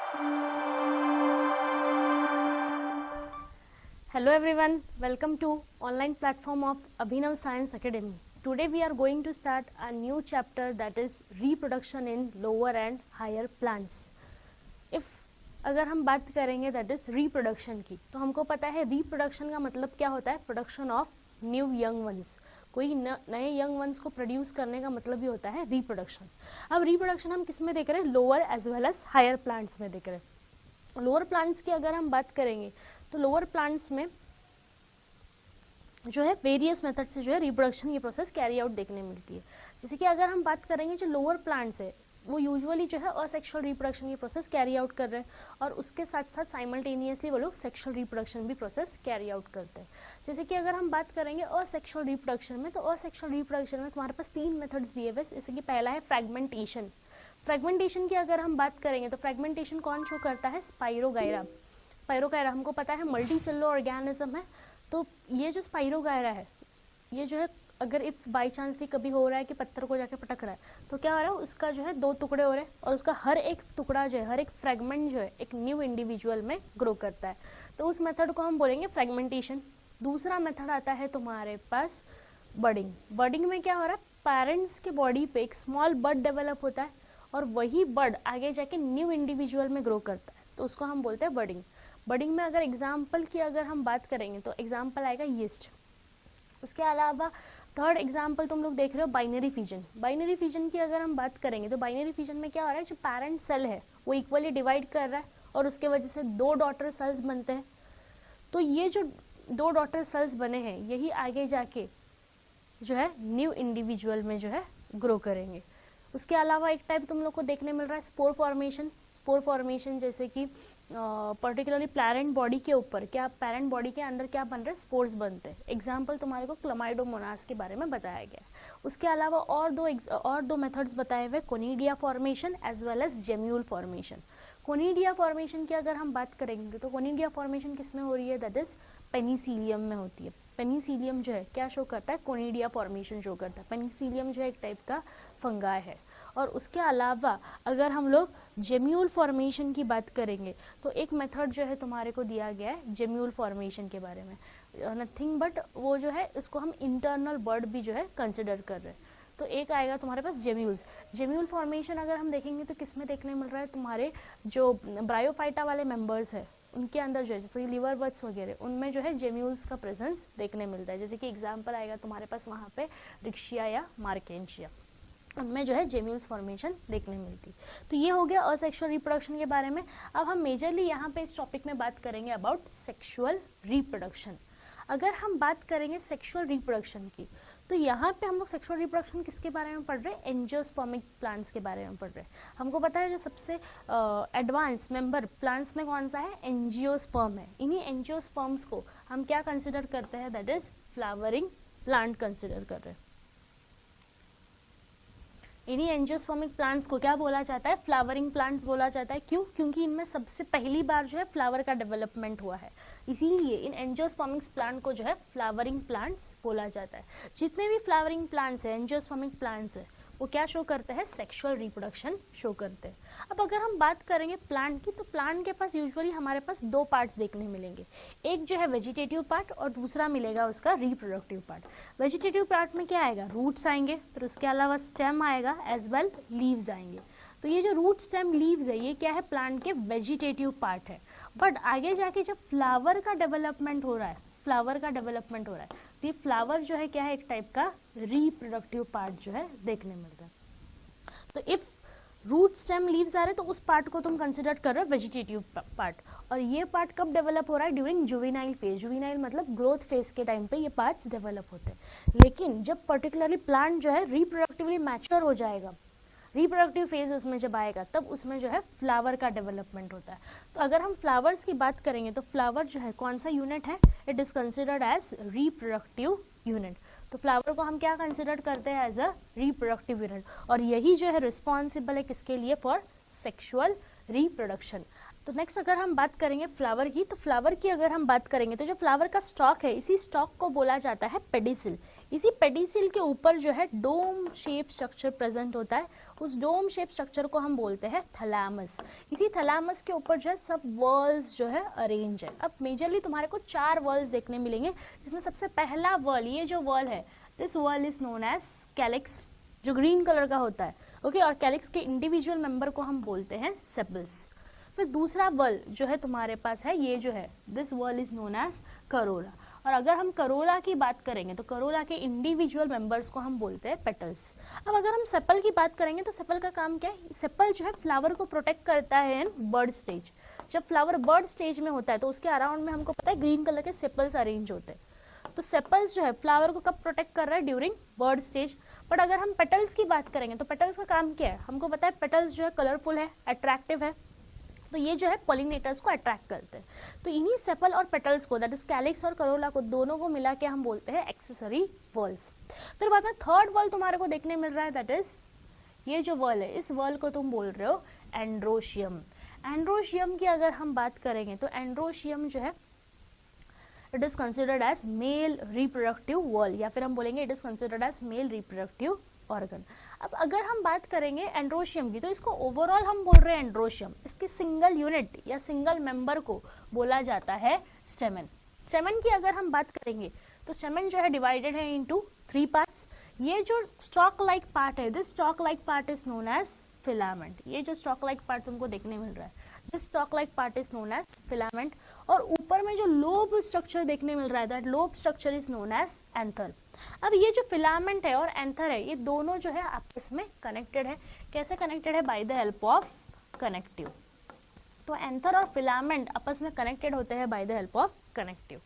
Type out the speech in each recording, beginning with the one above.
Hello everyone, welcome to online platform of Abhinav Science Academy. Today we are going to start a new chapter that is reproduction in lower and higher plants. अगर हम बात करेंगे that is reproduction की, तो हमको पता है reproduction का मतलब क्या होता है, production of new young ones. कोई नए यंग वंस को प्रोड्यूस करने का मतलब ही होता है रिप्रोडक्शन। अब रिप्रोडक्शन हम किस में देख रहे हैं, lower as well as higher plants में देख रहे हैं। लोअर प्लांट्स की अगर हम बात करेंगे तो लोअर प्लांट्स में जो है वेरियस मेथड से जो है रिप्रोडक्शन की प्रोसेस कैरी आउट देखने मिलती है। जैसे कि अगर हम बात करेंगे जो लोअर प्लांट्स है वो यूजुअली जो है असेक्सुअल रिप्रोडक्शन की प्रोसेस कैरी आउट कर रहे हैं और उसके साथ साथ साइमल्टेनियसली वो लोग सेक्सुअल रिप्रोडक्शन भी प्रोसेस कैरी आउट करते हैं। जैसे कि अगर हम बात करेंगे असेक्सुअल रिप्रोडक्शन में, तो असेक्सुअल रिप्रोडक्शन में तुम्हारे पास 3 मेथड्स दिए हुए। जैसे कि पहला है फ्रेगमेंटेशन। फ्रेगमेंटेशन की अगर हम बात करेंगे तो फ्रेगमेंटेशन कौन शो करता है, स्पाइरोगायरा। स्पाइरोगायरा हमको पता है मल्टी सेलुलर ऑर्गेनिज्म है, तो ये जो स्पाइरोगायरा है ये जो है अगर इफ बाई चांसली कभी हो रहा है कि पत्थर को जाके पटक रहा है तो क्या हो रहा है, उसका जो है 2 टुकड़े हो रहे हैं और उसका हर एक टुकड़ा जो है, हर एक फ्रेगमेंट जो है एक न्यू इंडिविजुअल में ग्रो करता है, तो उस मेथड को हम बोलेंगे फ्रेगमेंटेशन। दूसरा मेथड आता है तुम्हारे पास बडिंग। बडिंग में क्या हो रहा है, पेरेंट्स के बॉडी पे एक स्मॉल बड डेवलप होता है और वही बड आगे जाके न्यू इंडिविजुअल में ग्रो करता है, तो उसको हम बोलते हैं बडिंग। बडिंग में अगर एग्जाम्पल की अगर हम बात करेंगे तो एग्जाम्पल आएगा यीस्ट। उसके अलावा थर्ड एग्जाम्पल तुम लोग देख रहे हो बाइनरी फिजन। बाइनरी फिजन की अगर हम बात करेंगे तो बाइनरी फिजन में क्या हो रहा है, जो पेरेंट सेल है वो इक्वली डिवाइड कर रहा है और उसके वजह से 2 डॉटर सेल्स बनते हैं। तो ये जो 2 डॉटर सेल्स बने हैं यही आगे जाके जो है न्यू इंडिविजुअल में जो है ग्रो करेंगे। उसके अलावा एक टाइप तुम लोग को देखने मिल रहा है स्पोर फॉर्मेशन। स्पोर फॉर्मेशन जैसे कि पर्टिकुलरली पेरेंट बॉडी के ऊपर क्या, पेरेंट बॉडी के अंदर क्या बन रहे हैं, स्पोर्स बनते हैं। एग्जाम्पल तुम्हारे को क्लमाइडोमोनास के बारे में बताया गया है। उसके अलावा और दो मेथड्स बताए हुए, conidia formation as well as gemmule formation. Conidia formation की अगर हम बात करेंगे तो कोनिडिया फॉर्मेशन किस में हो रही है, दैट इज पेनिसिलियम में होती है। पेनिसिलियम जो है क्या शो करता है, कोनिडिया फॉर्मेशन शो करता है। पेनिसिलियम जो है एक टाइप का फंगाई है। और उसके अलावा अगर हम लोग जेम्यूल फॉर्मेशन की बात करेंगे तो एक मेथड जो है तुम्हारे को दिया गया है जेम्यूल फॉर्मेशन के बारे में, नथिंग बट वो जो है इसको हम इंटरनल बर्ड भी जो है कंसिडर कर रहे हैं। तो एक आएगा तुम्हारे पास जेम्यूल्स। जेम्यूल फॉर्मेशन अगर हम देखेंगे तो किस में देखने मिल रहा है, तुम्हारे जो ब्रायोफाइटा वाले मेंबर्स है उनके अंदर जो है जैसे लिवर बर्ड्स वगैरह उनमें जो है जेम्यूल्स का प्रेजेंस देखने मिलता है। जैसे कि एग्जांपल आएगा तुम्हारे पास वहाँ पे रिक्शिया या मार्केंशिया, उनमें जो है जेम्यूल्स फॉर्मेशन देखने मिलती। तो ये हो गया असेक्सुअल रिप्रोडक्शन के बारे में। अब हम मेजरली यहाँ पे इस टॉपिक में बात करेंगे अबाउट सेक्सुअल रिप्रोडक्शन। अगर हम बात करेंगे सेक्सुअल रिप्रोडक्शन की तो यहाँ पे हम लोग सेक्सुअल रिप्रोडक्शन किसके बारे में पढ़ रहे हैं, एंजियोस्पर्मिक प्लांट्स के बारे में पढ़ रहे हैं। हमको पता है जो सबसे एडवांस मेंबर प्लांट्स में कौन सा है, एंजियोस्पर्म है। इन्हीं एंजियोस्पर्म्स को हम क्या कंसिडर करते हैं, that is flowering plant consider कर रहे हैं। इन्हीं एंजियोस्पर्मिक प्लांट्स को क्या बोला जाता है, फ्लावरिंग प्लांट्स बोला जाता है। क्यों, क्योंकि इनमें सबसे पहली बार जो है फ्लावर का डेवलपमेंट हुआ है, इसीलिए इन एंजियोस्पर्मिक प्लांट को जो है फ्लावरिंग प्लांट्स बोला जाता है। जितने भी फ्लावरिंग प्लांट्स है, एंजियोस्पर्मिक प्लांट्स है, वो क्या शो करते हैं, सेक्सुअल रिप्रोडक्शन शो करते हैं। अब अगर हम बात करेंगे प्लांट की तो प्लांट के पास यूजुअली हमारे पास 2 पार्ट्स देखने मिलेंगे, एक जो है वेजिटेटिव पार्ट और दूसरा मिलेगा उसका रिप्रोडक्टिव पार्ट। वेजिटेटिव पार्ट में क्या आएगा, रूट्स आएंगे, फिर उसके अलावा स्टेम आएगा एज वेल लीव्स आएंगे। तो ये जो रूट स्टेम लीव्स है ये क्या है, प्लांट के वेजिटेटिव पार्ट है। बट आगे जाके जब फ्लावर का डेवलपमेंट हो रहा है, फ्लावर का डेवलपमेंट हो रहा है तो ये फ्लावर जो है क्या है, एक टाइप का रिप्रोडक्टिव पार्ट जो है देखने मिल रहा है। तो इफ रूट स्टेम लीव्स आ रहे तो उस पार्ट को तुम कंसिडर कर रहे हो वेजिटेटिव पार्ट। और ये पार्ट कब डेवलप हो रहा है, ड्यूरिंग जुवेनाइल फेज। जुवेनाइल मतलब ग्रोथ फेज के टाइम पे ये पार्ट्स डेवलप होते हैं। लेकिन जब पर्टिकुलरली प्लांट जो है रिप्रोडक्टिवली मैच्योर हो जाएगा, रिप्रोडक्टिव फेज उसमें जब आएगा तब उसमें जो है फ्लावर का डेवलपमेंट होता है। तो अगर हम फ्लावर्स की बात करेंगे तो फ्लावर जो है कौन सा यूनिट है, it is considered as reproductive unit. तो फ्लावर को हम क्या कंसिडर करते हैं, एज अ रिप्रोडक्टिव यूनिट। और यही जो है रिस्पॉन्सिबल है किसके लिए, फॉर सेक्सुअल रिप्रोडक्शन। तो नेक्स्ट अगर हम बात करेंगे फ्लावर की, तो फ्लावर की अगर हम बात करेंगे तो जो फ्लावर का स्टॉक है, इसी स्टॉक को बोला जाता है पेडिसिल। इसी पेडिसिल के ऊपर जो है डोम शेप स्ट्रक्चर प्रेजेंट होता है, उस डोम शेप स्ट्रक्चर को हम बोलते हैं थैलामस। इसी थैलामस के ऊपर जो है सब वर्ल्स जो है अरेंज है। अब मेजरली तुम्हारे को 4 वर्ल्स देखने मिलेंगे, जिसमें सबसे पहला वर्ल, ये जो वर्ल है, this whorl is known as calyx, जो ग्रीन कलर का होता है, ओके। और कैलिक्स के इंडिविजुअल मेंबर को हम बोलते हैं सेपल्स। फिर दूसरा वर्ल जो है तुम्हारे पास है, ये जो है, this whorl is known as corolla. और अगर हम करोला की बात करेंगे तो करोला के इंडिविजुअल मेंबर्स को हम बोलते हैं पेटल्स। अब अगर हम सेपल की बात करेंगे तो सेपल का काम क्या है? सेपल जो है फ्लावर को प्रोटेक्ट करता है इन बर्ड स्टेज। जब फ्लावर बर्ड स्टेज में होता है तो उसके अराउंड में हमको पता है ग्रीन कलर के सेपल्स अरेंज होते हैं। तो सेपल्स जो है फ्लावर को कब प्रोटेक्ट कर रहा है? During bud stage. बट अगर हम पेटल्स की बात करेंगे तो पेटल्स का काम क्या है? हमको पता है पेटल्स जो है कलरफुल है, अट्रैक्टिव है, तो ये जो है पॉलिनेटर्स को अट्रैक्ट करते हैं। तो इन्हीं सेपल और पेटल्स को, दैट इज कैलिक्स और करोला को, दोनों को मिला के हम बोलते हैं एक्सेसरी वर्ल्स। फिर बाद में थर्ड वर्ल तुम्हारे को देखने मिल रहा है, दैट इज ये जो वर्ल है, इस वर्ल को तुम बोल रहे हो एंड्रोशियम। एंड्रोशियम की अगर हम बात करेंगे तो एंड्रोशियम जो है it is considered as male reproductive whorl, या फिर हम बोलेंगे it is considered as male reproductive organ. अब अगर हम बात करेंगे एंड्रोशियम की, तो इसको ओवरऑल हम बोल रहे हैं एंड्रोशियम। इसकी सिंगल यूनिट या सिंगल मेंबर को बोला जाता है स्टेमन। स्टेमन की अगर हम बात करेंगे तो स्टेमन जो है डिवाइडेड है इनटू 3 पार्ट्स। ये जो स्टॉक लाइक पार्ट है, this stalk like part is known as filament. ये जो स्टॉक लाइक पार्ट तुमको देखने मिल रहा है, this stalk like part is known as filament. और ऊपर में जो लोब स्ट्रक्चर देखने मिल रहा है, that lobe structure is known as anther. अब ये जो फिलामेंट है और एंथर है, ये दोनों जो है आपस में कनेक्टेड है। कैसे कनेक्टेड है? By the help of connective. तो एंथर और फिलामेंट आपस में कनेक्टेड होते हैं by the help of connective.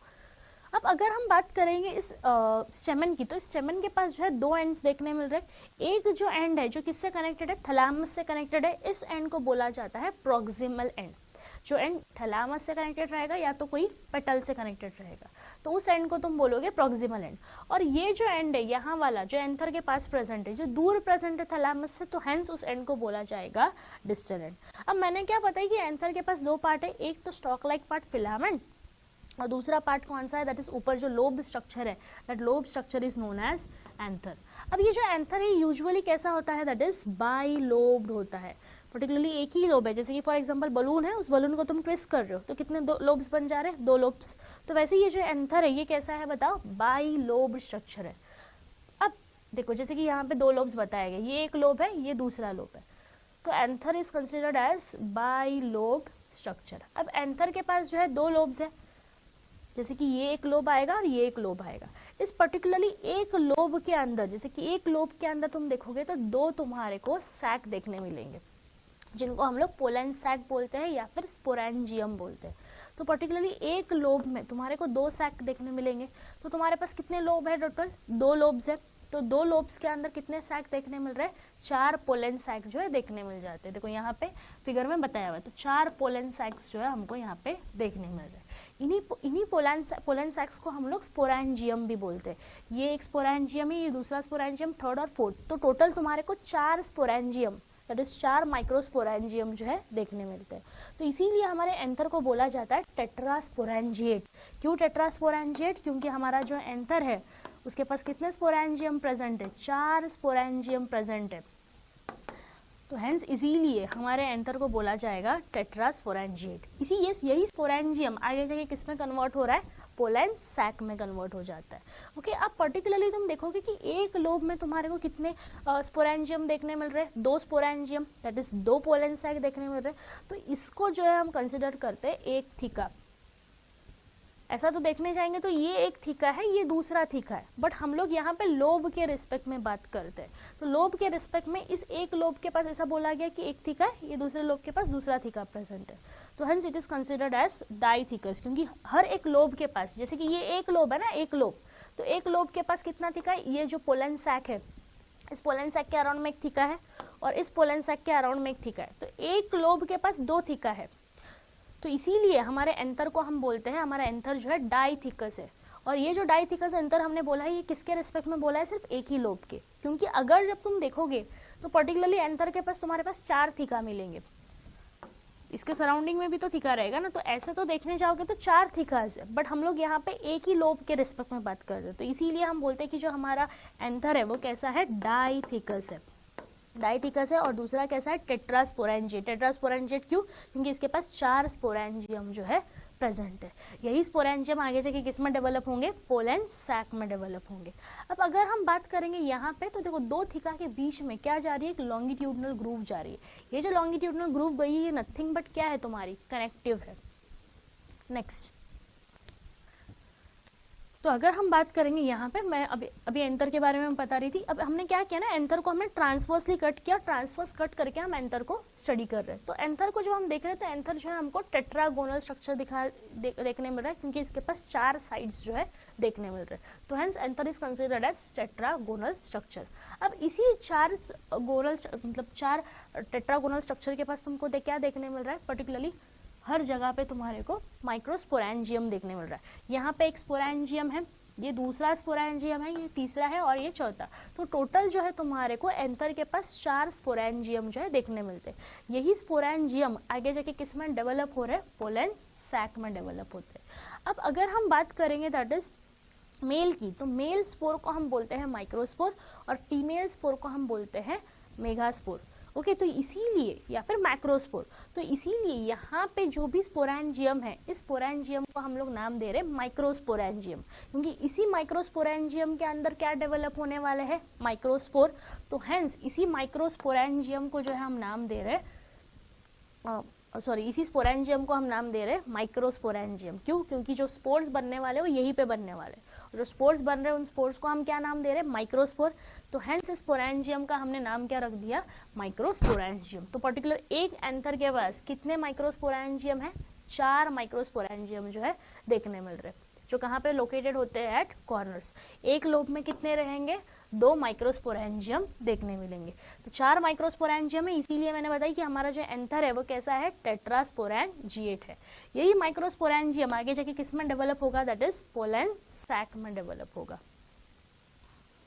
अब अगर हम बात करेंगे इस स्टेमन की, तो स्टेमन के पास जो है 2 एंड्स देखने मिल रहे हैं। एक जो एंड है जो किससे कनेक्टेड है? थैलामस से कनेक्टेड है। इस एंड को बोला जाता है प्रोक्सिमल एंड। जो एंड थैलामस से कनेक्टेड रहेगा या तो कोई पेटल से कनेक्टेड रहेगा, तो उस एंड को तुम बोलोगे प्रोक्सिमल एंड। और ये जो एंड है यहाँ वाला, जो एंथर के पास प्रेजेंट है, जो दूर प्रेजेंट है थैलामस से, तो हेंस उस एंड को बोला जाएगा डिस्टल एंड। अब मैंने क्या बताया कि एंथर के पास 2 पार्ट है, एक तो स्टॉक लाइक पार्ट फिलामेंट, और दूसरा पार्ट कौन सा है? दैट इज ऊपर जो लोब स्ट्रक्चर है, that lobe structure is known as anther. अब ये जो एंथर है यूजुअली कैसा होता है? दैट इज बाई लोब्ड होता है। पर्टिकुलरली एक ही लोब है, जैसे कि फॉर एग्जांपल बलून है, उस बलून को तुम ट्विस्ट कर रहे हो तो कितने लोब्स बन जा रहे हैं? 2 लोब्स। तो वैसे ये जो एंथर है ये कैसा है बताओ? बाई लोब्ड स्ट्रक्चर है। अब देखो जैसे कि यहाँ पे 2 लोब्स बताए गए, ये एक लोब है, ये दूसरा लोब है, तो anther is considered as bilobed structure. अब एंथर के पास जो है 2 लोब्स है, जैसे कि ये एक लोब आएगा और ये एक लोब आएगा। इस पर्टिकुलरली एक लोब के अंदर, जैसे कि एक लोब के अंदर तुम देखोगे तो 2 तुम्हारे को सैक देखने मिलेंगे, जिनको हम लोग पोलन सैक बोलते हैं या फिर स्पोरेंजियम बोलते हैं। तो पर्टिकुलरली एक लोब में तुम्हारे को 2 सैक देखने मिलेंगे। तो तुम्हारे पास कितने लोब है? टोटल 2 लोब्स है। तो 2 लोब्स के अंदर कितने सैक देखने मिल रहे हैं? 4 पोलन सैक जो है देखने मिल जाते हैं। देखो यहाँ पे फिगर में बताया हुआ है, तो 4 पोलन सैक्स जो है हमको यहाँ पे देखने मिल रहे हैं। इन्हीं पोलन सैक्स को हम लोग स्पोरेंजियम भी बोलते हैं। ये एक स्पोरेंजियम है, ये दूसरा स्पोरेंजियम, थर्ड और फोर्थ। तो टोटल तुम्हारे को 4 स्पोरेंजियम, दैट इज 4 माइक्रोस्पोरेंजियम जो है देखने मिलते हैं। तो इसीलिए हमारे एंथर को बोला जाता है टेट्रास्पोरेंजिएट। क्यों टेट्रास्पोरेंजिएट? क्योंकि हमारा जो एंथर है उसके पास कितने स्पोरेंजियम प्रेजेंट है? 4 स्पोरेंजियम प्रेजेंट है। तो हेंस इसीलिए हमारे एंथर को बोला जाएगा टेट्रास्पोरेंजिएट। यही स्पोरेंजियम आगे जाके किस में कन्वर्ट हो रहा है? पोलन सैक में कन्वर्ट हो जाता है। ओके, अब पर्टिकुलरली तुम देखोगे कि एक लोब में तुम्हारे को कितने स्पोरेंजियम देखने मिल रहे हैं? 2 sporangium, that is 2 pollen sac देखने मिल रहे हैं। तो इसको जो है हम कंसिडर करते हैं एक थीका। ऐसा तो देखने जाएंगे तो ये एक थीका है, ये दूसरा थीका है, बट हम लोग यहाँ पे लोब के रिस्पेक्ट में बात करते हैं। तो लोब के रिस्पेक्ट में इस एक लोब के पास ऐसा बोला गया कि एक थीका है, ये दूसरे लोब के पास दूसरा थीका प्रेजेंट है। तो hence it is considered as dithecous, क्योंकि हर एक लोब के पास, जैसे कि ये एक लोब है ना, एक लोब, तो एक लोब के पास कितना थीका है? ये जो पोलन सैक है, इस पोलन सैक के अराउंड में एक थीका है और इस पोलन सैक के अराउंड में एक थीका है। तो एक लोब के पास 2 थीका है। तो इसीलिए हमारे एंथर को हम बोलते हैं, हमारा एंथर जो है डाइथीकस है। और ये जो डाइथीकस एंथर हमने बोला है, ये किसके रिस्पेक्ट में बोला है? सिर्फ एक ही लोब के। क्योंकि अगर जब तुम देखोगे तो पर्टिकुलरली एंथर के पास तुम्हारे पास 4 थीका मिलेंगे। इसके सराउंडिंग में भी तो थीका रहेगा ना, तो ऐसे तो देखने जाओगे तो 4 थीकास है, बट हम लोग यहाँ पे एक ही लोब के रिस्पेक्ट में बात कर रहे हैं, तो इसीलिए हम बोलते हैं कि जो हमारा एंथर है वो कैसा है, डाइथिकस है, डाइथिकस है। और दूसरा कैसा है, टेट्रास्पोरेंजिएट। टेट्रास्पोरेंजिएट क्यों, क्योंकि इसके पास 4 स्पोरेंजियम जो है प्रेजेंट है। यही स्पोरेंजियम आगे जाके किस में डेवलप होंगे, पोलन सैक में डेवलप होंगे। अब अगर हम बात करेंगे यहाँ पे, तो देखो 2 थीका के बीच में क्या जा रही है, एक लॉन्गिट्यूडनल ग्रूव जा रही है। ये जो लॉन्गिट्यूडनल ग्रूव गई है नथिंग बट क्या है, तुम्हारी कनेक्टिव है। नेक्स्ट, तो अगर हम बात करेंगे यहाँ पे, मैं अभी एंथर के बारे में बता रही थी। अब हमने क्या किया ना, एंथर को हमने ट्रांसवर्सली कट किया, ट्रांसवर्स कट करके हम एंथर को स्टडी कर रहे हैं। तो एंथर को जब हम देख रहे हैं, तो एंथर जो है हमको टेट्रागोनल स्ट्रक्चर देखने मिल रहा है, क्योंकि इसके पास 4 साइड्स जो है देखने मिल रहे हैं। तो hence anther is considered as tetragonal structure. अब इसी 4 गोनल मतलब 4 टेट्रागोनल स्ट्रक्चर के पास तुमको क्या देखने मिल रहा है, पर्टिकुलरली हर जगह पे तुम्हारे को माइक्रोस्पोरेंजियम देखने मिल रहा है। यहाँ पे एक स्पोरेंजियम है, ये दूसरा स्पोरेंजियम है, ये तीसरा है और ये चौथा। तो टोटल जो है तुम्हारे को एंथर के पास 4 स्पोरेंजियम जो है देखने मिलते हैं। यही स्पोरेंजियम आगे जाके किस में डेवलप हो रहे हैं, पोलन सैक में डेवलप होते हैं। अब अगर हम बात करेंगे दैट इज मेल की, तो मेल स्पोर को हम बोलते हैं माइक्रोस्पोर और फीमेल स्पोर को हम बोलते हैं मेगास्पोर। ओके, तो इसीलिए या फिर मैक्रोस्पोर, तो इसीलिए यहाँ पे जो भी स्पोरेंजियम है, इस स्पोरेंजियम को हम लोग नाम दे रहे हैं माइक्रोस्पोरेंजियम, क्योंकि इसी माइक्रोस्पोरेंजियम के अंदर क्या डेवलप होने वाले हैं, माइक्रोस्पोर। तो हेंस इसी माइक्रोस्पोरेंजियम को जो है हम नाम दे रहे हैं इसी स्पोरेंजियम को हम नाम दे रहे हैं माइक्रोस्पोरेंजियम। क्यों, क्योंकि जो स्पोर्स बनने वाले वो यहीं पे बनने वाले हैं, जो स्पोर्स बन रहे हैं उन स्पोर्स को हम क्या नाम दे रहे हैं, माइक्रोस्पोर। तो हेंस स्पोरेंजियम का हमने नाम क्या रख दिया, माइक्रोस्पोरेंजियम। तो पर्टिकुलर एक एंथर के पास कितने माइक्रोस्पोरेंजियम है, 4 माइक्रोस्पोरेंजियम जो है देखने मिल रहे हैं, जो कहाँ पे लोकेटेड होते हैं, एट कॉर्नर्स। एक लोब में कितने रहेंगे, 2 माइक्रोस्पोरेंजियम देखने मिलेंगे। तो 4 माइक्रोस्पोरेंजियम है, इसीलिए मैंने बताया कि हमारा जो एंथर है वो कैसा है, टेट्रास्पोरेंजिएट है। यही माइक्रोस्पोरेंजियम आगे जाके किस में डेवलप होगा, दैट इज पोलन सैक में डेवलप होगा।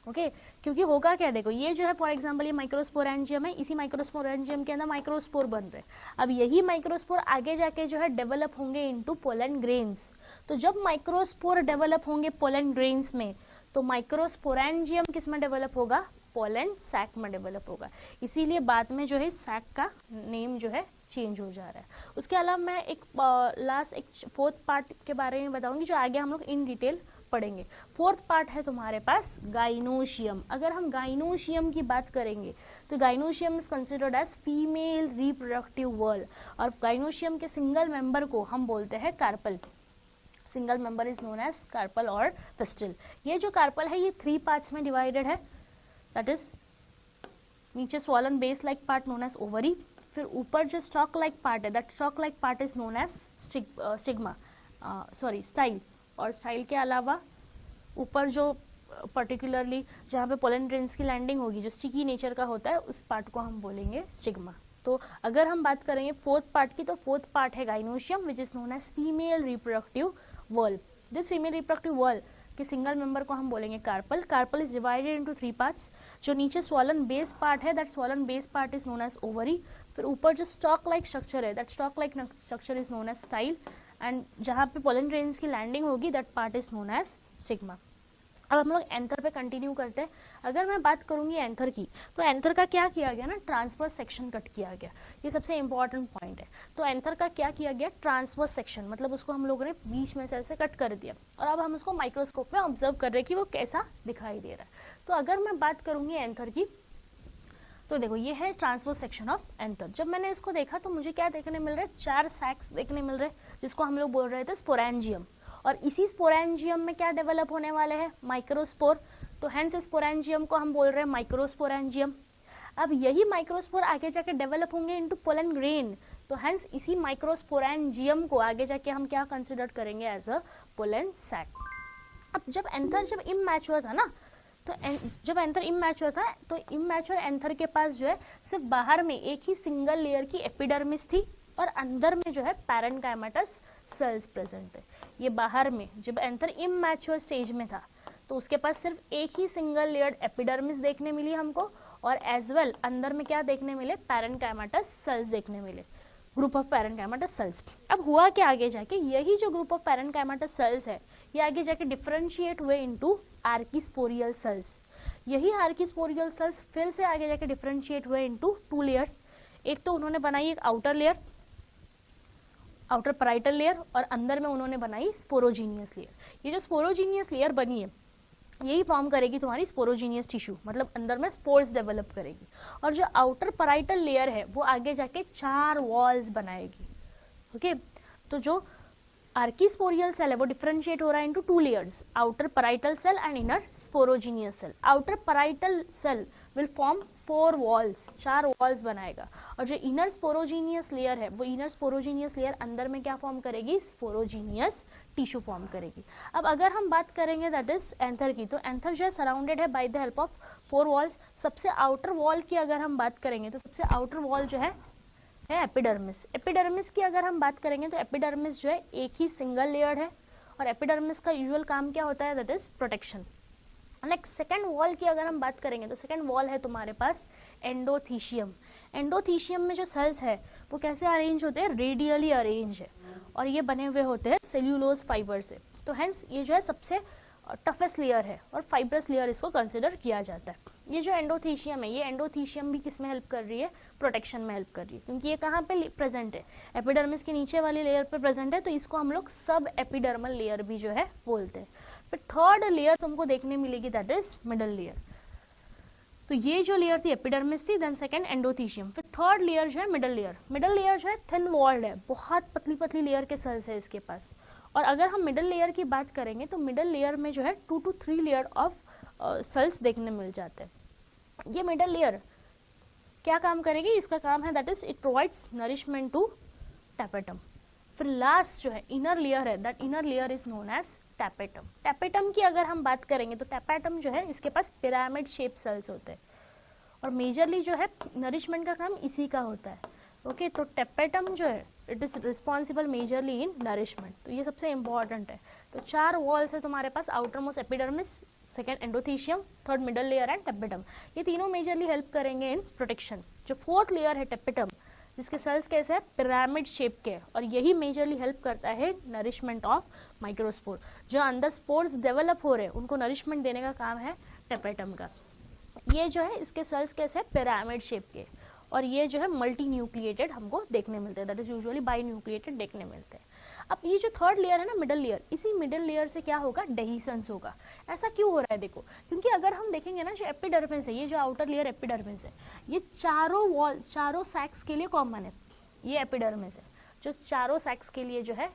ओके क्योंकि होगा क्या, देखो ये जो है फॉर एग्जांपल ये माइक्रोस्पोरेंजियम है, इसी माइक्रोस्पोरेंजियम के अंदर माइक्रोस्पोर बन रहे हैं। अब यही माइक्रोस्पोर आगे जाके जो है डेवलप होंगे इनटू पोलन ग्रेन्स। तो जब माइक्रोस्पोर डेवलप होंगे पोलन ग्रेन्स में, तो माइक्रोस्पोरेंजियम किस में डेवलप होगा, पोलन सैक में डेवलप होगा। इसीलिए बाद में जो है सैक का नेम जो है चेंज हो जा रहा है। उसके अलावा मैं एक लास्ट एक 4th पार्ट के बारे में बताऊंगी, जो आगे हम लोग इन डिटेल पढ़ेंगे। 4th पार्ट है तुम्हारे पास गाइनोशियम। अगर हम गाइनोशियम की बात करेंगे, तो gynoecium is considered as female reproductive whorl, और गाइनोशियम के सिंगल मेंबर को हम बोलते हैं carpel. Single member is known as carpel और पिस्टिल। ये जो कार्पल है ये 3 पार्ट्स में डिवाइडेड है, दैट इज नीचे swollen base like part known as ovary, फिर ऊपर जो स्टॉक लाइक पार्ट है, that stalk like part is known as stigma, style. और स्टाइल के अलावा ऊपर जो पर्टिकुलरली जहाँ पे पोलन ग्रेन्स की लैंडिंग होगी, जो स्टिकी नेचर का होता है, उस पार्ट को हम बोलेंगे स्टिग्मा। तो अगर हम बात करेंगे 4th पार्ट की, तो 4th पार्ट है gynoecium which is known as female reproductive whorl. This female reproductive whorl के सिंगल मेंबर को हम बोलेंगे carpel. Carpel is divided into 3 parts. जो नीचे स्वॉलन बेस पार्ट है, that swollen base part is known as ovary. फिर ऊपर जो स्टॉक लाइक स्ट्रक्चर है, that stalk like structure is known as style, and जहाँ पे पोलन ग्रेन्स की लैंडिंग होगी, that part is known as stigma. अब हम लोग एंथर पे कंटिन्यू करते हैं। अगर मैं बात करूंगी एंथर की, तो एंथर का क्या किया गया ना, ट्रांसवर्स सेक्शन कट किया गया। ये सबसे इंपॉर्टेंट पॉइंट है। तो एंथर का क्या किया गया, ट्रांसवर्स सेक्शन, मतलब उसको हम लोगों ने बीच में से ऐसे कट कर दिया, और अब हम उसको माइक्रोस्कोप में ऑब्जर्व कर रहे हैं कि वो कैसा दिखाई दे रहा है। तो अगर मैं बात करूंगी एंथर की, तो देखो ये है ट्रांसवर्स सेक्शन ऑफ एंथर। जब मैंने इसको देखा तो मुझे क्या देखने मिल रहा है, 4 सैक्स देखने मिल रहे हैं, जिसको हम लोग बोल रहे थे स्पोरेंजियम। और इसी स्पोरेंजियम में क्या डेवलप होने वाले हैं, माइक्रोस्पोर। तो हेंस स्पोरेंजियम को हम बोल रहे हैं माइक्रोस्पोरेंजियम। अब यही माइक्रोस्पोर आगे जाके डेवलप होंगे इनटू पोलन ग्रेन, तो हेंस इसी माइक्रोस्पोरेंजियम को आगे जाके हम क्या कंसिडर करेंगे, एज अ पोलन सैक। अब जब एंथर इमैच्योर था ना, तो जब एंथर इमैच्योर था, तो इमैच्योर एंथर के पास जो है सिर्फ बाहर में एक ही सिंगल लेयर की एपिडर्मिस थी, और अंदर में जो है पैरेन्काइमेटस सेल्स प्रेजेंट है। ये बाहर में जब एंथर इमैच्योर स्टेज में था, तो उसके पास सिर्फ एक ही सिंगल लेयर्ड एपिडर्मिस देखने मिली हमको, और एज वेल अंदर में क्या देखने मिले, पैरेन्काइमेटस सेल्स देखने मिले। Group of parenchymatous cells. अब हुआ क्या आगे जाके, यही जो ग्रुप ऑफ पैरेन्काइमाटस सेल्स है ये आगे जाके डिफरेंशिएट हुए इनटू आर्किस्पोरियल सेल्स। यही आर्किस्पोरियल सेल्स फिर से आगे जाके डिफरेंशिएट हुए इनटू 2 लेयर्स। एक तो उन्होंने बनाई एक outer layer, outer parietal layer, और अंदर में उन्होंने बनाई स्पोरोजीनियस लेयर। ये जो स्पोरोजीनियस लेयर बनी है यही फॉर्म करेगी तुम्हारी स्पोरोजीनियस टिश्यू, मतलब अंदर में स्पोर्स डेवलप करेगी। और जो आउटर पैराइटल लेयर है वो आगे जाके 4 वॉल्स बनाएगी। ओके, तो जो आर्किस्पोरियल सेल है वो डिफरेंशिएट हो रहा है into 2 layers, outer parietal cell and inner sporogenous cell. Outer parietal cell will form 4 walls, 4 walls बनाएगा। और जो इनर स्पोरोजीनियस लेयर है वो इनर स्पोरोजीनियस लेयर अंदर में क्या फॉर्म करेगी, स्पोरोजीनियस टिश्यू फॉर्म करेगी। अब अगर हम बात करेंगे दैट इज एंथर की, तो एंथर जो है सराउंडेड है by the help of 4 walls. सबसे आउटर वॉल की अगर हम बात करेंगे तो सबसे आउटर वॉल जो है एपिडर्मिस। एपिडर्मिस की अगर हम बात करेंगे तो एपिडर्मिस जो है एक ही सिंगल लेयर है, और एपिडर्मिस का यूजुअल काम क्या होता है, that is protection. Next second wall की अगर हम बात करेंगे तो सेकंड वॉल है तुम्हारे पास एंडोथीशियम। एंडोथीशियम में जो सेल्स है वो कैसे अरेंज होते हैं, रेडियली अरेंज है, और ये बने हुए होते हैं सेल्यूलोज फाइबर से। तो हेंस ये जो है सबसे टफेस्ट लेयर है और फाइब्रस लेयर इसको कंसिडर किया जाता है। ये जो एंडोथीशियम है, ये एंडोथीशियम भी किस में हेल्प कर रही है, प्रोटेक्शन में हेल्प कर रही है, क्योंकि ये कहाँ पे प्रेजेंट है, एपिडर्मिस के नीचे वाली लेयर पे प्रेजेंट है, तो इसको हम लोग सब एपिडर्मल लेयर भी जो है बोलते हैं। फिर थर्ड लेयर तुमको देखने मिलेगी, दैट इज मिडल लेयर। तो ये जो लेयर थी एपिडर्मिस थी, देन सेकंड एंडोथीशियम, फिर थर्ड लेयर जो है मिडल लेयर। मिडल लेयर जो है थिन वॉल्ड है, बहुत पतली पतली लेयर के सेल्स है इसके पास। और अगर हम मिडल लेयर की बात करेंगे तो मिडल लेयर में जो है 2 to 3 लेयर ऑफ सेल्स देखने मिल जाते हैं। ये मिडल लेयर क्या काम करेगी, इसका काम है that is it provides nourishment to tapetum. फिर लास्ट जो है इनर लेयर है, that inner layer is known as tapetum. Tapetum की अगर हम बात करेंगे तो टैपेटम जो है इसके पास पिरामिड शेप सेल्स होते हैं, और मेजरली जो है नरिशमेंट का काम इसी का होता है। ओके, तो टैपेटम जो है it is responsible majorly in nourishment, तो ये सबसे इंपॉर्टेंट है। तो 4 वॉल्स है तुम्हारे पास, outer most epidermis, second endothecium, third middle layer and tapetum. ये तीनों मेजरली हेल्प करेंगे इन प्रोटेक्शन। जो फोर्थ लेयर है टैपेटम, जिसके सेल्स कैसे है, पिरामिड शेप के, और यही मेजरली हेल्प करता है नरिशमेंट ऑफ माइक्रोस्पोर। जो अंदर स्पोर्स डेवलप हो रहे हैं उनको नरिशमेंट देने का काम है टैपेटम का। ये जो है इसके सेल्स कैसे है, पिरामिड शेप के, और ये जो है मल्टी न्यूक्लिएटेड हमको देखने मिलते हैं, that is usually by nucleated देखने मिलते हैं। अब ये जो थर्ड लेयर है ना मिडल लेयर, इसी मिडल लेयर से क्या होगा, डेहिसंस होगा। ऐसा क्यों हो रहा है देखो, क्योंकि अगर हम देखेंगे ना जो एपिडर्मिस है, ये जो आउटर लेयर एपिडर्मिस है, ये चारों वॉल्स, चारों सैक्स के लिए कॉमन है। ये एपिडर्मिस है जो चारों सैक्स के लिए जो है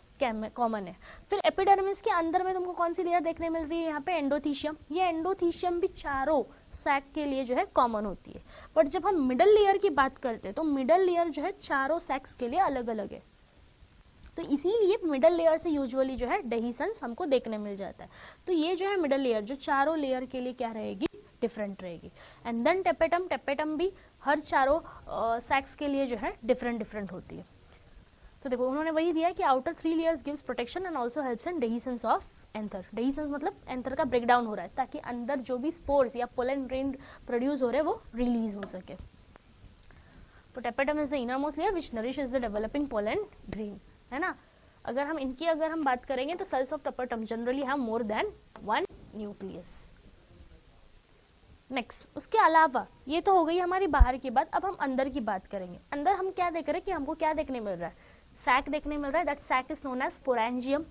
कॉमन है। फिर एपिडर्मिस के अंदर में तुमको कौन सी लेयर देखने मिल रही है, यहाँ पे एंडोथीशियम। ये एंडोथीशियम भी चारों सैक के लिए जो है कॉमन होती है। बट जब हम मिडल लेयर की बात करते हैं तो मिडल लेयर जो है चारों सैक्स के लिए अलग अलग है, तो इसीलिए मिडल लेयर से यूजुअली जो है डेहिसंस हमको देखने मिल जाता है। तो ये जो है मिडल लेयर जो चारों लेयर के लिए क्या रहेगी, डिफरेंट रहेगी। एंड देन टैपेटम, टैपेटम भी हर चारों सैक्स के लिए जो है डिफरेंट होती है। तो देखो उन्होंने वही दिया है कि outer 3 layers gives protection and also helps in dehiscence of anther. Dehiscence मतलब एंथर का ब्रेकडाउन हो रहा है, ताकि अंदर जो भी स्पोर्स या पोलन ग्रेन प्रोड्यूस हो रहे हैं वो रिलीज हो सके। तो tapetum is the innermost layer which nourishes the developing pollen grain, है ना। अगर हम बात करेंगे तो cells of tapetum generally have more than 1 nucleus. Next, उसके अलावा ये तो हो गई हमारी बाहर की बात। अब हम अंदर की बात करेंगे। अंदर हम क्या देख रहे हैं कि हमको क्या देखने मिल रहा है, सैक देखने मिल रहा है, that sac is known as sporangium.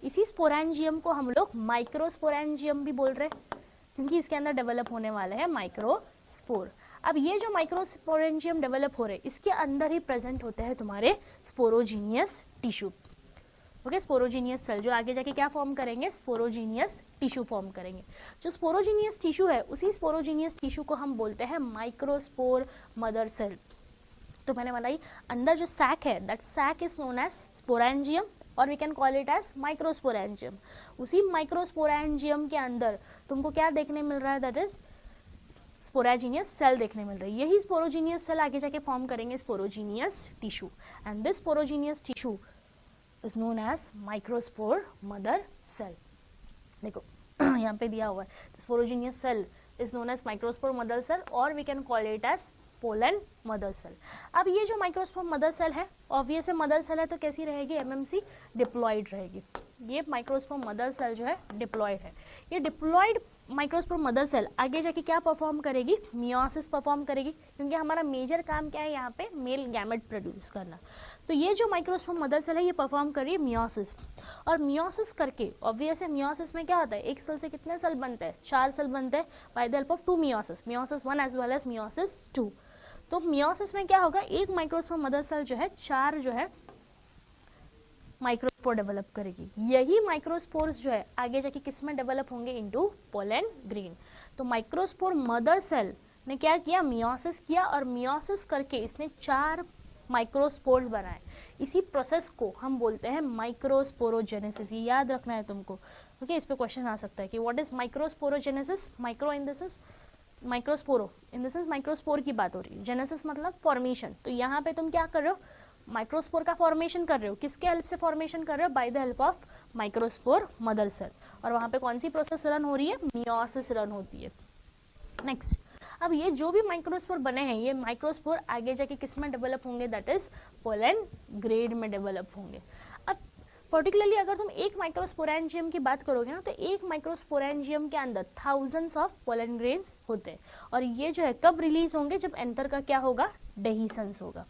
इसी स्पोरेंजियम को हम लोग माइक्रोस्पोरेंजियम भी बोल रहे हैं, क्योंकि इसके अंदर डेवलप होने वाले हैं माइक्रोस्पोर। अब ये जो माइक्रोस्पोरेंजियम डेवलप हो रहे हैं इसके अंदर ही प्रेजेंट होते हैं तुम्हारे sporogenous tissue. Okay, sporogenous cell जो आगे जाके क्या फॉर्म करेंगे, स्पोरोजीनियस टिश्यू फॉर्म करेंगे। जो स्पोरोजीनियस टिश्यू है उसी स्पोरोजीनियस टिश्यू को हम बोलते हैं माइक्रोस्पोर मदर सेल। तो मैंने बताई अंदर जो सैक है that sac is known as sporangium, और we can call it as microsporangium. उसी माइक्रोस्पोरेंजियम के अंदर तुमको क्या देखने मिल रहा है, दैट इज स्पोरोजीनियस सेल देखने मिल रही है। यही स्पोरोजीनियस सेल आगे जाके फॉर्म करेंगे sporogenous tissue, and this sporogenous tissue is known as microspore mother cell। देखो यहाँ पे दिया हुआ है sporogenous cell is known as microspore mother cell, or we can call it as pollen mother cell. अब ये जो माइक्रोस्पोर मदर सेल है, ऑब्वियस है मदर सेल है तो कैसी रहेगी, एमएमसी डिप्लॉयड रहेगी। ये माइक्रोस्पोर मदर सेल जो है डिप्लॉयड है। ये डिप्लॉयड माइक्रोस्पोर मदर सेल आगे जाके क्या परफॉर्म करेगी, मियोसिस परफॉर्म करेगी, क्योंकि हमारा मेजर काम क्या है यहाँ पे, मेल गैमेट प्रोड्यूस करना। तो ये जो माइक्रोस्पोर मदर सेल है ये परफॉर्म कर रही है मियोसिस, और मियोसिस करके ऑब्वियस है मियोसिस में क्या होता है, एक सेल से कितने सेल बनते हैं, 4 सेल बनते हैं by the help of 2 meiosis, meiosis 1 as well as meiosis 2। तो मियोसिस में क्या होगा, एक माइक्रोस्पोर मदर सेल जो है 4 जो है माइक्रोस्पोर डेवलप करेगी। यही माइक्रोस्पोर्स जो है आगे जाके किस में डेवलप होंगे, इनटू पोलन ग्रेन। तो माइक्रोस्पोर मदर सेल ने क्या किया, मियोसिस किया, और मियोसिस करके इसने 4 माइक्रोस्पोर्स बनाए। इसी प्रोसेस को हम बोलते हैं माइक्रोस्पोरोजेनेसिस। ये याद रखना है तुमको, ओके। इस पे क्वेश्चन आ सकता है कि what is microsporogenesis, micro in this is माइक्रोस्पोरो, in this is microspore की बात हो रही है, जेनेसिस मतलब फॉर्मेशन। तो यहाँ पे तुम क्या कर रहे हो, माइक्रोस्पोर का फॉर्मेशन कर रहे हो, किसके हेल्प से फॉर्मेशन कर रहे हो, by the help of microspore mother cell. और वहाँ पे कौन सी प्रोसेस रन हो रही है, मियोसिस रन होती है। नेक्स्ट, अब ये जो भी माइक्रोस्पोर बने हैं, ये माइक्रोस्पोर आगे जाके किस में डेवलप होंगे, दैट इज पोलन ग्रेन में डेवलप होंगे। अब पर्टिकुलरली अगर तुम एक माइक्रोस्पोरेंजियम की बात करोगे ना, तो एक माइक्रोस्पोरेंजियम के अंदर थाउजेंड्स ऑफ पोलन ग्रेन्स होते हैं, और ये जो है कब रिलीज होंगे, जब एंथर का क्या होगा, डेहिसेंस होगा।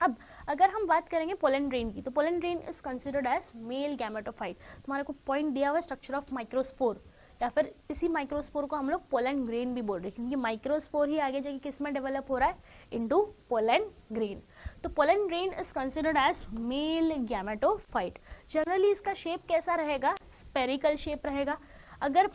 अब अगर हम बात करेंगे पोलन ग्रेन की, तो pollen grain is considered as male gametophyte. तुम्हारे को पॉइंट दिया हुआ है स्ट्रक्चर ऑफ माइक्रोस्पोर, या फिर इसी माइक्रोस्पोर को हम लोग पोलन ग्रेन भी बोल रहे हैं, क्योंकि माइक्रोस्पोर ही आगे जाके किस में डेवलप हो रहा है, इनटू पोलन ग्रेन। तो pollen grain is considered as male gametophyte. Generally इसका शेप कैसा रहेगा, स्पेरिकल शेप रहेगा। अगर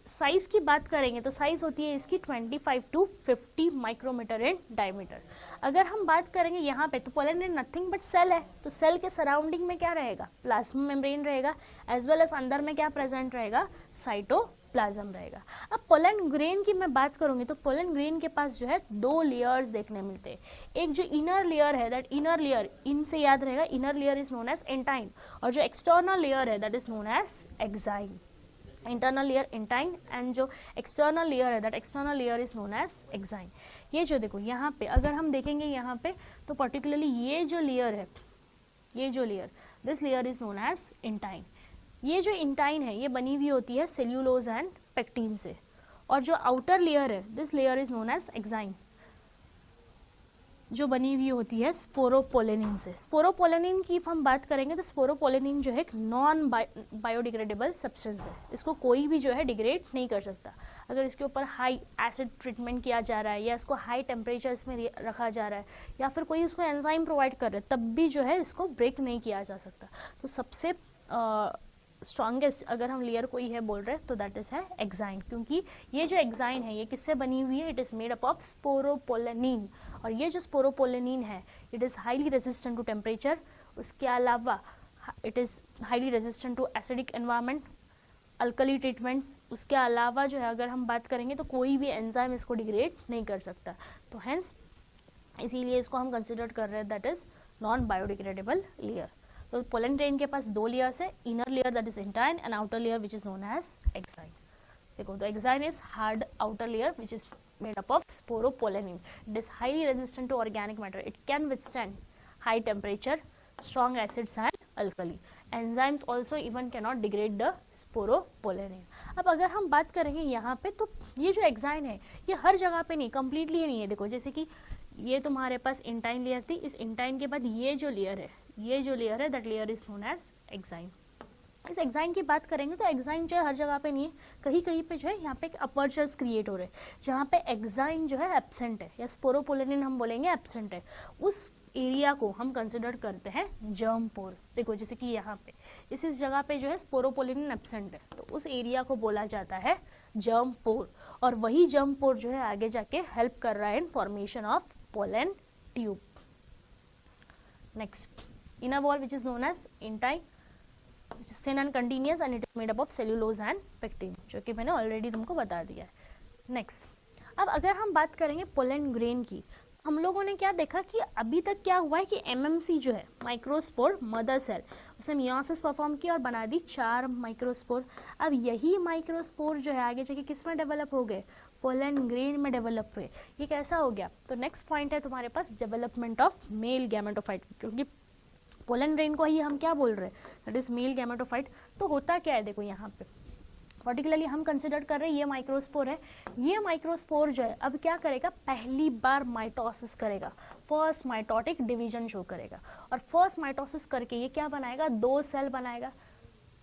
साइज की बात करेंगे तो साइज होती है इसकी 25 to 50 माइक्रोमीटर इन डायमीटर। अगर हम बात करेंगे यहाँ पे, तो pollen grain nothing but cell है, तो सेल के सराउंडिंग में क्या रहेगा, प्लाज्मा मेम्ब्रेन रहेगा, एज वेल एज अंदर में क्या प्रेजेंट रहेगा, साइटोप्लाज्म रहेगा। अब पोलन ग्रेन की मैं बात करूंगी, तो पोलन ग्रेन के पास जो है 2 लेयर्स देखने मिलते हैं। एक जो इनर लेयर है, दैट इनर लेयर, इन से याद रहेगा, inner layer is known as intine, और जो एक्सटर्नल लेयर है that is known as exine. Internal layer intine and जो एक्सटर्नल लेयर है, that external layer is known as exine. ये जो देखो यहाँ पे अगर हम देखेंगे यहाँ पे, तो पर्टिकुलरली ये जो लेयर है, ये जो layer, this layer is known as intine. ये जो इंटाइन है ये बनी हुई होती है सेल्यूलोज एंड पेक्टिन से, और जो आउटर लेयर है, this layer is known as exine, जो बनी हुई होती है स्पोरोपोलेनिन से। स्पोरोपोलेनिन की हम बात करेंगे तो स्पोरोपोलेनिन जो है एक नॉन बायोडिग्रेडेबल सब्सटेंस है, इसको कोई भी जो है डिग्रेड नहीं कर सकता। अगर इसके ऊपर हाई एसिड ट्रीटमेंट किया जा रहा है, या इसको हाई टेम्परेचर्स में रखा जा रहा है, या फिर कोई उसको एंजाइम प्रोवाइड कर रहा है, तब भी जो है इसको ब्रेक नहीं किया जा सकता। तो सबसे स्ट्रॉन्गेस्ट अगर हम लेयर कोई है बोल रहे हैं तो दैट इज है एक्साइन, क्योंकि ये जो एक्साइन है ये किससे बनी हुई है, it is made up of sporopollenin, और ये जो स्पोरोपोलेनिन है it is highly resistant to temperature. उसके अलावा it is highly resistant to acidic environment, alkali treatments. उसके अलावा जो है अगर हम बात करेंगे तो कोई भी एंजाइम इसको डिग्रेड नहीं कर सकता। तो हेंस इसीलिए इसको हम कंसिडर कर रहे हैं that is non biodegradable layer. तो पोलन ग्रेन के पास 2 लेयर्स है, inner layer that is intine and outer layer which is known as exine. देखो, तो exine is hard outer layer which is made up of sporopollenin. It is highly resistant to organic matter. It can withstand high temperature, strong acids and alkali. Enzymes also even cannot degrade the sporopollenin. अब अगर हम बात करेंगे यहाँ पे, तो ये जो एक्साइन है ये हर जगह पे नहीं, कम्प्लीटली नहीं है। देखो जैसे कि ये तुम्हारे पास इंटाइन लेयर थी, इस इंटाइन के बाद ये जो लेयर है, ये जो लेयर है that layer is known as exine. इस एक्साइन की बात करेंगे तो एक्साइन जो है हर जगह पे नहीं है, कहीं कहीं पे जो है यहाँ पे अपर्चर्स क्रिएट हो रहे हैं जहाँ पे एक्साइन जो है एब्सेंट है, या स्पोरोपोलेनिन हम बोलेंगे एब्सेंट है, उस एरिया को हम कंसिडर करते हैं जर्म पोर। देखो जैसे कि यहाँ पे इस जगह पे जो है स्पोरोपोलेनिन एब्सेंट है, तो उस एरिया को बोला जाता है जर्म पोर, और वही जर्म पोर जो है आगे जाके हेल्प कर रहा है in formation of pollen tube. Next, inner wall which is known as intine, which is thin and continuous and it is made up of cellulose and pectin, जो कि मैंने ऑलरेडी तुमको बता दिया है। नेक्स्ट, अब अगर हम बात करेंगे पोलन ग्रेन की, हम लोगों ने क्या देखा कि अभी तक क्या हुआ है कि एमएमसी जो है माइक्रोस्पोर मदर सेल, उसने मियोसिस परफॉर्म किया और बना दी 4 माइक्रोस्पोर। अब यही माइक्रोस्पोर जो है आगे जाके किस में डेवलप हो गए, पोलन ग्रेन में डेवलप हुए। ये कैसा हो गया, तो नेक्स्ट पॉइंट है तुम्हारे पास डेवलपमेंट ऑफ मेल गैमेटोफाइट, क्योंकि पोलन ग्रेन को ही हम क्या बोल रहे हैं, दैट इज मेल गैमेटोफाइट। तो होता क्या है देखो यहाँ पे पर्टिकुलरली हम कंसिडर कर रहे हैं ये माइक्रोस्पोर है, ये माइक्रोस्पोर जो है अब क्या करेगा, पहली बार माइटोसिस करेगा, फर्स्ट माइटोटिक डिवीजन शो करेगा, और फर्स्ट माइटोसिस करके ये क्या बनाएगा, 2 सेल बनाएगा,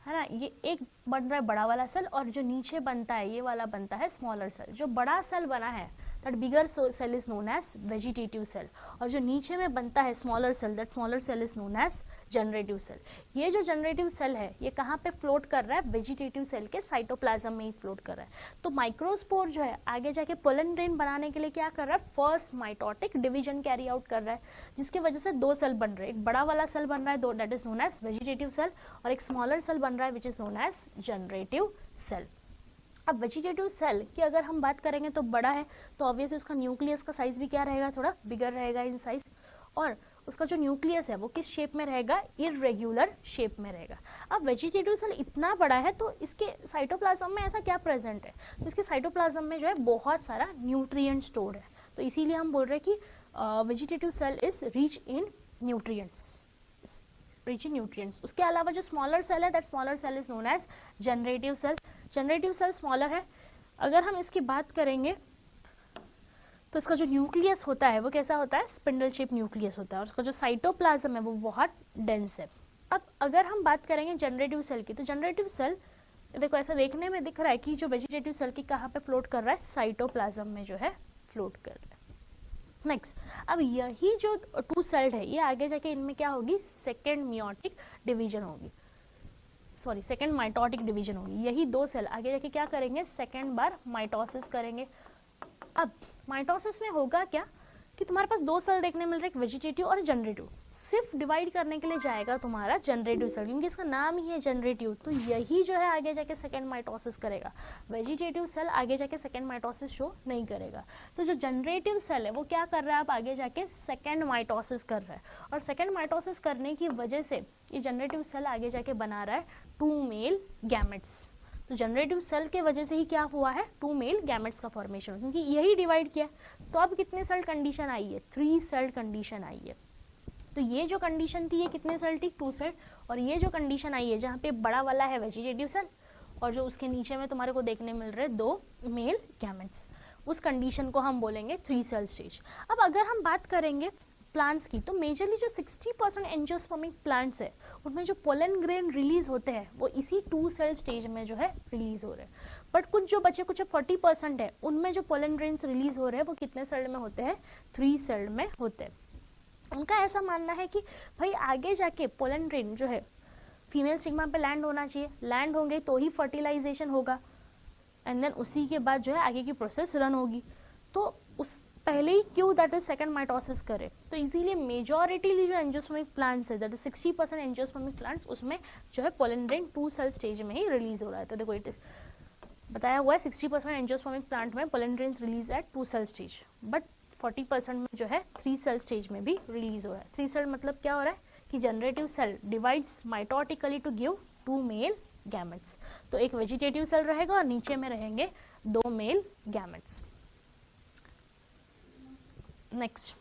है ना। ये एक बन रहा है बड़ा वाला सेल और जो नीचे बनता है ये वाला बनता है स्मॉलर सेल। जो बड़ा सेल बना है that bigger cell is known as vegetative cell, और जो नीचे में बनता है smaller cell, that smaller cell is known as generative cell. ये जो जनरेटिव सेल है ये कहाँ पे फ्लोट कर रहा है, वेजिटेटिव सेल के साइटोप्लाज्म में ही फ्लोट कर रहा है। तो माइक्रोस्पोर जो है आगे जाके पोलन ग्रेन बनाने के लिए क्या कर रहा है, first mitotic division carry out कर रहा है, जिसकी वजह से 2 सेल बन रहे हैं, एक बड़ा वाला सेल बन रहा है that is known as vegetative cell, और एक स्मॉलर सेल बन रहा है which is known as generative cell. अब वेजिटेटिव सेल की अगर हम बात करेंगे तो बड़ा है, तो ऑब्वियसली उसका न्यूक्लियस का साइज भी क्या रहेगा, थोड़ा बिगर रहेगा इन साइज, और उसका जो न्यूक्लियस है वो किस शेप में रहेगा, इरेग्युलर शेप में रहेगा। अब वेजिटेटिव सेल इतना बड़ा है तो इसके साइटोप्लाज्म में ऐसा क्या प्रेजेंट है, तो इसके साइटोप्लाज्म में जो है बहुत सारा न्यूट्रिएंट स्टोर्ड है, तो इसीलिए हम बोल रहे हैं कि vegetative cell is rich in nutrients, rich in nutrients. उसके अलावा जो स्मॉलर सेल है that smaller cell is known as generative cell. Generative cell smaller है। अगर हम इसकी बात करेंगे तो इसका जो न्यूक्लियस होता है वो कैसा होता है, स्पिंडल शेप न्यूक्लियस होता है, और उसका जो साइटोप्लाज्म है वो बहुत डेंस है। अब अगर हम बात करेंगे जनरेटिव सेल की, तो जनरेटिव सेल देखो ऐसा देखने में दिख रहा है कि जो वेजिटेटिव सेल की कहाँ पे फ्लोट कर रहा है, साइटोप्लाज्म में जो है फ्लोट कर रहा है। नेक्स्ट, अब यही जो 2 सेल्ड है ये आगे जाके इनमें क्या होगी, सेकेंड मियोटिक डिवीजन होगी, सॉरी सेकेंड माइटोटिक डिवीजन होगी। यही 2 सेल आगे जाके क्या करेंगे, सेकेंड बार माइटोसिस करेंगे। अब माइटोसिस में होगा क्या कि तुम्हारे पास 2 सेल देखने मिल रहे हैं, एक वेजिटेटिव और जनरेटिव। सिर्फ डिवाइड करने के लिए जाएगा तुम्हारा जनरेटिव सेल, क्योंकि इसका नाम ही है जनरेटिव, तो यही जो है आगे जाके सेकेंड माइटोसिस करेगा। वेजिटेटिव सेल आगे जाके सेकेंड माइटोसिस शो नहीं करेगा। तो जो जनरेटिव सेल है वो क्या कर रहा है, अब आगे जाके सेकेंड माइटोसिस कर रहा है, और सेकेंड माइटोसिस करने की वजह से ये जनरेटिव सेल आगे जाके बना रहा है 2 मेल गैमेट्स। तो जनरेटिव सेल के वजह से ही क्या हुआ है, 2 मेल गैमेट्स का फॉर्मेशन, क्योंकि यही डिवाइड किया। तो अब कितने सेल कंडीशन आई है, 3 सेल कंडीशन आई है। तो ये जो कंडीशन थी ये कितने सेल थी, 2 सेल, और ये जो कंडीशन आई है जहाँ पे बड़ा वाला है वेजिटेटिव सेल और जो उसके नीचे में तुम्हारे को देखने मिल रहे 2 मेल गैमेट्स, उस कंडीशन को हम बोलेंगे 3 सेल स्टेज। अब अगर हम बात करेंगे प्लांट्स की, तो मेजरली जो 60% एंजियोस्पर्मिक प्लांट्स है उनमें जो पोलन ग्रेन रिलीज होते हैं वो इसी 2 सेल स्टेज में जो है रिलीज हो रहे हैं। बट कुछ जो बचे कुछ 40% है उनमें जो पोलन ग्रेन्स रिलीज हो रहे हैं वो कितने सेल में होते हैं, 3 सेल में होते हैं। उनका ऐसा मानना है कि भाई आगे जाके पोलन ग्रेन जो है फीमेल स्टिग्मा पे लैंड होना चाहिए, लैंड होंगे तो ही फर्टिलाइजेशन होगा, एंड देन उसी के बाद जो है आगे की प्रोसेस रन होगी। तो उस पहले ही क्यों दैट इज सेकंड माइटोसिस करे, तो इसीलिए मेजॉरिटी जो एंजियोस्पर्मिक प्लांट्स है दैट इज 60% एंजियोस्पर्मिक प्लांट्स, उसमें जो है पोलन ग्रेन 2 सेल स्टेज में ही रिलीज हो रहा है। तो देखो इट बताया हुआ है 60% एंजियोस्पर्मिक प्लांट में pollen grains release at 2 cell stage, but 40% में जो है 3 सेल स्टेज में भी रिलीज हो रहा है। 3 सेल मतलब क्या हो रहा है कि generative cell divides mitotically to give 2 male gametes. तो एक वेजिटेटिव सेल रहेगा और नीचे में रहेंगे 2 मेल गैमेट्स। नेक्स्ट,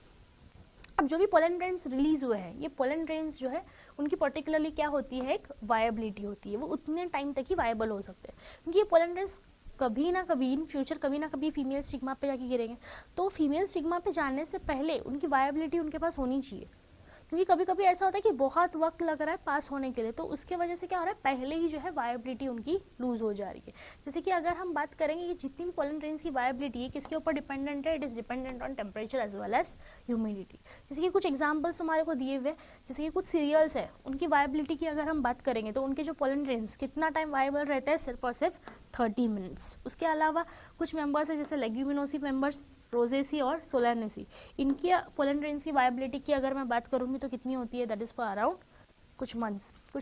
अब जो भी पोलन ग्रेन्स रिलीज हुए हैं ये पोलन ग्रेन्स जो है उनकी पर्टिकुलरली क्या होती है, एक वायबिलिटी होती है, वो उतने टाइम तक ही वायबल हो सकते हैं, क्योंकि ये पोलन ग्रेन्स कभी ना कभी इन फ्यूचर कभी ना कभी फीमेल स्टिग्मा पे जाके गिरेंगे। तो फीमेल स्टिग्मा पे जाने से पहले उनकी वायबिलिटी उनके पास होनी चाहिए, क्योंकि कभी कभी ऐसा होता है कि बहुत वक्त लग रहा है पास होने के लिए, तो उसके वजह से क्या हो रहा है पहले ही जो है वायबिलिटी उनकी लूज हो जा रही है। जैसे कि अगर हम बात करेंगे कि जितनी भी पोलन ग्रेन्स की वायबिलिटी है किसके ऊपर डिपेंडेंट है, it is dependent on temperature as well as humidity. जैसे कि कुछ एग्जाम्पल्स हमारे को दिए हुए, जैसे कि कुछ सीरियल्स है उनकी वायबिलिटी की अगर हम बात करेंगे तो उनके जो पोलन ग्रेन्स कितना टाइम वायबल रहता है, सिर्फ और सिर्फ 30 मिनट्स। उसके अलावा कुछ मेंबर्स है जैसे लेग्यूमिनोसी मेंबर्स, रोजेसी और सोलैनेसी, इनकी पोलन ग्रेन्स की वायबिलिटी की अगर मैं बात करूंगी तो कितनी होती है, दैट इज फॉर अराउंड कुछ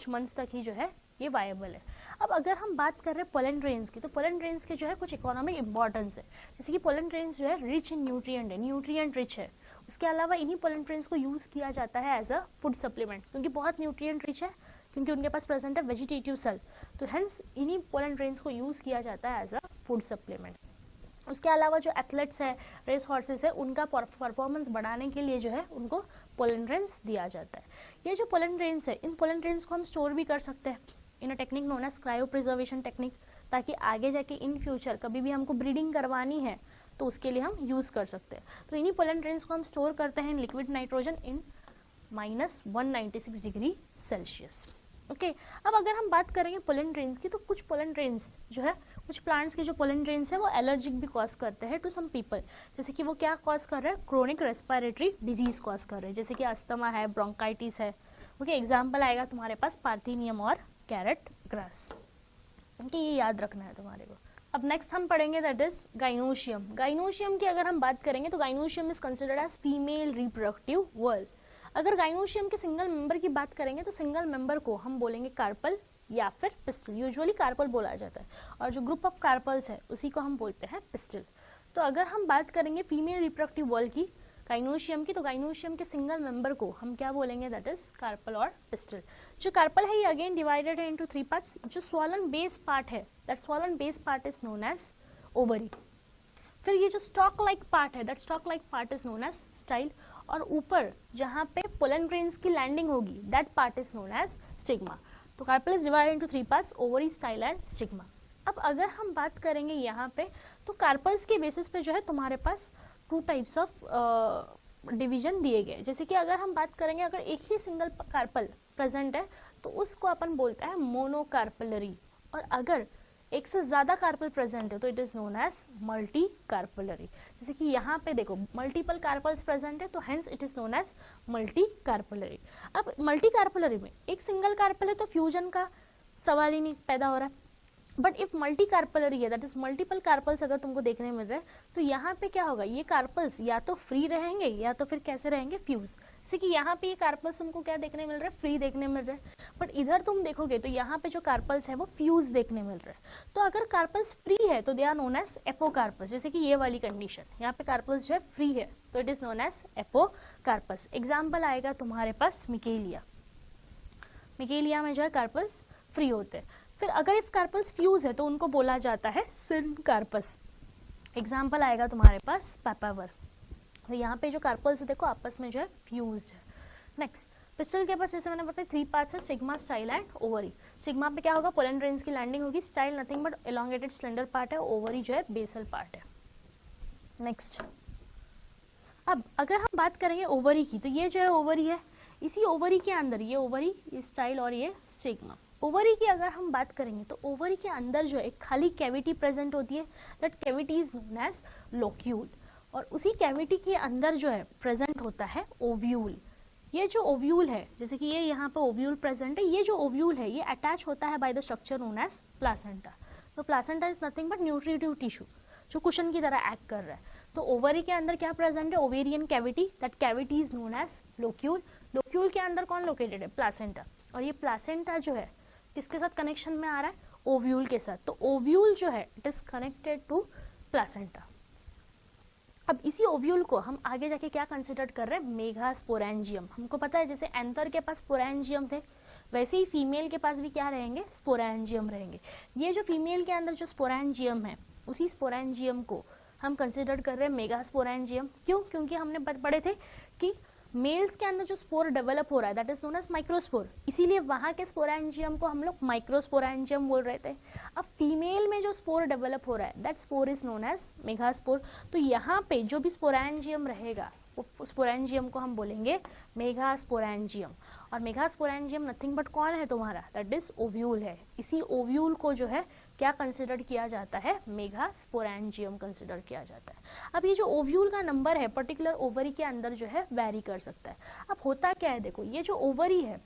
मंथ्स तक ही जो है ये वायबल है। अब अगर हम बात कर रहे हैं पोलन ग्रेन्स की, तो पोलन ग्रेन्स के जो है कुछ इकोनॉमिक इंपॉर्टेंस है, जैसे कि पोलन ग्रेन्स जो है रिच इन न्यूट्रिएंट है, न्यूट्रिएंट रिच है, उसके अलावा इन्हीं पोलन ग्रेन्स को यूज़ किया जाता है एज अ फूड सप्लीमेंट, क्योंकि बहुत न्यूट्रिएंट रिच है, क्योंकि उनके पास प्रेजेंट है वेजिटेटिव सेल, तो हेंस इन्हीं पोलन ग्रेन्स को यूज़ किया जाता है एज अ फूड सप्लीमेंट। उसके अलावा जो एथलेट्स है, रेस हॉर्सेस है, उनका परफॉर्मेंस बढ़ाने के लिए जो है उनको पोलन ग्रेन्स दिया जाता है। ये जो पोलन ग्रेन्स है, इन पोलन ग्रेन्स को हम स्टोर भी कर सकते हैं in a technique known as cryopreservation technique, ताकि आगे जाके इन फ्यूचर कभी भी हमको ब्रीडिंग करवानी है तो उसके लिए हम यूज़ कर सकते हैं। तो इन्हीं पोलन ग्रेन्स को हम स्टोर करते हैं in liquid nitrogen in -196 degree Celsius. Okay, अब अगर हम बात करेंगे पोलन ग्रेन्स की, तो कुछ पोलन ग्रेन्स जो है, कुछ प्लांट्स के जो पोलन ग्रेन्स है वो एलर्जिक भी कॉज करते हैं टू सम पीपल, जैसे कि वो क्या कॉज कर रहे हैं, क्रोनिक रेस्पिरेटरी डिजीज कॉज कर रहे हैं, जैसे कि अस्थमा है, ब्रोंकाइटिस है। ओके, एग्जाम्पल आएगा तुम्हारे पास पार्थेनियम और कैरेट ग्रास। ओके, ये याद रखना है तुम्हारे को। अब नेक्स्ट हम पढ़ेंगे दैट इज गाइनोशियम। गाइनोशियम की अगर हम बात करेंगे तो gynoecium is considered as female reproductive whorl. अगर गाइनोशियम के सिंगल मेंबर की बात करेंगे तो सिंगल मेंबर को हम बोलेंगे कार्पल या फिर पिस्टल, यूजुअली कार्पल बोला जाता है, और जो ग्रुप ऑफ कार्पल्स है उसी को हम बोलते हैं पिस्टल। तो अगर हम बात करेंगे फीमेल रिप्रोडक्टिव वर्ल की गाइनोशियम की, तो गाइनोशियम के सिंगल मेंबर को हम क्या बोलेंगे, दैट इज कार्पल और पिस्टल। जो कार्पल है ये अगेन डिवाइडेड है इनटू 3 पार्ट्स। जो स्वॉलन बेस पार्ट है, that swollen base part is known as ovary. फिर ये जो स्टॉक लाइक पार्ट है, that stalk like part is known as style, और ऊपर जहाँ पे पोलन ग्रेन्स की लैंडिंग होगी that part is known as stigma. तो carpel is divided into 3 parts, ovary, style and stigma. अब अगर हम बात करेंगे यहाँ पे, तो कार्पल्स के बेसिस पे जो है तुम्हारे पास 2 टाइप्स ऑफ डिवीजन दिए गए। जैसे कि अगर हम बात करेंगे, अगर एक ही सिंगल कार्पल प्रेजेंट है तो उसको अपन बोलते हैं मोनोकार्पलरी, और अगर एक से ज़्यादा कार्पल प्रेजेंट है तो it is known as multicarpellary. जैसे कि यहाँ पे देखो मल्टीपल कार्पल्स प्रेजेंट है तो hence it is known as multicarpellary. अब मल्टी कार्पलरी में एक सिंगल कार्पल है तो फ्यूजन का सवाल ही नहीं पैदा हो रहा है, बट इफ मल्टी कार्पलरी है, दैट इज मल्टीपल कार्पल्स अगर तुमको देखने मिल रहे हैं, तो यहाँ पे क्या होगा, ये कार्पल्स या तो फ्री रहेंगे या तो फिर कैसे रहेंगे, फ्यूज। जैसे कि यहाँ पे ये कार्पल्स तुमको क्या देखने मिल रहा है, फ्री देखने मिल रहा है, बट इधर तुम देखोगे तो यहाँ पे जो कार्पल्स है वो फ्यूज देखने मिल रहा है। तो अगर कार्पल्स फ्री है तो they are known as apocarpous, जैसे कि ये वाली कंडीशन, यहाँ पे कार्पल्स जो है फ्री है तो it is known as apocarpous. Example आएगा तुम्हारे पास मिकेलिया, मिकेलिया में जो है कार्पल्स फ्री होते हैं। फिर अगर इफ कार्पल्स फ्यूज है तो उनको बोला जाता है सिनकार्पस। एग्जाम्पल आएगा तुम्हारे पास पापावर, तो यहाँ पे जो कार्पल्स है देखो आपस में जो है फ्यूज है। नेक्स्ट पिस्टल के पास जैसे मैंने बताया 3 पार्ट्स है, sigma, style and ovary. Sigma पे क्या होगा, पोलन ग्रेन्स की लैंडिंग होगी, style nothing but elongated slender part है, ओवरी जो है बेसल पार्ट है। नेक्स्ट अब अगर हम बात करेंगे ओवरी की, तो ये जो है ओवरी है, इसी ओवरी के अंदर ये ओवरी, ये स्टाइल और ये सिग्मा। ओवरी की अगर हम बात करेंगे तो ओवरी के अंदर जो है एक खाली कैविटी प्रेजेंट होती है, that cavity is known as locule, और उसी कैविटी के अंदर जो है प्रेजेंट होता है ओव्यूल। ये जो ओव्यूल है, जैसे कि ये यहाँ पे ओव्यूल प्रेजेंट है, ये जो ओव्यूल है ये अटैच होता है by the structure known as placenta. तो placenta is nothing but nutritive tissue जो कुशन की तरह एक्ट कर रहा है। तो ओवरी के अंदर क्या प्रेजेंट है, ovarian cavity, that cavity is known as locule. Locule के अंदर कौन लोकेटेड है, प्लासेंटा, और ये प्लासेंटा जो है किसके साथ कनेक्शन में आ रहा है, ओव्यूल के साथ। तो ओव्यूल जो है it is connected to placenta. अब इसी ओव्यूल को हम आगे जाके क्या कंसिडर कर रहे हैं, मेगास्पोरेंजियम। हमको पता है जैसे एंथर के पास स्पोरेंजियम थे, वैसे ही फीमेल के पास भी क्या रहेंगे, स्पोरेंजियम रहेंगे। ये जो फीमेल के अंदर जो स्पोरेंजियम है, उसी स्पोरेंजियम को हम कंसिडर कर रहे हैं मेगास्पोरेंजियम। क्यों, क्योंकि हमने पढ़े थे कि मेल्स के अंदर जो स्पोर डेवलप हो रहा है that is known as microspore, इसीलिए वहाँ के स्पोरेंजियम को हम लोग माइक्रोस्पोरेंजियम बोल रहे थे। अब फीमेल में जो स्पोर डेवलप हो रहा है that spore is known as megaspore. तो यहाँ पे जो भी स्पोरेंजियम रहेगा वो स्पोरेंजियम को हम बोलेंगे मेगास्पोरेंजियम, और मेगास्पोरेंजियम नथिंग बट कौन है तुम्हारा, दैट इज ओव्यूल है। इसी ओव्यूल को जो है क्या कंसिडर किया जाता है, मेगास्पोरेंजियम कंसिडर किया जाता है। अब ये जो ओव्यूल का नंबर है पर्टिकुलर ओवरी के अंदर जो है वैरी कर सकता है। अब होता क्या है, देखो ये जो ओवरी है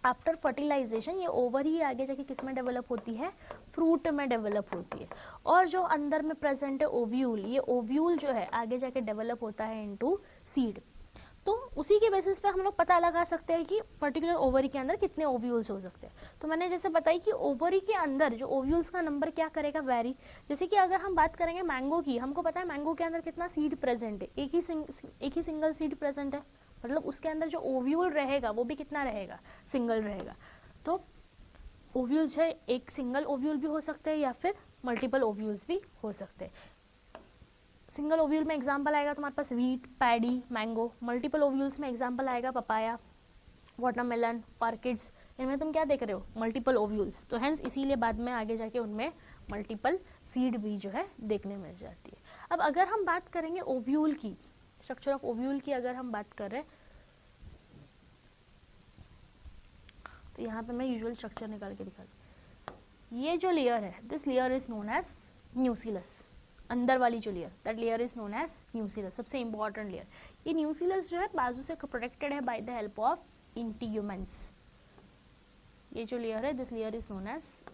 आफ्टर फर्टिलाइजेशन, ये ओवरी आगे जाके किस में डेवलप होती है, फ्रूट में डेवलप होती है, और जो अंदर में प्रेजेंट है ओव्यूल, ये ओव्यूल जो है आगे जाके डेवलप होता है इनटू सीड। तो उसी के बेसिस पे हम लोग पता लगा सकते हैं कि पर्टिकुलर ओवरी के अंदर कितने ओव्यूल्स हो सकते हैं। तो मैंने जैसे बताई कि ओवरी के अंदर जो ओव्यूल्स का नंबर क्या करेगा, वेरी। जैसे कि अगर हम बात करेंगे मैंगो की, हमको पता है मैंगो के अंदर कितना सीड प्रेजेंट है, एक ही सिंगल सीड प्रेजेंट है, मतलब उसके अंदर जो ओव्यूल रहेगा वो भी कितना रहेगा, सिंगल रहेगा। तो ओव्यूल्स है, एक सिंगल ओव्यूल भी हो सकते हैं या फिर मल्टीपल ओव्यूल्स भी हो सकते हैं। सिंगल ओव्यूल में एग्जांपल आएगा तुम्हारे पास wheat, paddy, mango. Multiple ovules में एग्जांपल आएगा पपाया, वाटरमेलन, ऑर्किड्स। इनमें तुम क्या देख रहे हो, मल्टीपल ओव्यूल्स। तो हेंस इसीलिए बाद में आगे जाके उनमें मल्टीपल सीड भी जो है देखने मिल जाती है। अब अगर हम बात करेंगे ओव्यूल की, स्ट्रक्चर ऑफ ओव्यूल की अगर हम बात कर रहे हैं, तो यहाँ पे मैं यूजुअल स्ट्रक्चर निकाल के दिखा दूँ। ये जो लेयर है, this layer is known as nucellus. अंदर वाली जो layer, that layer is known as nucellus, सबसे इंपॉर्टेंट लेयर। ये न्यूसिलस जो है बाजू से प्रोटेक्टेड है by the help of integuments. ये जो लेयर है, this layer is known as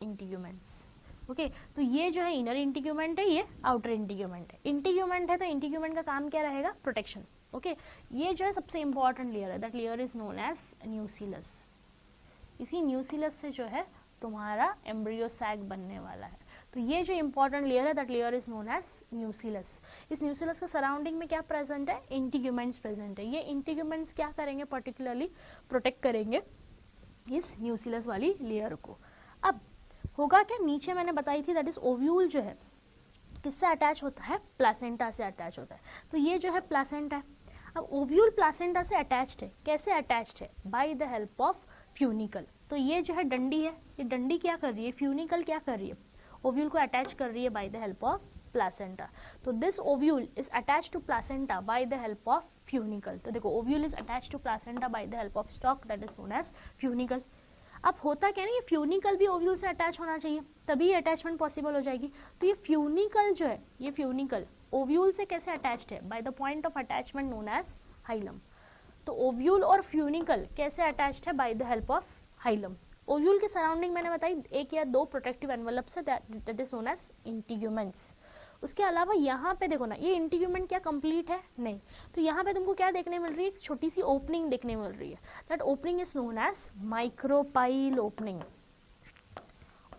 integuments. Okay, तो ये जो है इनर इंटीग्यूमेंट है, ये आउटर इंटीग्यूमेंट है। इंटीग्यूमेंट है तो इंटीग्यूमेंट का काम क्या रहेगा, प्रोटेक्शन। ओके, ये जो है सबसे इंपॉर्टेंट लेयर है, that layer is known as nucellus. इसी न्यूसिलस से जो है तुम्हारा एम्ब्रियो सैक बनने वाला है। तो ये जो इंपॉर्टेंट लेयर है, that layer is known as nucellus. इस न्यूसिलस के सराउंडिंग में क्या प्रेजेंट है, इंटीग्यूमेंट्स प्रेजेंट है। ये इंटीग्यूमेंट्स क्या करेंगे, पर्टिकुलरली प्रोटेक्ट करेंगे इस न्यूसिलस वाली लेयर को। अब होगा क्या, नीचे मैंने बताई थी दैट इज ओव्यूल जो है किससे अटैच होता है, प्लासेंटा से अटैच होता है। तो ये जो है प्लासेंटा है। अब ओव्यूल प्लासेंटा से अटैच्ड है, कैसे अटैच्ड है, by the help of funicle. तो ये जो है डंडी है, ये डंडी क्या कर रही है, फ्यूनिकल क्या कर रही है, ओव्यूल को अटैच कर रही है by the help of placenta. तो this ovule is attach to placenta by the help of funicle. तो देखो, ovule is attach to placenta by the help of stalk, that is known as funicle. अब होता क्या नहीं, ये funicle भी ovule से अटैच होना चाहिए, तभी अटैचमेंट पॉसिबल हो जाएगी। तो ये फ्यूनिकल जो है, ये फ्यूनिकल ओव्यूल से कैसे अटैच्ड है, by the point of attachment known as hilum. तो ओव्यूल और फ्यूनिकल कैसे अटैच्ड है, by the help of hilum. Ovule के सराउंडिंग मैंने बताई एक या दो प्रोटेक्टिव एनवेलप्स है, that is known as integuments. उसके अलावा यहाँ पे देखो ना, ये इंटीग्यूमेंट क्या कंप्लीट है, नहीं। तो यहाँ पे तुमको क्या देखने मिल रही है, एक छोटी सी ओपनिंग देखने मिल रही है, that opening is known as micropyle opening.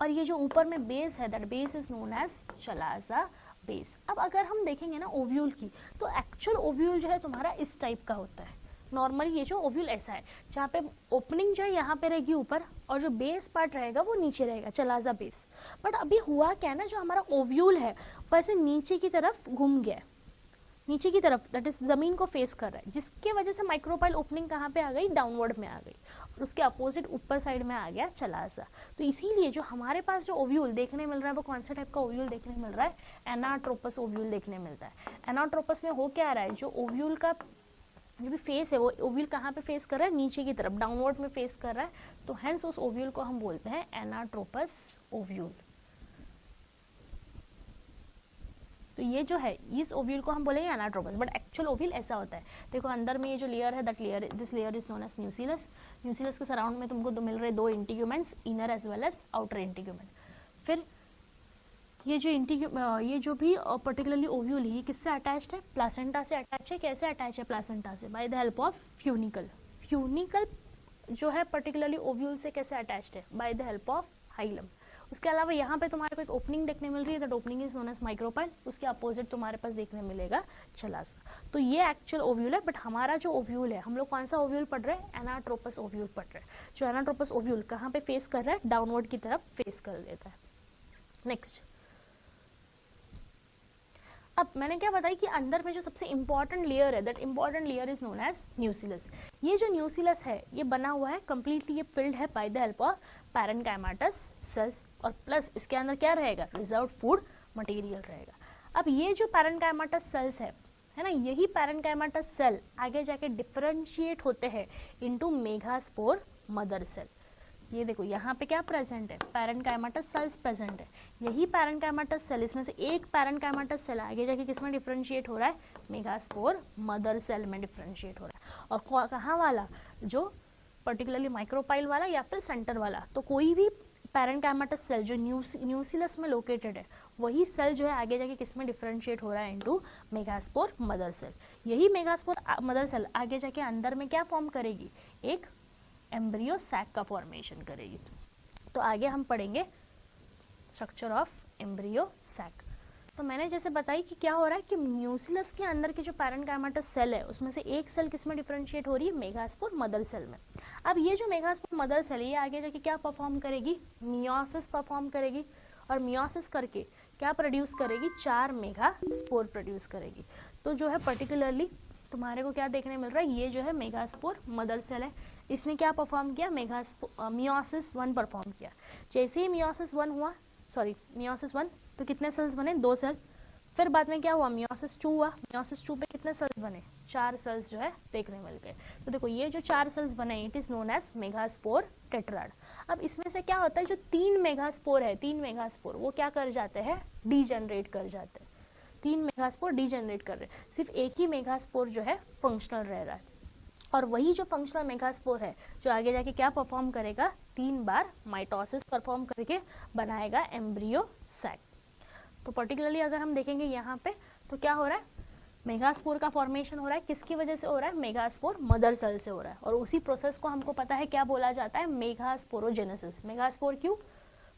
और ये जो ऊपर में बेस है, that base is known as chalaza base. अब अगर हम देखेंगे ना ओव्यूल की, तो एक्चुअल ओव्यूल जो है तुम्हारा इस टाइप का होता है। नॉर्मली ये जो ओव्यूल ऐसा है, जहाँ पे ओपनिंग जो है यहाँ पे रहेगी ऊपर, और जो बेस पार्ट रहेगा वो नीचे रहेगा, चलाजा बेस। बट अभी हुआ क्या है ना, जो हमारा ओव्यूल है वो ऐसे नीचे की तरफ घूम गया है, नीचे की तरफ, दैट इज जमीन को फेस कर रहा है, जिसके वजह से माइक्रोपाइल ओपनिंग कहाँ पे आ गई, डाउनवर्ड में आ गई, और उसके अपोजिट ऊपर साइड में आ गया चलाजा। तो इसीलिए जो हमारे पास जो ओव्यूल देखने मिल रहा है, वो कौन सा टाइप का ओव्यूल देखने मिल रहा है, एनाट्रोपस ओव्यूल देखने मिलता है। एनाट्रोपस में हो क्या रहा है, जो ओव्यूल का जो भी फेस है वो ओव्यूल कहाँ पे फेस कर रहा है, नीचे की तरफ, डाउनवर्ड में फेस कर रहा है। तो हेंस उस ओव्यूल को हम बोलते हैं एनाट्रोपस ओव्यूल। तो ये जो है, इस ओव्यूल को हम बोलेंगे एनाट्रोपस, बट एक्चुअल ओव्यूल ऐसा होता है। देखो अंदर में ये जो लेयर है, that layer, this layer is known as nucellus. Nucellus के सराउंड में तुमको मिल रहे दो integuments, inner as well as outer integument. फिर ये जो भी पर्टिकुलरली ओव्यूल है, ये किससे अटैच्ड है, प्लासेंटा से अटैच है। कैसे अटैच है प्लासेंटा से, bye the help of funicle. Funicle जो है पर्टिकुलरली ओव्यूल से कैसे अटैच्ड है, by the help of hilum. उसके अलावा यहाँ पे तुम्हारे को एक ओपनिंग देखने मिल रही है, that opening is known as micropyle. उसके अपोजिट तुम्हारे पास देखने मिलेगा चलाजा। तो ये एक्चुअल ओव्यूल है, बट हमारा जो ओव्यूल है, हम लोग कौन सा ओव्यूल पढ़ रहे हैं, एनाट्रोपस ओव्यूल पढ़ रहे हैं। जो एनाट्रोपस ओव्यूल कहाँ पे फेस कर रहा है, डाउनवर्ड की तरफ फेस कर देता है। नेक्स्ट, अब मैंने क्या बताया कि अंदर में जो सबसे इंपॉर्टेंट लेयर है, that important layer is known as nucellus. ये जो न्यूसिलस है, ये बना हुआ है कंप्लीटली, ये फिल्ड है by the help of parenchymatous cells, और प्लस इसके अंदर क्या रहेगा, रिजर्व फूड मटेरियल रहेगा। अब ये जो पैरेन्काइमाटस सेल्स है ना, यही पैरेन्काइमाटस सेल आगे जाके डिफरेंशिएट होते हैं इनटू मेगास्पोर मदर सेल। ये देखो यहाँ पे क्या प्रेजेंट है, पैरेन्काइमाटस सेल्स प्रेजेंट है। यही पैरेन्काइमाटस सेल, इसमें से एक पैरेन्काइमाटस सेल आगे जाके किस में डिफरेंशिएट हो रहा है, मेगास्पोर मदर सेल में डिफरेंशिएट हो रहा है। और कहाँ वाला, जो पर्टिकुलरली माइक्रोपाइल वाला या फिर सेंटर वाला। तो कोई भी पैरेंट कैमेटस सेल जो न्यूक्लियस में लोकेटेड है, वही सेल जो है आगे जाके किस में डिफरेंशिएट हो रहा है, इनटू मेगास्पोर मदर सेल। यही मेगास्पोर मदर सेल आगे जाके अंदर में क्या फॉर्म करेगी, एक एम्ब्रियो सैक का फॉर्मेशन करेगी। तो आगे हम पढ़ेंगे स्ट्रक्चर ऑफ एम्ब्रियो सैक। तो मैंने जैसे बताई कि क्या हो रहा है कि न्यूक्लियस के अंदर के जो पैरेन्काइमेटस सेल है उसमें से एक सेल किस में डिफरेंशिएट हो रही है, मेगास्पोर मदर सेल में। अब ये जो मेगास्पोर मदर सेल है ये आगे जाके क्या परफॉर्म करेगी, मियोसिस परफॉर्म करेगी, और मियोसिस करके क्या प्रोड्यूस करेगी, 4 मेगास्पोर प्रोड्यूस करेगी। तो जो है पर्टिकुलरली तुम्हारे को क्या देखने मिल रहा है, ये जो है मेगास्पोर मदर सेल है, इसने क्या परफॉर्म किया, मियोसिस 1 परफॉर्म किया। जैसे ही मियोसिस 1 हुआ, मियोसिस 1 तो कितने सेल्स बने, 2 सेल। फिर बाद में क्या हुआ, मियोसिस 2 हुआ, मियोसिस 2 पे कितने सेल्स बने, 4 सेल्स जो है देखने मिल गए। तो देखो ये जो 4 सेल्स बने, it is known as megaspore tetrad. अब इसमें से क्या होता है, जो 3 मेगास्पोर है, 3 मेगास्पोर वो क्या कर जाते हैं, डीजनरेट कर जाते हैं। 3 मेगास्पोर डीजनरेट कर रहे हैं, सिर्फ एक ही मेगास्पोर जो है फंक्शनल रह रहा है। और वही जो फंक्शनल मेगास्पोर है जो आगे जाके क्या परफॉर्म करेगा, 3 बार माइटोसिस परफॉर्म करके बनाएगा एम्ब्रियो सैक। तो पर्टिकुलरली अगर हम देखेंगे यहाँ पे तो क्या हो रहा है, मेगास्पोर का फॉर्मेशन हो रहा है, किसकी वजह से हो रहा है, मेगास्पोर मदर सेल से हो रहा है। और उसी प्रोसेस को हमको पता है क्या बोला जाता है, मेगास्पोरोजेनेसिस। मेगास्पोर क्यों,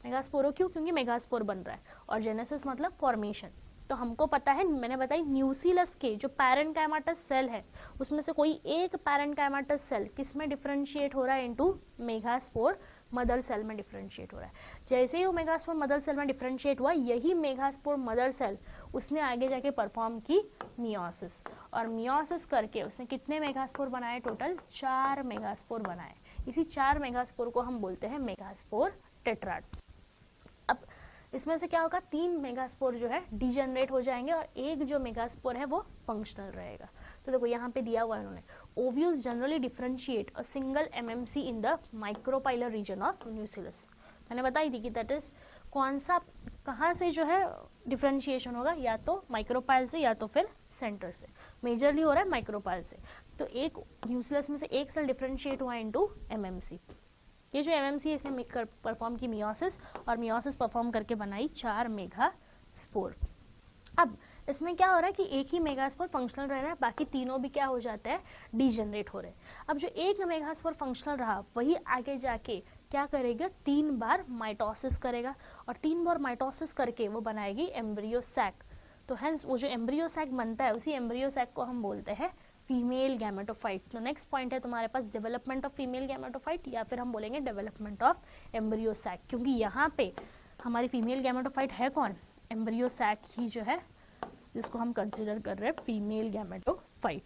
मेगास्पोरो क्यों, क्योंकि मेगास्पोर बन रहा है, और जेनेसिस मतलब फॉर्मेशन। तो हमको पता है, मैंने बताई न्यूक्लियस के जो पैरेन्काइमेटस सेल है उसमें से कोई एक पैरेन्काइमेटस सेल किस में डिफरेंशिएट हो रहा है, इनटू मेगास्पोर मदर सेल में डिफरेंशिएट हो रहा है। जैसे ही वो मेगास्पोर मदर सेल में डिफरेंशिएट हुआ, यही मेगास्पोर मदर सेल उसने आगे जाके परफॉर्म की मियोसिस, और मियोसिस करके उसने कितने मेगास्पोर बनाए, टोटल 4 मेगास्पोर बनाए। इसी 4 मेगास्पोर को हम बोलते हैं मेगास्पोर टेट्राड। अब इसमें से क्या होगा, 3 मेगास्पोर जो है डीजनरेट हो जाएंगे और एक जो मेगास्पोर है वो फंक्शनल रहेगा। तो देखो यहाँ पे दिया हुआ है उन्होंने, ovules generally differentiate a single MMC in the micropylar reason of nucleus. मैंने बताई थी कि दैट इज कौन सा, कहाँ से जो है डिफरेंशिएशन होगा, या तो माइक्रोपाइल से या तो फिर सेंटर से। मेजरली हो रहा है माइक्रोपाइल से। तो एक न्यूक्लियस में से एक सेल डिफरेंशिएट हुआ इनटू एमएमसी। ये जो एमएमसी इसने परफॉर्म की मियोसिस, और मियोसिस परफॉर्म करके बनाई 4 मेगास्पोर। अब इसमें क्या हो रहा है कि एक ही मेगास्पोर फंक्शनल रह रहा है, बाकी तीनों भी क्या हो जाता है, डीजनरेट हो रहे हैं। अब जो एक मेगास्पोर फंक्शनल रहा वही आगे जाके क्या करेगा, 3 बार माइटोसिस करेगा, और 3 बार माइटोसिस करके वो बनाएगी एम्ब्रियो सैक। तो हेंस वो जो एम्ब्रियो सैक बनता है, उसी एम्ब्रियो सैक को हम बोलते हैं फीमेल गैमेटोफाइट। तो नेक्स्ट पॉइंट है तुम्हारे पास डेवलपमेंट ऑफ फीमेल गैमेटोफाइट, या फिर हम बोलेंगे डेवलपमेंट ऑफ एम्ब्रियो सैक, क्योंकि यहाँ पे हमारी फीमेल गैमेटोफाइट है कौन, एम्ब्रियो सैक ही जो है, जिसको हम कंसिडर कर रहे हैं फीमेल गैमेटोफाइट।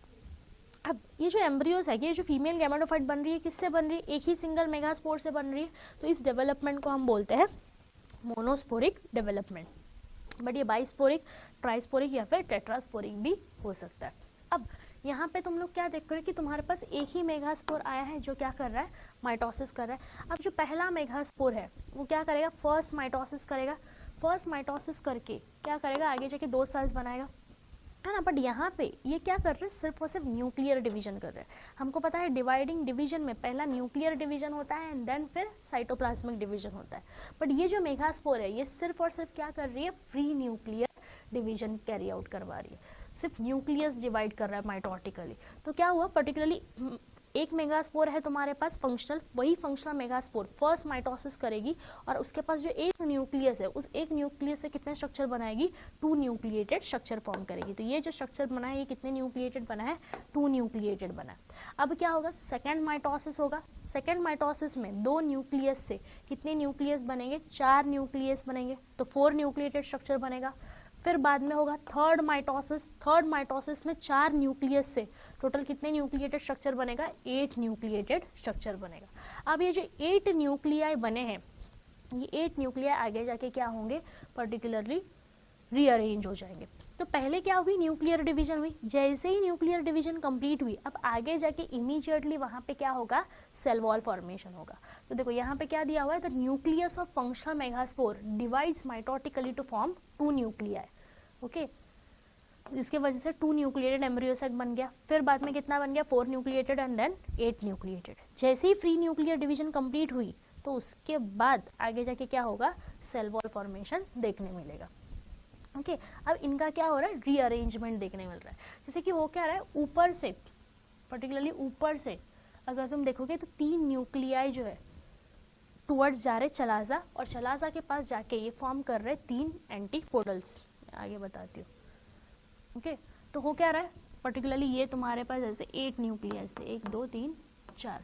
अब ये जो एम्ब्रियोस है, ये जो फीमेल गैमेटोफाइट बन रही है, किससे बन रही है, एक ही सिंगल मेगास्पोर से बन रही है। तो इस डेवलपमेंट को हम बोलते हैं मोनोस्पोरिक डेवलपमेंट, बट ये बाइस्पोरिक, ट्राइस्पोरिक या फिर टेट्रास्पोरिक भी हो सकता है। अब यहाँ पे तुम लोग क्या देख रहे हो कि तुम्हारे पास एक ही मेगास्पोर आया है जो क्या कर रहा है, माइटोसिस कर रहा है। अब जो पहला मेगास्पोर है वो क्या करेगा, फर्स्ट माइटोसिस करेगा। फर्स्ट माइटोसिस करके क्या करेगा, आगे जाके 2 सेल्स बनाएगा, है ना। बट यहाँ पे ये क्या कर रहे हैं, सिर्फ और सिर्फ न्यूक्लियर डिवीजन कर रहे हैं। हमको पता है डिवाइडिंग डिवीजन में पहला न्यूक्लियर डिवीजन होता है एंड देन फिर साइटोप्लाज्मिक डिवीजन होता है। बट ये जो मेगास्पोर है ये सिर्फ और सिर्फ क्या कर रही है, free nuclear division carry out करवा रही है, सिर्फ न्यूक्लियस डिवाइड कर रहा है माइटोटिकली। तो क्या हुआ, पर्टिकुलरली एक मेगास्पोर है तुम्हारे पास फंक्शनल, वही फंक्शनल मेगास्पोर फर्स्ट माइटोसिस करेगी, और उसके पास जो एक न्यूक्लियस है उस एक न्यूक्लियस से कितने स्ट्रक्चर बनाएगी, 2 न्यूक्लिएटेड स्ट्रक्चर फॉर्म करेगी। तो ये जो स्ट्रक्चर बना है ये कितने न्यूक्लिएटेड बना है, 2 न्यूक्लिएटेड बना है। अब क्या होगा, सेकेंड माइटोसिस होगा। सेकेंड माइटोसिस में 2 न्यूक्लियस से कितने न्यूक्लियस बनेंगे, 4 न्यूक्लियस बनेंगे, तो 4 न्यूक्लिएटेड स्ट्रक्चर बनेगा। फिर बाद में होगा थर्ड माइटोसिस। थर्ड माइटोसिस में 4 न्यूक्लियस से टोटल कितने न्यूक्लिएटेड स्ट्रक्चर बनेगा, 8 न्यूक्लिएटेड स्ट्रक्चर बनेगा। अब ये जो 8 न्यूक्लियाई बने हैं, ये 8 न्यूक्लियाई आगे जाके क्या होंगे, पर्टिकुलरली रीअरेंज हो जाएंगे। तो पहले क्या हुई, न्यूक्लियर डिवीजन हुई। जैसे ही न्यूक्लियर डिवीजन कंप्लीट हुई, अब आगे जाके इमीडिएटली वहां पे क्या होगा, सेल वॉल फॉर्मेशन होगा। तो देखो यहाँ पे क्या दिया हुआ है, the nucleus of functional megaspore divides mitotically to form 2 nuclei. Okay, जिसके वजह से 2 न्यूक्लिएटेड एम्ब्रियो सैक बन गया। फिर बाद में कितना बन गया, 4 न्यूक्लिएटेड एंड देन 8 न्यूक्लिएटेड। जैसे ही फ्री न्यूक्लियर डिवीजन कंप्लीट हुई तो उसके बाद आगे जाके क्या होगा, सेल वॉल फॉर्मेशन देखने मिलेगा। ओके अब इनका क्या हो रहा है, रीअरेंजमेंट देखने मिल रहा है। जैसे कि हो क्या रहा है, ऊपर से पर्टिकुलरली ऊपर से अगर तुम देखोगे तो 3 न्यूक्लियाई जो है टुवर्ड्स जा रहे चलाजा, और चलाजा के पास जाके ये फॉर्म कर रहे 3 एंटीपोडल्स। आगे बताती हूँ। ओके तो हो क्या रहा है, पर्टिकुलरली ये तुम्हारे पास ऐसे 8 न्यूक्लियस थे, 1 2 3 4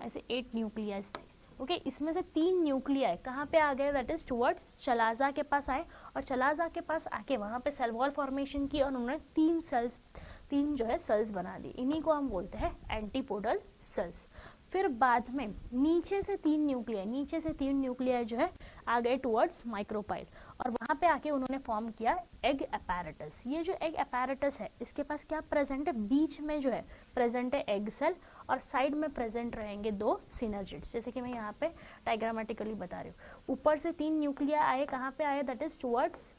ऐसे 8 न्यूक्लियस थे। ओके इसमें से 3 न्यूक्लियाई कहाँ पे आ गए, दैट इज टुवर्ड्स चलाजा के पास आए, और चलाजा के पास आके वहाँ पे सेल वॉल फॉर्मेशन की, और उन्होंने 3 जो है सेल्स बना दी। इन्हीं को हम बोलते हैं एंटीपोडल सेल्स। फिर बाद में नीचे से 3 न्यूक्लियाई जो है आ गए टुवर्ड्स माइक्रोपाइल, और वहाँ पे आके उन्होंने फॉर्म किया एग अपैरेटस। ये जो एग अपैरेटस है इसके पास क्या प्रेजेंट है, बीच में जो है प्रेजेंट है एग सेल, और साइड में प्रेजेंट रहेंगे 2 सिनर्जिड्स, जैसे कि मैं यहाँ पे डायग्रामेटिकली बता रही हूँ। ऊपर से 3 न्यूक्लिया आए, कहाँ पे आए, दैट इज टुवर्ड्स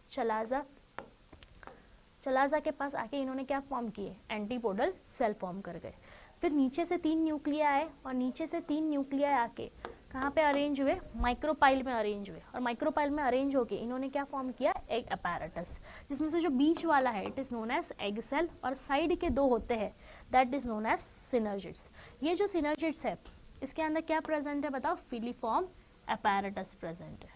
चलाजा के पास आके इन्होंने क्या फॉर्म किए, एंटीपोडल सेल फॉर्म कर गए। फिर नीचे से 3 न्यूक्लिया आए, और नीचे से 3 न्यूक्लिया आके कहाँ पे अरेंज हुए, माइक्रोपाइल में अरेंज हुए, और माइक्रोपाइल में अरेंज होके इन्होंने क्या फॉर्म किया, एग अपैरेटस, जिसमें से जो बीच वाला है it is known as egg cell, और साइड के 2 होते हैं that is known as synergids. ये जो सिनर्जिड्स है इसके अंदर क्या प्रेजेंट है बताओ, फिलीफॉर्म अपैरेटस प्रेजेंट है।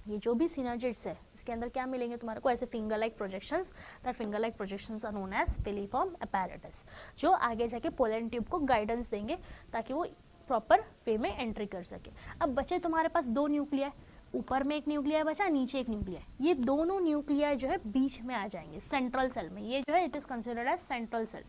ये जो भी सिनर्जिड्स है इसके अंदर क्या मिलेंगे तुम्हारे को, ऐसे finger like projections, that finger like projections are known as filiform apparatus, जो आगे जाके पोलन ट्यूब को गाइडेंस देंगे ताकि वो प्रॉपर वे में एंट्री कर सके। अब बचे तुम्हारे पास 2 न्यूक्लिया, ऊपर में 1 न्यूक्लिया बचा, नीचे 1 न्यूक्लिया, ये दोनों न्यूक्लिया जो है बीच में आ जाएंगे सेंट्रल सेल में। ये जो है it is considered as central cell.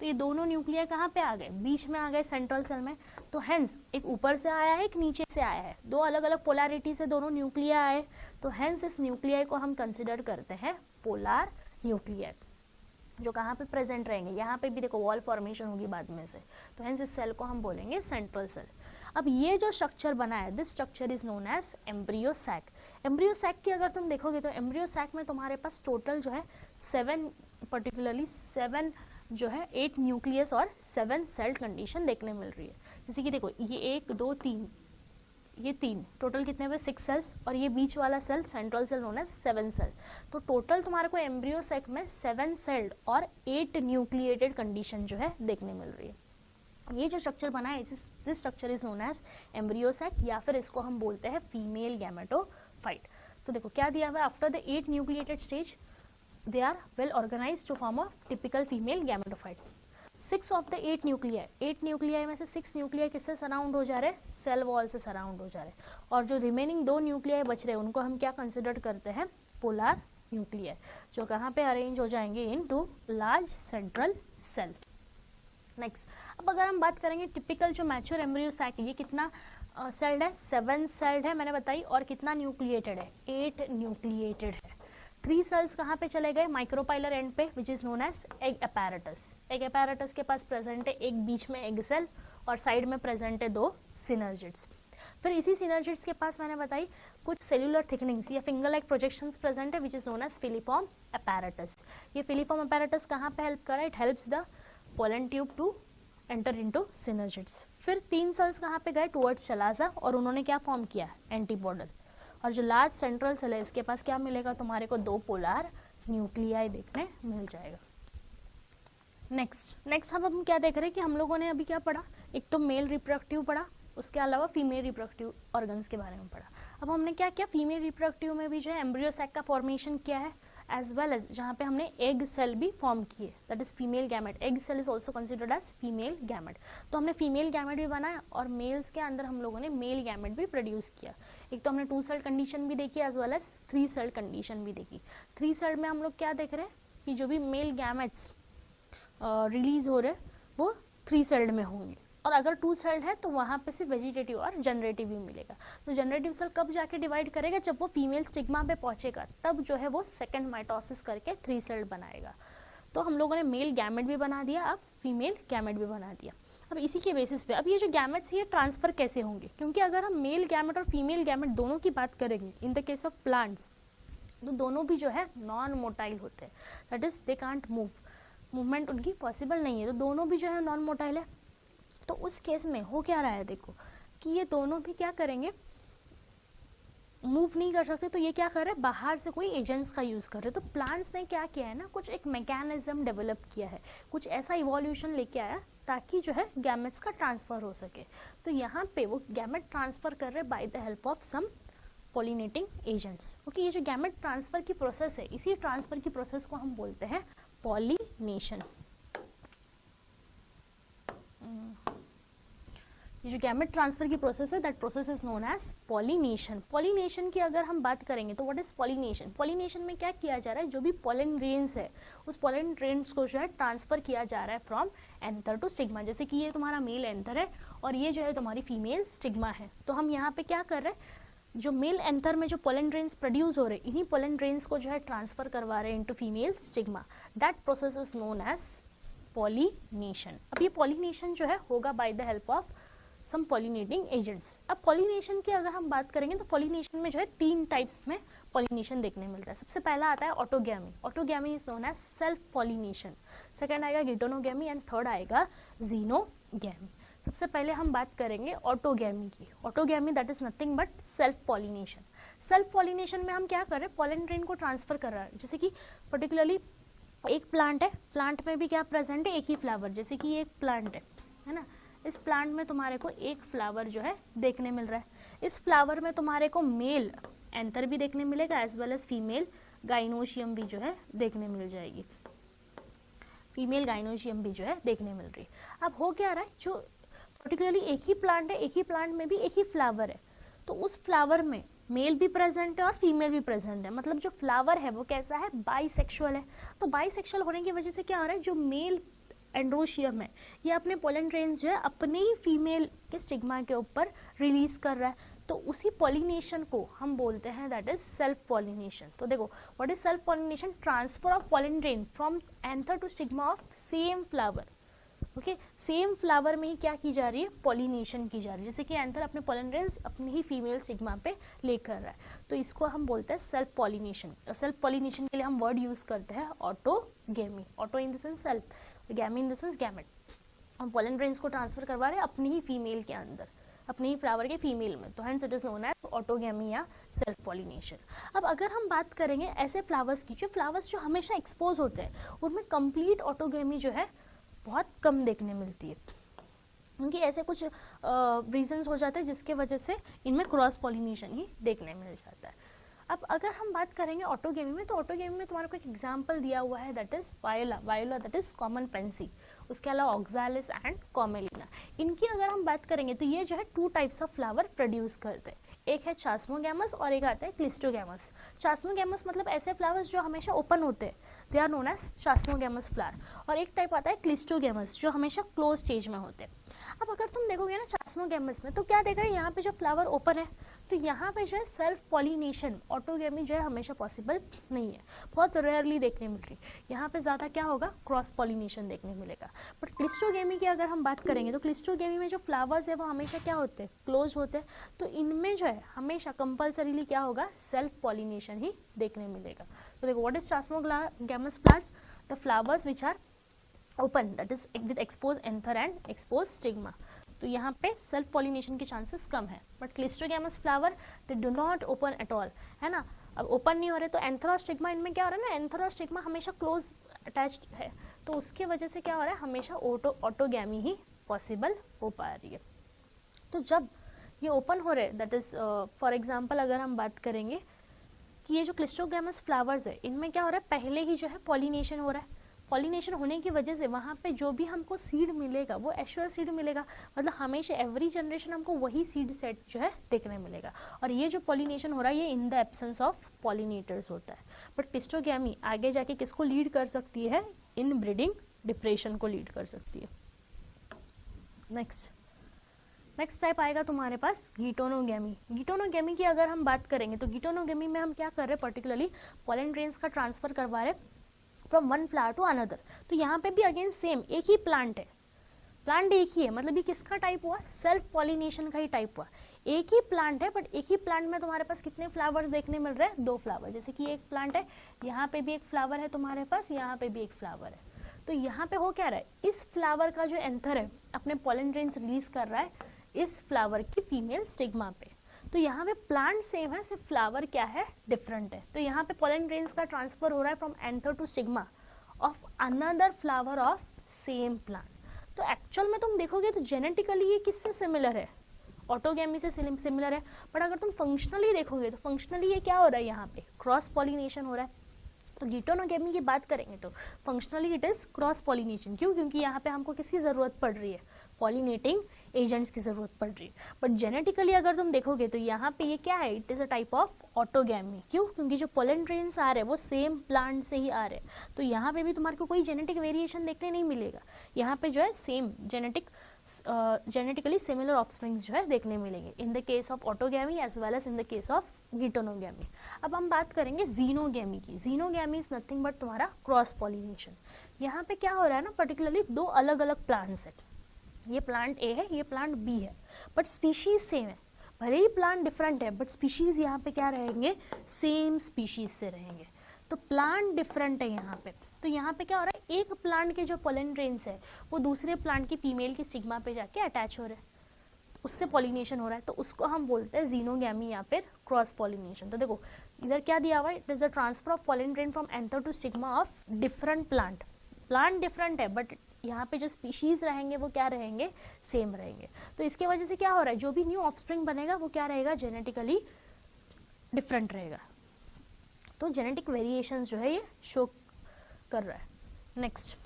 तो ये दोनों न्यूक्लिया कहाँ पे आ गए, बीच में आ गए सेंट्रल सेल में। तो हेंस एक ऊपर से आया है, एक नीचे से आया है, 2 अलग अलग पोलैरिटी से दोनों न्यूक्लिया आए, तो हेंस इस न्यूक्लिया को हम कंसिडर करते हैं पोलर न्यूक्लिया, जो कहाँ पे प्रेजेंट रहेंगे, यहाँ पे भी देखो वॉल फॉर्मेशन होगी बाद में से, तो हेंस इस सेल को हम बोलेंगे सेंट्रल सेल। अब ये जो स्ट्रक्चर बना है, this structure is known as embryo sac. Embryo sac की अगर तुम देखोगे तो एम्ब्रियो सैक में तुम्हारे पास टोटल जो है 7 जो है 8 न्यूक्लियस और 7 सेल कंडीशन देखने मिल रही है। जैसे कि देखो ये 1 2 3, ये 3 टोटल कितने हुए 6 सेल्स, और ये बीच वाला cell central cell known as 7 cell. तो टोटल तुम्हारे को एम्ब्रियो सैक में 7 सेल्ड और 8 न्यूक्लिएटेड कंडीशन जो है देखने मिल रही है। ये जो स्ट्रक्चर बना है this structure is known as embryo sac, या फिर इसको हम बोलते हैं फीमेल गैमेटोफाइट। तो देखो क्या दिया हुआ है, after the 8 nucleated stage they are well organized to form a typical female gametophyte. 6 of the 8 nuclei में से 6 न्यूक्लियाई किससे सराउंड हो जा रहे हैं, सेल वॉल से सराउंड हो जा रहे हैं, और जो रिमेनिंग 2 न्यूक्लियाई बच रहे हैं उनको हम क्या कंसिडर करते हैं, पोलर न्यूक्लियाई, जो कहाँ पे अरेंज हो जाएंगे into large central cell. Next अब अगर हम बात करेंगे टिपिकल जो मैच्योर एम्ब्रियो सैक, ये कितना सेल्ड है, 7 सेल्ड है मैंने बताई, और कितना न्यूक्लिएटेड है, 8 न्यूक्लिएटेड है। 3 सेल्स कहाँ पे चले गए, माइक्रोपाइलर एंड पे, which is known as egg apparatus. Egg apparatus के पास प्रेजेंट है एक बीच में एग सेल, और साइड में प्रेजेंट है 2 सिनर्जिड्स। फिर इसी सिनर्जिड्स के पास मैंने बताई कुछ सेल्यूलर थिकनिंग्स या फिंगर लाइक प्रोजेक्शंस प्रेजेंट है, which is known as filiform apparatus. ये फिलीफॉर्म अपैरेटस कहाँ पे हेल्प कर रहा है, it helps the pollen tube to enter into synergids. फिर 3 सेल्स कहाँ पे गए, टुवर्ड्स चलाजा, और उन्होंने क्या फॉर्म किया, एंटीपोडल। और जो लार्ज सेंट्रल सेल है इसके पास क्या मिलेगा तुम्हारे को, 2 पोलर न्यूक्लियाई देखने मिल जाएगा। नेक्स्ट हम क्या देख रहे हैं कि हम लोगों ने अभी क्या पढ़ा, एक तो मेल रिप्रोडक्टिव पढ़ा, उसके अलावा फीमेल रिप्रोडक्टिव ऑर्गन्स के बारे में पढ़ा। अब हमने क्या किया, फीमेल रिप्रोडक्टिव में भी जो है एम्ब्रियो सैक का फॉर्मेशन किया है, एज वेल एज जहाँ पे हमने एग सेल भी फॉर्म किए, that is female gamete. Egg cell is also considered as female gamete. तो हमने फीमेल गैमेट भी बनाया, और मेल्स के अंदर हम लोगों ने मेल गैमेट भी प्रोड्यूस किया। एक तो हमने 2 सेल कंडीशन भी देखी, as well as 3 cell condition भी देखी। 3 सेल में हम लोग क्या देख रहे हैं कि जो भी मेल गैमेट्स रिलीज हो रहे वो 3 सेल्ड में होंगे, और अगर 2 सेल्ड है तो वहाँ पे सिर्फ वेजिटेटिव और जनरेटिव भी मिलेगा। तो जनरेटिव सेल कब जाके डिवाइड करेगा, जब वो फीमेल स्टिग्मा पे पहुंचेगा, तब जो है वो सेकंड माइटोसिस करके 3 सेल्ड बनाएगा। तो हम लोगों ने मेल गैमेट भी बना दिया, अब फीमेल गैमेट भी बना दिया। अब इसी के बेसिस पे अब ये जो गैमेट्स ये ट्रांसफर कैसे होंगे, क्योंकि अगर हम मेल गैमेट और फीमेल गैमेट दोनों की बात करेंगे इन द केस ऑफ प्लांट्स, तो दोनों भी जो है नॉन मोटाइल होते हैं, that is they can't move, movement उनकी पॉसिबल नहीं है, तो दोनों भी जो है नॉन मोटाइल है। तो उस केस में हो क्या रहा है, देखो कि ये दोनों भी क्या करेंगे, मूव नहीं कर सकते, तो ये क्या कर रहे हैं, बाहर से कोई एजेंट्स का यूज़ कर रहे हैं। तो प्लांट्स ने क्या किया है ना, कुछ एक मैकेनिज्म डेवलप किया है, कुछ ऐसा इवोल्यूशन लेके आया ताकि जो है गैमेट्स का ट्रांसफ़र हो सके। तो यहाँ पे वो गैमेट ट्रांसफ़र कर रहे हैं by the help of some pollinating agents. Okay, ये जो गैमेट ट्रांसफ़र की प्रोसेस है, इसी ट्रांसफ़र की प्रोसेस को हम बोलते हैं पॉलिनेशन। ये जो गैमेट ट्रांसफर की प्रोसेस है, that process is known as pollination. Pollination की अगर हम बात करेंगे तो व्हाट इज पॉलिनेशन? पॉलिनेशन में क्या किया जा रहा है, जो भी पॉलन ग्रेन्स है उस पॉलन ग्रेन्स को जो है ट्रांसफर किया जा रहा है फ्रॉम एंथर टू स्टिग्मा। जैसे कि ये तुम्हारा मेल एंथर है और ये जो है तुम्हारी फीमेल स्टिग्मा है। तो हम यहाँ पे क्या कर रहे हैं, जो मेल एंथर में जो पोलन ग्रेन्स प्रोड्यूस हो रहे हैं, इन्हीं पोलन ग्रेन्स को जो है ट्रांसफर करवा रहे हैं into female stigma. That process is known as pollination. अब ये पॉलिनेशन जो है होगा by the help of some pollinating agents. अब पॉलिनेशन की अगर हम बात करेंगे तो पॉलिनेशन में जो है 3 टाइप्स में पॉलिनेशन देखने मिलता है। सबसे पहला आता है autogamy. Autogamy is known as self pollination. Second आएगा गिटोनोगैमी एंड थर्ड आएगा जीनोगैमी। सबसे पहले हम बात करेंगे ऑटोगैमी की। Autogamy that is nothing but self pollination. Self pollination में हम क्या कर रहे हैं, पॉलन ग्रेन को ट्रांसफर कर रहा है। जैसे कि पर्टिकुलरली एक प्लांट है, प्लांट में भी क्या प्रेजेंट है, एक ही फ्लावर। जैसे कि ये एक प्लांट है ना, इस प्लांट में तुम्हारे को एक फ्लावर जो है देखने मिल रहा है। इस फ्लावर में तुम्हारे को मेल एंथर भी देखने मिलेगा as well as female gynoecium भी जो है देखने मिल जाएगी। फीमेल गाइनोशियम भी जो है देखने मिल रही है। अब हो क्या रहा है, जो पर्टिकुलरली एक ही प्लांट है, एक ही प्लांट में भी एक ही फ्लावर है, तो उस फ्लावर में मेल भी प्रेजेंट है और फीमेल भी प्रेजेंट है। मतलब जो फ्लावर है वो कैसा है, बाइसेक्सुअल है। तो बाइसेक्सुअल होने की वजह से क्या हो रहा है, जो मेल एंड्रोशियम है ये अपने पोलन ग्रेन्स जो है अपने ही फीमेल के स्टिग्मा के ऊपर रिलीज कर रहा है। तो उसी पॉलिनेशन को हम बोलते हैं दैट इज सेल्फ पॉलिनेशन। तो देखो what is self pollination, transfer of pollen grain from anther to stigma of same flower. Okay, same flower में ही क्या की जा रही है, पॉलिनेशन की जा रही है। जैसे कि एंथर अपने पोलन ग्रेन्स अपनी ही फीमेल स्टिग्मा पे लेकर रहा है, तो इसको हम बोलते हैं सेल्फ पॉलिनेशन। और सेल्फ पॉलिनेशन के लिए हम वर्ड यूज करते हैं autogamy. Auto in the sense self, गैमी in the sense gamete. हम पोलन ग्रेन्स को ट्रांसफर करवा रहे हैं अपनी ही फीमेल के अंदर, अपनी ही फ्लावर के फीमेल में। तो hence it is known as autogamy या सेल्फ पॉलिनेशन। अब अगर हम बात करेंगे ऐसे फ्लावर्स की, जो फ्लावर्स जो हमेशा एक्सपोज होते हैं, उनमें कंप्लीट ऑटोगैमी जो है बहुत कम देखने मिलती है, क्योंकि ऐसे कुछ रीजंस हो जाते हैं जिसके वजह से इनमें क्रॉस पॉलिनेशन ही देखने मिल जाता है। अब अगर हम बात करेंगे ऑटोगैमी में, तो ऑटोगैमी में तुम्हारे को एक एग्जांपल दिया हुआ है that is voila. Voila that is common Pence. उसके अलावा ऑक्सालिस एंड कॉमेलिना। इनकी अगर हम बात करेंगे तो ये जो है 2 टाइप्स ऑफ फ्लावर प्रोड्यूस करते हैं। एक है चास्मोगैमस और एक आता है क्लिस्टोगैमस। चास्मोगैमस मतलब ऐसे फ्लावर्स जो हमेशा ओपन होते हैं, they are known as chasmogamous flower. और एक टाइप आता है क्लिस्टोगैमस जो हमेशा क्लोज स्टेज में होते हैं। अब अगर तुम देखोगे ना चास्मोगैमस में, तो क्या देख रहे हैं, यहाँ पे जो फ्लावर ओपन है, तो यहाँ पे जो है सेल्फ पॉलिनेशन ऑटोगैमी जो है हमेशा पॉसिबल नहीं है, बहुत रेयरली देखने मिल रही। यहाँ पे ज़्यादा क्या होगा, क्रॉस पॉलिनेशन देखने मिलेगा। बट क्लिस्टोगैमी की अगर हम बात करेंगे तो क्लिस्टोगैमी में जो फ्लावर्स है वो हमेशा क्या होते हैं, क्लोज होते हैं। तो इनमें जो है हमेशा कंपल्सरीली क्या होगा, सेल्फ पॉलिनेशन ही देखने मिलेगा। तो देखो what is chasmogamous flowers, the flowers which are open that is with expose anther and expose stigma. तो यहाँ पे सेल्फ पॉलिनेशन के चांसेस कम है। But cleistogamous flower they do not open at all, है ना। अब ओपन नहीं हो रहे तो एंथर और स्टिग्मा, इनमें क्या हो रहा है ना, एंथर और स्टिग्मा हमेशा क्लोज अटैच्ड है, तो उसके वजह से क्या हो रहा है, हमेशा ऑटोगैमी ही पॉसिबल हो पा रही है। तो जब ये ओपन हो रहे दैट इज फॉर एग्जाम्पल अगर हम बात करेंगे कि ये जो क्लिस्टोगैमस फ्लावर्स है, इनमें क्या हो रहा है, पहले ही जो है पॉलिनेशन हो रहा है। पॉलिनेशन होने की वजह से वहाँ पे जो भी हमको सीड मिलेगा वो एश्योर सीड मिलेगा। मतलब हमेशा एवरी जनरेशन हमको वही सीड सेट जो है देखने मिलेगा। और ये जो पॉलिनेशन हो रहा है ये in the absence of pollinators होता है। बट क्लिस्टोगैमी आगे जाके किसको लीड कर सकती है, इन ब्रीडिंग डिप्रेशन को लीड कर सकती है। नेक्स्ट टाइप आएगा तुम्हारे पास गिटोनोगैमी। गिटोनोगैमी की अगर हम बात करेंगे तो गिटोनोगैमी में हम क्या कर रहे हैं, पर्टिकुलरली पोलन ग्रेन्स का ट्रांसफर करवा रहे हैं from one flower to another. तो यहाँ पे भी अगेन सेम एक ही प्लांट है, प्लांट एक ही है, मतलब ये किसका टाइप हुआ, सेल्फ पॉलिनेशन का ही टाइप हुआ। एक ही प्लांट है बट एक ही प्लांट में तुम्हारे पास कितने फ्लावर्स देखने मिल रहे हैं, 2 फ्लावर। जैसे कि एक प्लांट है, यहाँ पे भी एक फ्लावर है तुम्हारे पास, यहाँ पे भी एक फ्लावर है। तो यहाँ पे हो क्या रहा है, इस फ्लावर का जो एंथर है अपने पोलन ग्रेन्स रिलीज कर रहा है, इस फ्लावर की फीमेल स्टिग्मा पे। तो यहाँ पे प्लांट सेम है, सिर्फ फ्लावर क्या है, डिफरेंट है। तो यहाँ पे पोलन ग्रेन्स का ट्रांसफर हो रहा है from anther to stigma of another flower of same plant. तो एक्चुअल में तुम देखोगे तो जेनेटिकली ये किससे सिमिलर है, ऑटोगैमी से सिमिलर है। बट अगर तुम फंक्शनली देखोगे तो फंक्शनली ये क्या हो रहा है, यहाँ पे क्रॉस पॉलिनेशन हो रहा है। तो गिटोनोगेमी की बात करेंगे तो functionally it is cross pollination. क्यों? क्योंकि यहाँ पे हमको किसकी जरूरत पड़ रही है, पॉलिनेटिंग एजेंट्स की जरूरत पड़ रही है। बट जेनेटिकली अगर तुम देखोगे तो यहाँ पे ये क्या है, it is a type of autogamy. क्यों? क्योंकि जो पोलन ग्रेन्स आ रहे हैं वो सेम प्लांट से ही आ रहे हैं। तो यहाँ पे भी तुम्हारे को कोई जेनेटिक वेरिएशन देखने नहीं मिलेगा। यहाँ पे जो है सेम जेनेटिकली सिमिलर ऑफस्प्रिंग्स जो है देखने मिलेंगे in the case of autogamy as well as in the case of geitonogamy. अब हम बात करेंगे जीनोगैमी की। जीनोगैमी इज नथिंग बट तुम्हारा क्रॉस पॉलिनेशन। यहाँ पे क्या हो रहा है ना, पर्टिकुलरली दो अलग अलग प्लांट्स है, ये प्लांट ए है, ये प्लांट बी है, बट स्पीशीज सेम है। भले ही प्लांट डिफरेंट है बट स्पीशीज यहाँ पे क्या रहेंगे, सेम स्पीशीज से रहेंगे। तो प्लांट डिफरेंट है यहाँ पे। तो यहाँ पे क्या हो रहा है, एक प्लांट के जो पोलन ग्रेन्स है वो दूसरे प्लांट की फीमेल की स्टिग्मा पे जाके अटैच हो रहे हैं, उससे पॉलिनेशन हो रहा है। तो उसको हम बोलते हैं जीनोगैमी या फिर क्रॉस पॉलिनेशन। तो देखो इधर क्या दिया हुआ है, it is the transfer of pollen grain from anther to stigma of different plant. Plant different है बट यहाँ पे जो स्पीशीज रहेंगे वो क्या रहेंगे, सेम रहेंगे। तो इसके वजह से क्या हो रहा है, जो भी न्यू ऑफस्प्रिंग बनेगा वो क्या रहेगा, जेनेटिकली डिफरेंट रहेगा। तो जेनेटिक वेरिएशंस जो है ये शो कर रहा है। नेक्स्ट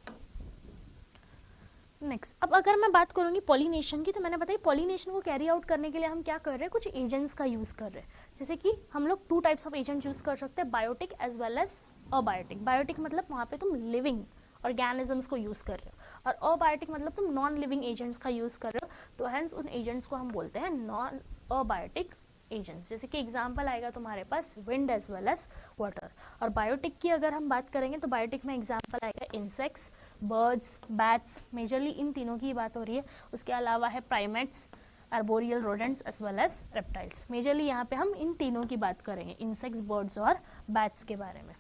अब अगर मैं बात करूंगी पॉलिनेशन की, तो मैंने बताई पॉलिनेशन को कैरी आउट करने के लिए हम क्या कर रहे हैं, कुछ एजेंट्स का यूज कर रहे हैं। जैसे कि हम लोग 2 टाइप्स ऑफ एजेंट यूज कर सकते हैं, biotic as well as abiotic. Biotic मतलब वहाँ पे तुम लिविंग ऑर्गेनिजम्स को यूज कर रहे हो, और अबायोटिक मतलब तुम नॉन लिविंग एजेंट्स का यूज कर रहे हो। तो हेंस उन एजेंट्स को हम बोलते हैं नॉन अबायोटिक एजेंट्स। जैसे कि एग्जांपल आएगा तुम्हारे पास wind as well as water. और बायोटिक की अगर हम बात करेंगे तो बायोटिक में एग्जांपल आएगा इंसेक्ट्स, बर्ड्स, बैट्स, मेजरली इन तीनों की बात हो रही है। उसके अलावा है primates, arboreal rodents as well as reptiles. Majorly यहाँ पे हम इन तीनों की बात करेंगे, इंसेक्ट्स, बर्ड्स और बैट्स के बारे में।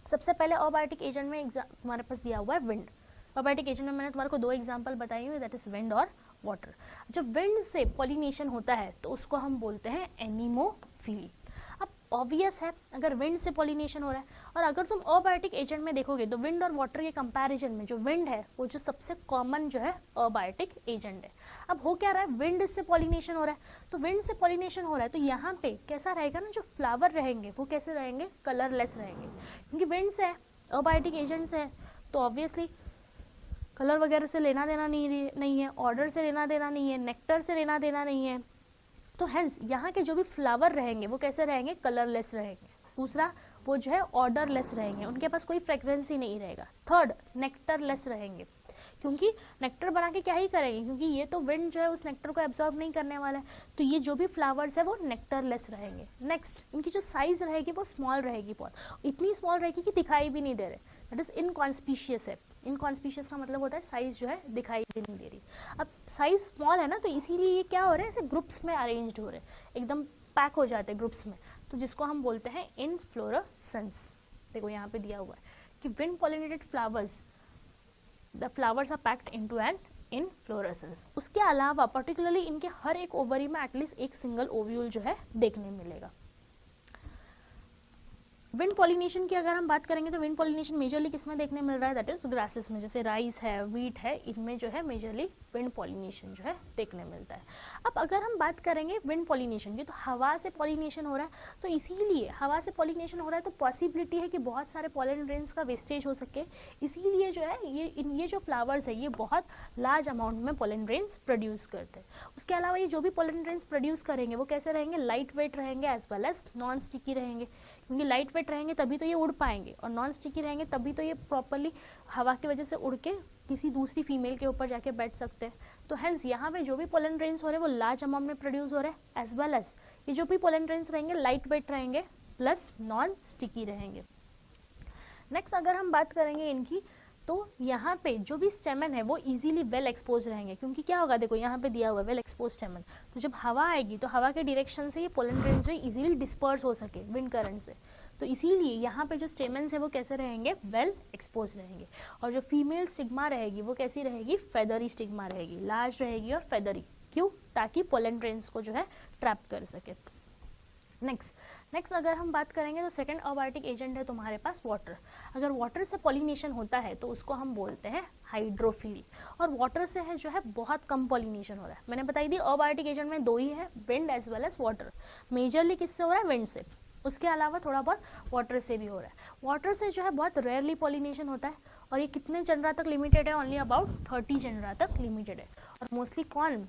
सबसे पहले अबायोटिक एजेंट में तुम्हारे पास दिया हुआ है विंड। अबायोटिक एजेंट में मैंने तुम्हारे को 2 एग्जांपल बताई हुई, दैट इज विंड और वाटर। जब विंड से पॉलिनेशन होता है तो उसको हम बोलते हैं एनीमोफिली। अब ऑब्वियस है अगर विंड से पॉलिनेशन हो रहा है, और अगर तुम अबायोटिक एजेंट में देखोगे तो विंड और वाटर के कंपैरिजन में जो विंड है वो जो सबसे कॉमन जो है अबायोटिक एजेंट है। अब हो क्या रहा है, विंड से पॉलिनेशन हो रहा है, तो विंड से पॉलिनेशन हो रहा है तो यहाँ पे कैसा रहेगा ना, जो फ्लावर रहेंगे वो कैसे रहेंगे, कलरलेस रहेंगे। क्योंकि विंड से है, अबायोटिक एजेंट से है, तो ऑब्वियसली कलर वगैरह से लेना देना नहीं है, ऑर्डर से लेना देना नहीं है, नेक्टर से लेना देना नहीं है। तो हेंस यहाँ के जो भी फ्लावर रहेंगे वो कैसे रहेंगे, कलरलेस रहेंगे। दूसरा वो जो है ऑर्डरलेस रहेंगे, उनके पास कोई फ्रेग्रेंस ही नहीं रहेगा। थर्ड नेक्टरलेस रहेंगे, क्योंकि नेक्टर बना के क्या ही करेंगे, क्योंकि ये तो विंड जो है उस नेक्टर को एब्जॉर्ब नहीं करने वाला है। तो ये जो भी फ्लावर्स है वो नेक्टरलेस रहेंगे। नेक्स्ट इनकी जो साइज रहेगी वो स्मॉल रहेगी, बहुत इतनी स्मॉल रहेगी कि दिखाई भी नहीं दे रहे, दैट इज इनकॉन्स्पीशियस है। इनकॉन्स्पीशियस का मतलब होता है साइज जो है दिखाई भी नहीं दे रही। अब साइज स्मॉल है ना, तो इसीलिए ये क्या हो रहा है, ऐसे ग्रुप्स में अरेंज्ड हो रहे हैं, एकदम पैक हो जाते हैं ग्रुप्स में, तो जिसको हम बोलते हैं इनफ्लोरेसेंस। देखो यहाँ पे दिया हुआ है कि wind pollinated flowers, the flowers are packed into an inflorescence. उसके अलावा पर्टिकुलरली इनके हर एक ओवरी में एटलीस्ट एक सिंगल ओव्यूल जो है देखने मिलेगा। विंड पॉलिनेशन की अगर हम बात करेंगे तो विंड पॉलिनेशन मेजरली किसमें देखने मिल रहा है, दैट इज ग्रासेस में, जैसे राइस है, वीट है, इनमें जो है मेजरली विंड पॉलिनेशन जो है देखने मिलता है। अब अगर हम बात करेंगे विंड पॉलिनेशन की, तो हवा से पॉलिनेशन हो रहा है, तो इसीलिए हवा से पॉलिनेशन हो रहा है तो पॉसिबिलिटी है कि बहुत सारे पॉलन ग्रेन्स का वेस्टेज हो सके। इसीलिए जो है ये जो फ्लावर्स है ये बहुत लार्ज अमाउंट में पॉलन ग्रेन्स प्रोड्यूस करते हैं। उसके अलावा ये जो भी पॉलन ग्रेन्स प्रोड्यूस करेंगे वो कैसे रहेंगे, लाइट वेट रहेंगे as well as non sticky रहेंगे। क्योंकि लाइट वेट रहेंगे तभी तो ये उड़ पाएंगे, और नॉन स्टिकी रहेंगे तभी तो ये प्रॉपरली हवा की वजह से उड़ के किसी दूसरी फीमेल के ऊपर जाके बैठ सकते हैं। तो हेंस यहाँ पे जो भी पोलन ग्रेन्स हो रहे हैं वो लार्ज अमाउंट में प्रोड्यूस हो रहे हैं, एज वेल एज ये जो भी पोलन ग्रेन्स रहेंगे लाइट वेट रहेंगे प्लस नॉन स्टिकी रहेंगे। नेक्स्ट अगर हम बात करेंगे इनकी, तो यहाँ पे जो भी स्टेमन है वो इजीली वेल एक्सपोज रहेंगे। क्योंकि क्या होगा, देखो यहाँ पे दिया हुआ है वेल एक्सपोज स्टेमन, तो जब हवा आएगी तो हवा के डायरेक्शन से ये पोलन ग्रेन्स जो इजीली डिस्पर्स हो सके विंड करंट से, तो इसीलिए यहाँ पे जो स्टेमन्स है वो कैसे रहेंगे, वेल एक्सपोज रहेंगे। और जो फीमेल स्टिग्मा रहेगी वो कैसी रहेगी, फेदरी स्टिग्मा रहेगी, लार्ज रहेगी और फेदरी। क्यों, ताकि पोलन ग्रेन्स को जो है ट्रैप कर सके। नेक्स्ट अगर हम बात करेंगे तो सेकंड अबायोटिक एजेंट है तुम्हारे पास वाटर। अगर वाटर से पॉलिनेशन होता है तो उसको हम बोलते हैं हाइड्रोफिली, और वाटर से है जो है बहुत कम पॉलिनेशन हो रहा है। मैंने बताई दी अबायोटिक एजेंट में दो ही है, wind as well as water. Majorly किससे हो रहा है? विंड से, उसके अलावा थोड़ा बहुत वाटर से भी हो रहा है। वाटर से जो है बहुत रेयरली पॉलिनेशन होता है, और ये कितने जनरा तक लिमिटेड है? ओनली अबाउट 30 जनरा तक लिमिटेड है। और मोस्टली कौन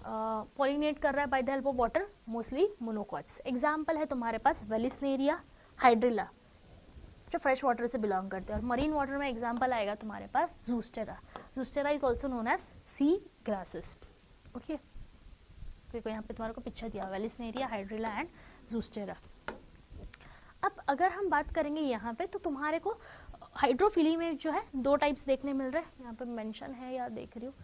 पॉलिनेट कर रहा है by the help of water? Mostly monocots. Example है तुम्हारे पास वेलिस्नेरिया, हाइड्रिला, जो फ्रेश वाटर से बिलोंग करते हैं। और मरीन वाटर में एग्जाम्पल आएगा तुम्हारे पास Zostera. Zostera is also known as sea grasses. Okay, देखो यहाँ पे तुम्हारे को पिक्चर दिया, वेलिस्नेरिया, हाइड्रिला एंड जूस्टेरा। अब अगर हम बात करेंगे यहाँ पे, तो तुम्हारे को हाइड्रोफिली में जो है दो टाइप्स देखने मिल रहे हैं। यहाँ पे मेंशन है या देख रही हूँ,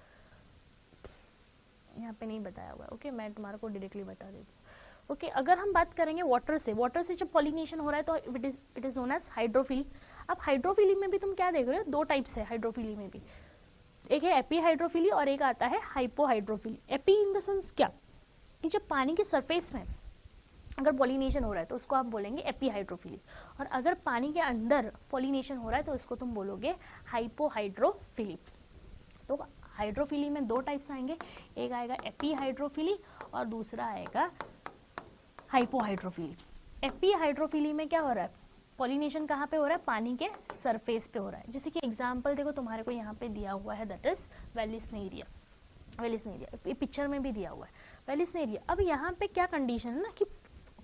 यहाँ पे नहीं बताया हुआ है। ओके, मैं तुम्हारे को डायरेक्टली बता देती हूँ। ओके, अगर हम बात करेंगे वाटर से जब पॉलिनेशन हो रहा है तो it is known as hydrophily. अब हाइड्रोफिली में भी तुम क्या देख रहे हो? दो टाइप्स है हाइड्रोफिली में भी, एक है एपी हाइड्रोफिली और एक आता है hypohydrophily. AP in the sense क्या, कि जब पानी के सरफेस में अगर पॉलिनेशन हो रहा है तो उसको आप बोलेंगे एपी हाइड्रोफिली, और अगर पानी के अंदर पॉलिनेशन हो रहा है तो उसको तुम बोलोगे हाइपोहाइड्रोफिली। तो हाइड्रोफिली में दो टाइप्स आएंगे, एक आएगा एपी हाइड्रोफिली और दूसरा आएगा हाइपोहाइड्रोफिली। एपी हाइड्रोफिली में क्या हो रहा है? पॉलिनेशन कहाँ पे हो रहा है? पानी के सरफेस पे हो रहा है। जैसे कि एग्जांपल देखो तुम्हारे को यहाँ पे दिया हुआ है, दैट इज वेलिस्नेरिया। ये पिक्चर में भी दिया हुआ है वेलिस्नेरिया। अब यहाँ पे क्या कंडीशन है ना, कि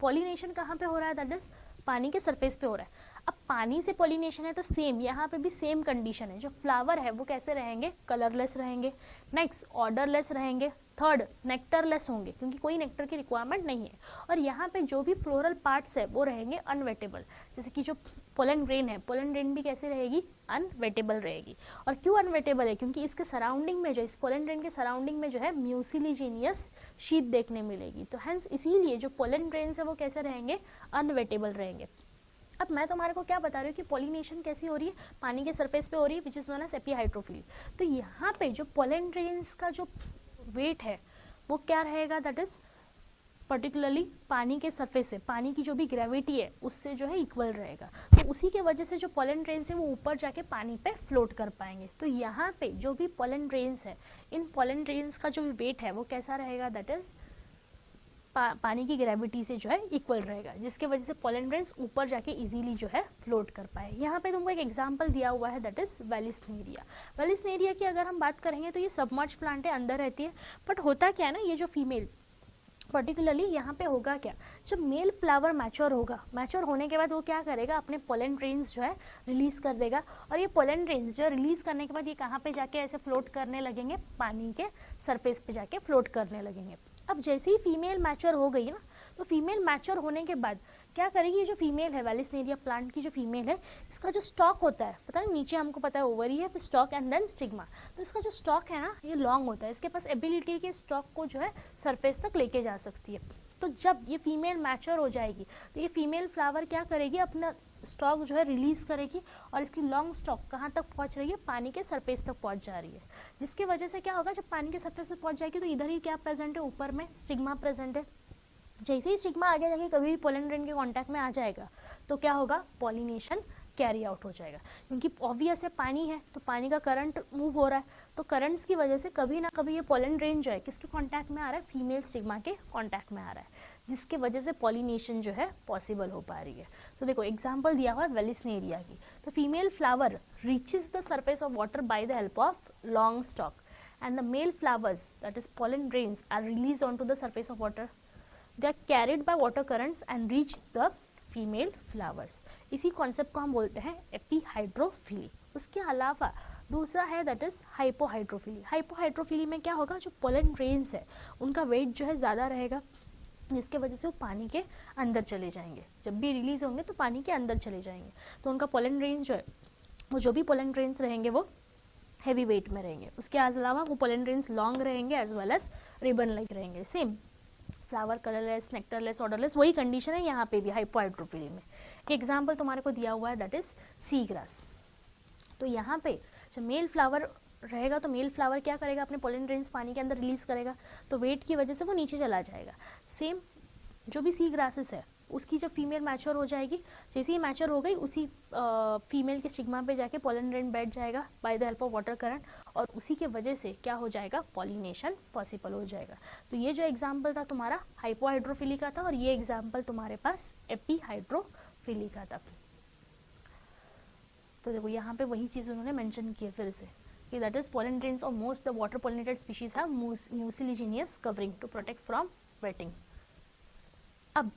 पॉलिनेशन कहाँ पे हो रहा है? दैट इज पानी के सरफेस पे हो रहा है। अब पानी से पॉलिनेशन है तो सेम यहाँ पे भी सेम कंडीशन है। जो फ्लावर है वो कैसे रहेंगे? कलरलेस रहेंगे। नेक्स्ट, ऑर्डरलेस रहेंगे। थर्ड, नेक्टरलेस होंगे, क्योंकि कोई नेक्टर की रिक्वायरमेंट नहीं है। और यहाँ पे जो भी फ्लोरल पार्ट्स है वो रहेंगे अनवेटेबल। जैसे कि जो पोलन ग्रेन है, पोलन ग्रेन भी कैसे रहेगी? अनवेटेबल रहेगी। और क्यों अनवेटेबल है? क्योंकि इसके सराउंडिंग में जो, इस पोलन ग्रेन के सराउंडिंग में जो है म्यूसिलीजिनियस शीट देखने मिलेगी। तो हेंस इसीलिए जो पोलन ग्रेन्स है वो कैसे रहेंगे? अनवेटेबल रहेंगे। अब मैं तुम्हारे को क्या बता रही हूँ कि पॉलिनेशन कैसी हो रही है? पानी के सरफेस पे हो रही है, विच इज नोन एज एपीहाइड्रोफिली। तो यहाँ पे जो पोलन ग्रेन्स का जो वेट है वो क्या रहेगा? दैट इज पर्टिकुलरली पानी के सरफेस से, पानी की जो भी ग्रेविटी है उससे जो है इक्वल रहेगा। तो उसी के वजह से जो पोलन ग्रेन्स है वो ऊपर जाके पानी पे फ्लोट कर पाएंगे। तो यहाँ पे जो भी पोलन ग्रेन्स है, इन पोलन ग्रेन्स का जो वेट है वो कैसा रहेगा? दैट इज पानी की ग्रेविटी से जो है इक्वल रहेगा, जिसके वजह से पोलन ग्रेन्स ऊपर जाके इजीली जो है फ्लोट कर पाए। यहाँ पे तुमको एक एग्जांपल दिया हुआ है, दैट इज वेलिस्नेरिया। वेलिस्नेरिया की अगर हम बात करेंगे तो ये सबमर्ज प्लांट है, अंदर रहती है। बट होता क्या है ना, ये जो फीमेल पर्टिकुलरली यहाँ पे होगा क्या, जब मेल फ्लावर मैच्योर होगा, मैच्योर होने के बाद वो क्या करेगा? अपने पोलन ग्रेन्स जो है रिलीज कर देगा। और ये पोलन ग्रेन्स जो रिलीज करने के बाद ये कहाँ पे जाके ऐसे फ्लोट करने लगेंगे? पानी के सरफेस पे जाके फ्लोट करने लगेंगे। अब जैसे ही फीमेल मैच्योर हो गई ना, तो फीमेल मैच्योर होने के बाद क्या करेगी? ये जो फीमेल है वेलिस्नेरिया प्लांट की जो फीमेल है, इसका जो स्टॉक होता है, पता है नीचे हमको पता है ओवरी है, फिर स्टॉक एंड देन स्टिग्मा। तो इसका जो स्टॉक है ना, ये लॉन्ग होता है। इसके पास एबिलिटी है कि स्टॉक को जो है सरफेस तक लेके जा सकती है। तो जब ये फीमेल मैच्योर हो जाएगी तो ये फीमेल फ्लावर क्या करेगी? अपना स्टॉक जो है रिलीज करेगी, और इसकी लॉन्ग स्टॉक कहाँ तक पहुँच रही है? पानी के सरफेस तक पहुँच जा रही है। जिसकी वजह से क्या होगा? जब पानी के सरफेस तक पहुँच जाएगी तो इधर ही क्या प्रेजेंट है? ऊपर में स्टिग्मा प्रेजेंट है। जैसे ही स्टिग्मा आगे जाके कभी भी पोलन ग्रेन के कांटेक्ट में आ जाएगा तो क्या होगा? पॉलिनेशन कैरी आउट हो जाएगा, क्योंकि ऑब्वियस है पानी है तो पानी का करंट मूव हो रहा है। तो करंट्स की वजह से कभी ना कभी ये पोलन ग्रेन जो है किसके कांटेक्ट में आ रहा है? फीमेल स्टिग्मा के कांटेक्ट में आ रहा है, जिसके वजह से पॉलिनेशन जो है पॉसिबल हो पा रही है। तो देखो एग्जाम्पल दिया हुआ है वेलिस्नेरिया की। तो female flower reaches the surface of water by the help of long stalk, and the male flowers that is pollen grains are release on to the surface of water. They are carried by water currents and reach the female flowers. इसी concept को हम बोलते हैं एपीहाइड्रोफिली। उसके अलावा दूसरा है that is hypohydrophily. Hypohydrophily में क्या होगा? जो पोलन ग्रेन्स है उनका वेट जो है ज़्यादा रहेगा, जिसके वजह से वो पानी के अंदर चले जाएंगे। जब भी रिलीज होंगे तो पानी के अंदर चले जाएंगे, तो उनका पोलन ग्रेन जो है, वो जो भी पोलन ग्रेन्स रहेंगे वो हैवी वेट में रहेंगे। उसके अलावा वो पोलन ग्रेन्स लॉन्ग रहेंगे as well as ribbon like रहेंगे। Same flower colourless, nectarless, odourless, वही कंडीशन है यहाँ पे भी हाइपोहाइड्रोफिली में। एक एग्जांपल तुम्हारे को दिया हुआ है दैट इज सी ग्रास। तो यहाँ पे जो मेल फ्लावर रहेगा तो मेल फ्लावर क्या करेगा, अपने पोलन ग्रेन्स पानी के अंदर रिलीज करेगा, तो वेट की वजह से वो नीचे चला जाएगा। सेम जो भी सी ग्रासेस है उसकी जब फीमेल मैच्योर हो जाएगी, जैसे ही मैच्योर हो गई उसी फीमेल के स्टिग्मा पे जाके पोलन ग्रेन बैठ जाएगा bye the help of water current, और उसी के वजह से क्या हो जाएगा, पॉलिनेशन पॉसिबल हो जाएगा। तो ये जो एग्जाम्पल था तुम्हारा हाइपोहाइड्रोफिली का था, और ये एग्जाम्पल तुम्हारे पास एपीहाइड्रोफिली का था। तो देखो यहाँ पे वही चीज़ उन्होंने मेंशन की है फिर से कि that is pollen grains of most the water pollinated species have mucilaginous covering to protect from wetting. अब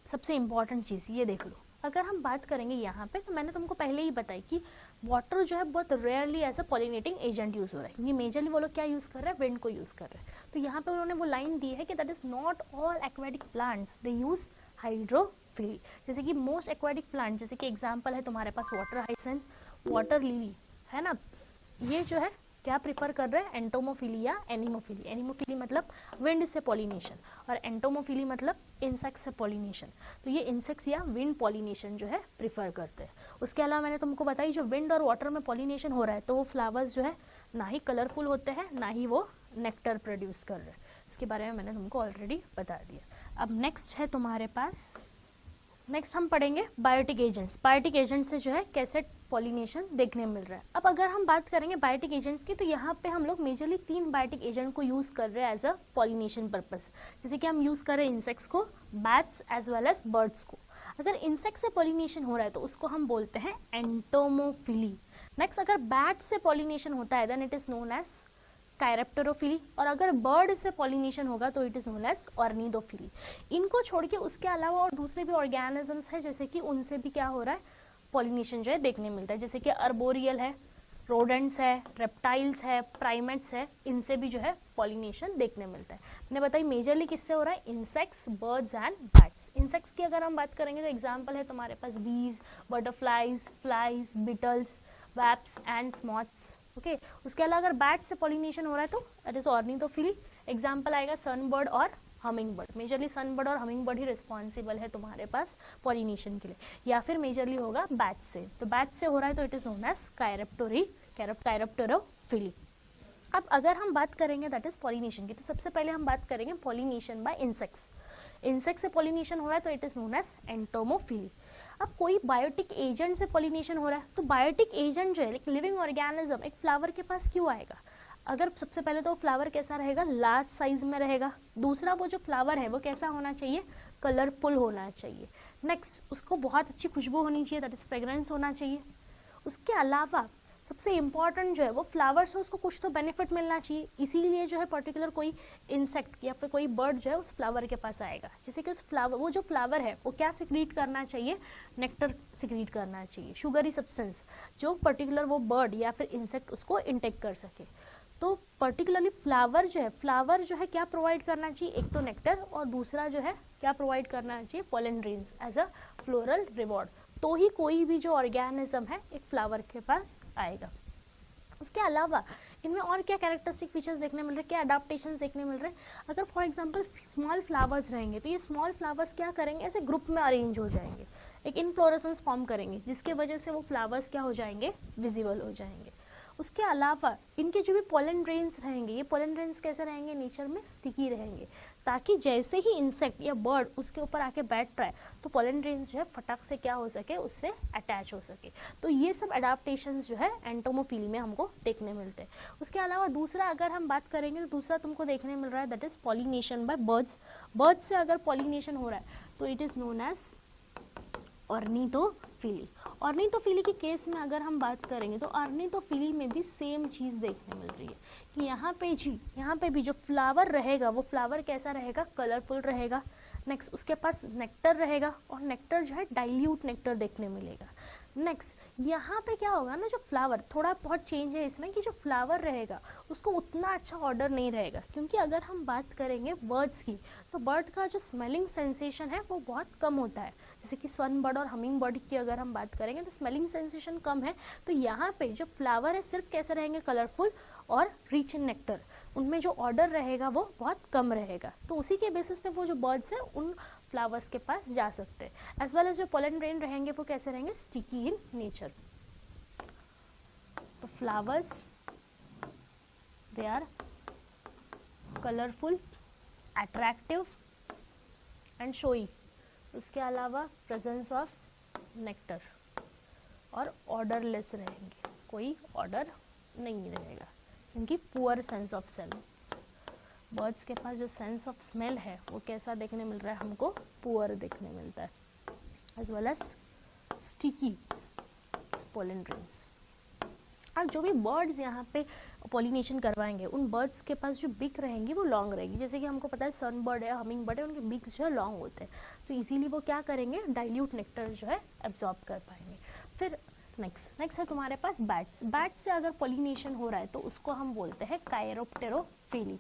सबसे इम्पॉर्टेंट चीज़ ये देख लो, अगर हम बात करेंगे यहाँ पे, तो मैंने तुमको पहले ही बताई कि वाटर जो है बहुत rarely as a pollinating agent use हो रहा है, क्योंकि मेजरली वो लोग क्या यूज़ कर रहे हैं, विंड को यूज़ कर रहे हैं। तो यहाँ पे उन्होंने वो लाइन दी है कि that is not all aquatic plants they use hydrophily. जैसे कि मोस्ट एक्वेटिक प्लांट, जैसे कि एग्जाम्पल है तुम्हारे पास वाटर हाइसेंथ, वाटर लिली, है ना, ये जो है क्या प्रिफर कर रहे हैं, एंटोमोफिली या एनिमोफिली। एनिमोफिली मतलब विंड से पॉलिनेशन, और एंटोमोफिली मतलब इंसेक्ट से पॉलिनेशन। तो ये इंसेक्ट्स या विंड पॉलिनेशन जो है प्रिफर करते हैं। उसके अलावा मैंने तुमको बताई जो विंड और वाटर में पॉलिनेशन हो रहा है, तो वो फ्लावर्स जो है ना ही कलरफुल होते हैं, ना ही वो नेक्टर प्रोड्यूस कर रहे हैं। इसके बारे में मैंने तुमको ऑलरेडी बता दिया। अब नेक्स्ट है तुम्हारे पास, नेक्स्ट हम पढ़ेंगे बायोटिक एजेंट्स। बायोटिक एजेंट से जो है कैसे पॉलिनेशन देखने मिल रहा है। अब अगर हम बात करेंगे बायोटिक एजेंट्स की, तो यहाँ पे हम लोग मेजरली 3 बायोटिक एजेंट को यूज़ कर रहे हैं एज अ पॉलिनेशन पर्पस। जैसे कि हम यूज़ कर रहे हैं इंसेक्ट्स को, bats as well as birds को। अगर इंसेक्ट से पॉलिनेशन हो रहा है तो उसको हम बोलते हैं एंटोमोफिली। नेक्स्ट अगर बैट से पॉलिनेशन होता है then it is known as chiropterophily, और अगर बर्ड से पॉलिनेशन होगा तो it is known as ornithophily. इनको छोड़ के उसके अलावा और दूसरे भी ऑर्गेनिजम्स हैं, जैसे कि उनसे भी क्या हो रहा है, पॉलिनेशन जो है देखने मिलता है। जैसे कि अर्बोरियल है, रोडेंट्स है, रेप्टाइल्स है, प्राइमेट्स है, इनसे भी जो है पॉलिनेशन देखने मिलता है। मैंने बताई मेजरली किससे हो रहा है, insects, birds and bats. Insects की अगर हम बात करेंगे तो एग्जाम्पल है तुम्हारे पास bees, butterflies, flies, beetles, wasps and moths. Okay, उसके अलावा अगर बैट से पॉलिनेशन हो रहा है तो दैट इज ऑर्निथोफिली। एग्जाम्पल आएगा सनबर्ड और हमिंग बर्ड। मेजरली सनबर्ड और हमिंग बर्ड ही रिस्पॉन्सिबल है तुम्हारे पास पॉलिनेशन के लिए, या फिर मेजरली होगा बैट से। तो बैट से हो रहा है तो इट इज नोन एज कायरेप्टेरोफिली। अब अगर हम बात करेंगे दैट इज पॉलिनेशन की, तो सबसे पहले हम बात करेंगे पॉलिनेशन बाय इंसेक्ट्स। इंसेक्ट से पॉलिनेशन हो रहा है तो it is known as entomophily. अब कोई बायोटिक एजेंट से पॉलिनेशन हो रहा है, तो बायोटिक एजेंट जो है एक लिविंग ऑर्गेनिज्म एक फ्लावर के पास क्यों आएगा? अगर सबसे पहले तो फ्लावर कैसा रहेगा, लार्ज साइज में रहेगा। दूसरा वो जो फ्लावर है वो कैसा होना चाहिए, कलरफुल होना चाहिए। नेक्स्ट उसको बहुत अच्छी खुशबू होनी चाहिए, दैट इज फ्रेग्रेंस होना चाहिए। उसके अलावा सबसे इम्पॉर्टेंट जो है वो फ्लावर से उसको कुछ तो बेनिफिट मिलना चाहिए, इसीलिए जो है पर्टिकुलर कोई इंसेक्ट या फिर कोई बर्ड जो है उस फ्लावर के पास आएगा। जैसे कि उस फ्लावर, वो जो फ्लावर है वो क्या सिक्रीट करना चाहिए, नेक्टर सिक्रीट करना चाहिए, शुगरी सब्सटेंस, जो पर्टिकुलर वो बर्ड या फिर इंसेक्ट उसको इंटेक कर सके। तो पर्टिकुलरली फ्लावर जो है क्या प्रोवाइड करना चाहिए, एक तो नेक्टर और दूसरा जो है क्या प्रोवाइड करना चाहिए, pollen grains as a floral reward. तो ही कोई भी जो ऑर्गेनिज्म है एक फ्लावर के पास आएगा। उसके अलावा इनमें और क्या कैरेक्टरिस्टिक फीचर्स देखने मिल रहे हैं, क्या अडाप्टेशंस देखने मिल रहे हैं। अगर फॉर एग्जांपल स्मॉल फ्लावर्स रहेंगे तो ये स्मॉल फ्लावर्स क्या करेंगे, ऐसे ग्रुप में अरेंज हो जाएंगे, एक इनफ्लोरेसेंस फॉर्म करेंगे, जिसके वजह से वो फ्लावर्स क्या हो जाएंगे, विजिबल हो जाएंगे। उसके अलावा इनके जो भी पोलन ग्रेन्स रहेंगे, ये पोलन ग्रेन्स कैसे रहेंगे, नेचर में स्टिकी रहेंगे, ताकि जैसे ही इंसेक्ट या बर्ड उसके ऊपर आके बैठ रहा है तो पोलन ग्रेन्स जो है फटाक से क्या हो सके, उससे अटैच हो सके। तो ये सब अडाप्टेशंस जो है एंटोमोफिली में हमको देखने मिलते हैं। उसके अलावा दूसरा अगर हम बात करेंगे तो दूसरा तुमको देखने मिल रहा है that is pollination by birds. Birds से अगर पॉलिनेशन हो रहा है तो it is known as ornithophily. Ornithophily के केस में अगर हम बात करेंगे तो ऑर्निथोफिली में भी सेम चीज़ देखने मिल रही है कि यहाँ पे भी जो फ्लावर रहेगा वो फ्लावर कैसा रहेगा, कलरफुल रहेगा। नेक्स्ट उसके पास नेक्टर रहेगा और नेक्टर जो है डाइल्यूट नेक्टर देखने मिलेगा। नेक्स्ट यहाँ पे क्या होगा ना, जो फ्लावर थोड़ा बहुत चेंज है इसमें कि जो फ्लावर रहेगा उसको उतना अच्छा ऑर्डर नहीं रहेगा, क्योंकि अगर हम बात करेंगे बर्ड्स की तो बर्ड का जो स्मेलिंग सेंसेशन है वो बहुत कम होता है। जैसे कि सन बर्ड और हमिंग बर्ड की अगर हम बात करेंगे तो स्मेलिंग सेंसेशन कम है, तो यहाँ पे जो फ्लावर है सिर्फ कैसे रहेंगे, कलरफुल और रिच इन नेक्टर, उनमें जो ऑर्डर रहेगा वो बहुत कम रहेगा। तो उसी के बेसिस पे वो जो बर्ड्स हैं उन फ्लावर्स के पास जा सकते हैं। एज वेल एज जो पोलन ग्रेन रहेंगे वो कैसे रहेंगे, स्टिकी इन नेचर। तो flowers they are colourful, attractive and showy. उसके अलावा प्रेजेंस ऑफ नेक्टर और ऑर्डरलेस रहेंगे, कोई ऑर्डर नहीं रहेगा क्योंकि poor sense of smell. Birds के पास जो सेंस ऑफ स्मेल है वो कैसा देखने मिल रहा है हमको, पुअर देखने मिलता है, as well as sticky pollen grains. अब जो भी बर्ड्स यहाँ पे पॉलिनेशन करवाएंगे उन बर्ड्स के पास जो बिक रहेंगी वो लॉन्ग रहेगी। जैसे कि हमको पता है सन बर्ड है, हमिंग बर्ड है, उनके बिक्स जो है लॉन्ग होते हैं, तो इजीली वो क्या करेंगे, डाइल्यूट नेक्टर जो है एब्जॉर्ब कर पाएंगे। फिर नेक्स्ट है तुम्हारे पास बैट्स। बैट्स से अगर पॉलिनेशन हो रहा है तो उसको हम बोलते हैं कायरोप्टेरोफिली।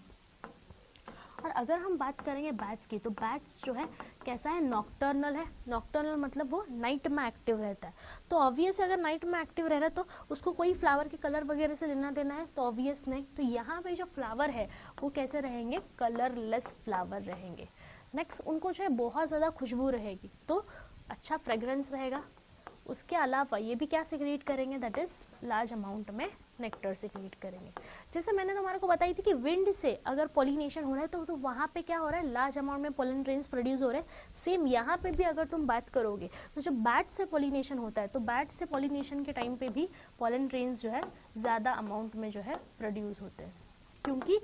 और अगर हम बात करेंगे बैट्स की, तो बैट्स जो है कैसा है, नॉक्टर्नल है। नॉक्टर्नल मतलब वो नाइट में एक्टिव रहता है। तो ऑब्वियस अगर नाइट में एक्टिव रह रहा है तो उसको कोई फ्लावर के कलर वगैरह से लेना देना है, तो ऑब्वियस नहीं। तो यहाँ पे जो फ्लावर है वो कैसे रहेंगे, कलरलेस फ्लावर रहेंगे। नेक्स्ट, उनको जो है बहुत ज़्यादा खुशबू रहेगी, तो अच्छा फ्रेग्रेंस रहेगा। उसके अलावा ये भी क्या सिक्रेट करेंगे, दैट इज लार्ज अमाउंट में नेक्टर सिक्रेट करेंगे। जैसे मैंने तुम्हारे को बताई थी कि विंड से अगर पॉलिनेशन हो रहा है तो वहाँ पे क्या हो रहा है, लार्ज अमाउंट में पोलन ग्रेन्स प्रोड्यूस हो रहे हैं। सेम यहाँ पे भी अगर तुम बात करोगे तो जब बैट से पॉलिनेशन होता है तो बैट से पॉलिनेशन के टाइम पे भी पोलन ग्रेन्स जो है ज़्यादा अमाउंट में जो है प्रोड्यूस होते हैं, क्योंकि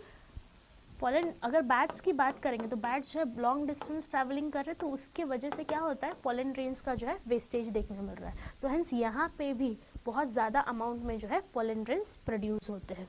पोलन, अगर बैट्स की बात करेंगे तो बैट्स जो है लॉन्ग डिस्टेंस ट्रैवलिंग कर रहे हैं, तो उसके वजह से क्या होता है, पोलन ग्रेन्स का जो है वेस्टेज देखने मिल रहा है। तो हेंस यहाँ पे भी बहुत ज़्यादा अमाउंट में जो है पोलन ग्रेन्स प्रोड्यूस होते हैं।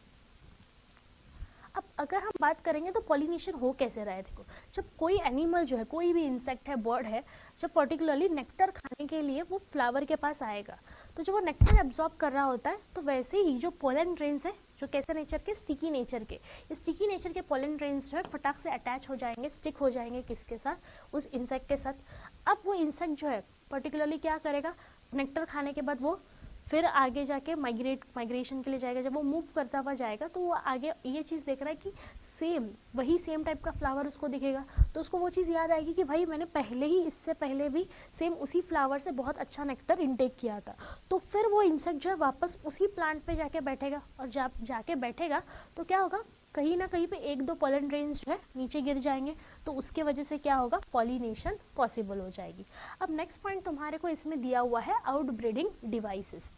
अब अगर हम बात करेंगे तो पॉलिनेशन हो कैसे रहा है, देखो जब कोई एनिमल जो है, कोई भी इंसेक्ट है, बर्ड है, जब पर्टिकुलरली नेक्टर खाने के लिए वो फ्लावर के पास आएगा, तो जब वो नेक्टर एब्जॉर्ब कर रहा होता है तो वैसे ही जो पोलन ग्रेन्स है, जो कैसे नेचर के, स्टिकी नेचर के, इस स्टिकी नेचर के पोलन ग्रेन्स जो है फटाक से अटैच हो जाएंगे, स्टिक हो जाएंगे किसके साथ, उस इंसेक्ट के साथ। अब वो इंसेक्ट जो है पर्टिकुलरली क्या करेगा, नेक्टर खाने के बाद वो फिर आगे जाके माइग्रेशन के लिए जाएगा। जब वो मूव करता हुआ जाएगा तो वो आगे ये चीज़ देख रहा है कि सेम टाइप का फ्लावर उसको दिखेगा, तो उसको वो चीज़ याद आएगी कि भाई मैंने पहले ही, इससे पहले भी सेम उसी फ्लावर से बहुत अच्छा नेक्टर इनटेक किया था। तो फिर वो इंसेक्ट जो है वापस उसी प्लांट पे जाके बैठेगा, और जब जाके बैठेगा तो क्या होगा, कहीं ना कहीं पे एक दो पोलन ग्रेन्स जो है नीचे गिर जाएंगे, तो उसके वजह से क्या होगा, पॉलिनेशन पॉसिबल हो जाएगी। अब नेक्स्ट पॉइंट तुम्हारे को इसमें दिया हुआ है आउटब्रीडिंग डिवाइसेस।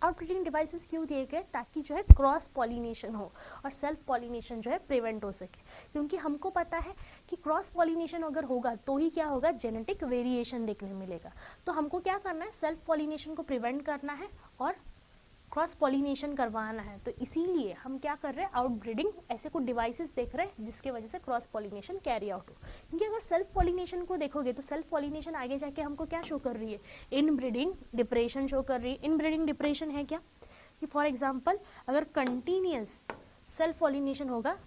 आउटब्रीडिंग डिवाइसेस क्यों दिए गए, ताकि जो है क्रॉस पॉलिनेशन हो और सेल्फ पॉलिनेशन जो है प्रिवेंट हो सके, क्योंकि हमको पता है कि क्रॉस पॉलिनेशन अगर होगा तो ही क्या होगा, जेनेटिक वेरिएशन देखने मिलेगा। तो हमको क्या करना है, सेल्फ पॉलिनेशन को प्रिवेंट करना है और क्रॉस पॉलिनेशन करवाना है। तो इसीलिए हम क्या कर रहे हैं, आउटब्रीडिंग, ऐसे कुछ डिवाइसेस देख रहे हैं जिसके वजह से क्रॉस पॉलिनेशन कैरी आउट हो। क्योंकि अगर सेल्फ पॉलिनेशन को देखोगे तो सेल्फ पॉलिनेशन आगे जाके हमको क्या शो कर रही है, इनब्रीडिंग डिप्रेशन शो कर रही है। इनब्रीडिंग डिप्रेशन है क्या, कि फॉर एग्जाम्पल अगर कंटिन्यूस सेल्फ पॉलिनेशन होगा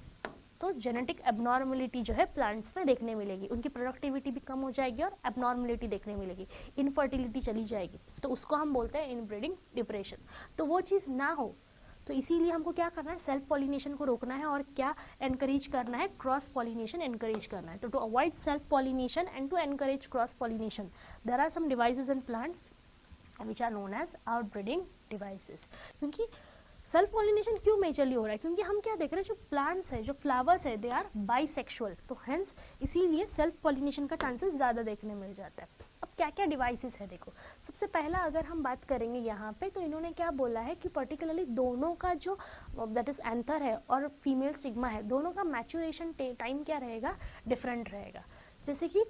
तो जेनेटिक एबनॉर्मलिटी जो है प्लांट्स में देखने मिलेगी, उनकी प्रोडक्टिविटी भी कम हो जाएगी और एबनॉर्मलिटी देखने मिलेगी, इनफर्टिलिटी चली जाएगी, तो उसको हम बोलते हैं इनब्रीडिंग डिप्रेशन। तो वो चीज़ ना हो, तो इसीलिए हमको क्या करना है, सेल्फ पॉलिनेशन को रोकना है और क्या एनकरेज करना है, क्रॉस पॉलिनेशन एनकरेज करना है। तो to avoid self pollination and to encourage cross pollination, there are some devices in plants which are known as outbreeding devices. क्योंकि सेल्फ पॉलिनेशन क्यों मेजरली हो रहा है, क्योंकि हम क्या देख रहे हैं, जो प्लांट्स है, जो फ्लावर्स है, दे आर बाइसेक्सुअल, तो हेंस इसीलिए सेल्फ पॉलिनेशन का चांसेस ज़्यादा देखने मिल जाता है। अब क्या क्या डिवाइसेस है, देखो सबसे पहला अगर हम बात करेंगे यहाँ पे, तो इन्होंने क्या बोला है कि पर्टिकुलरली दोनों का जो दैट इज एंथर है और फीमेल स्टिग्मा है, दोनों का मैच्योरेशन टाइम क्या रहेगा, डिफरेंट रहेगा। जैसे कि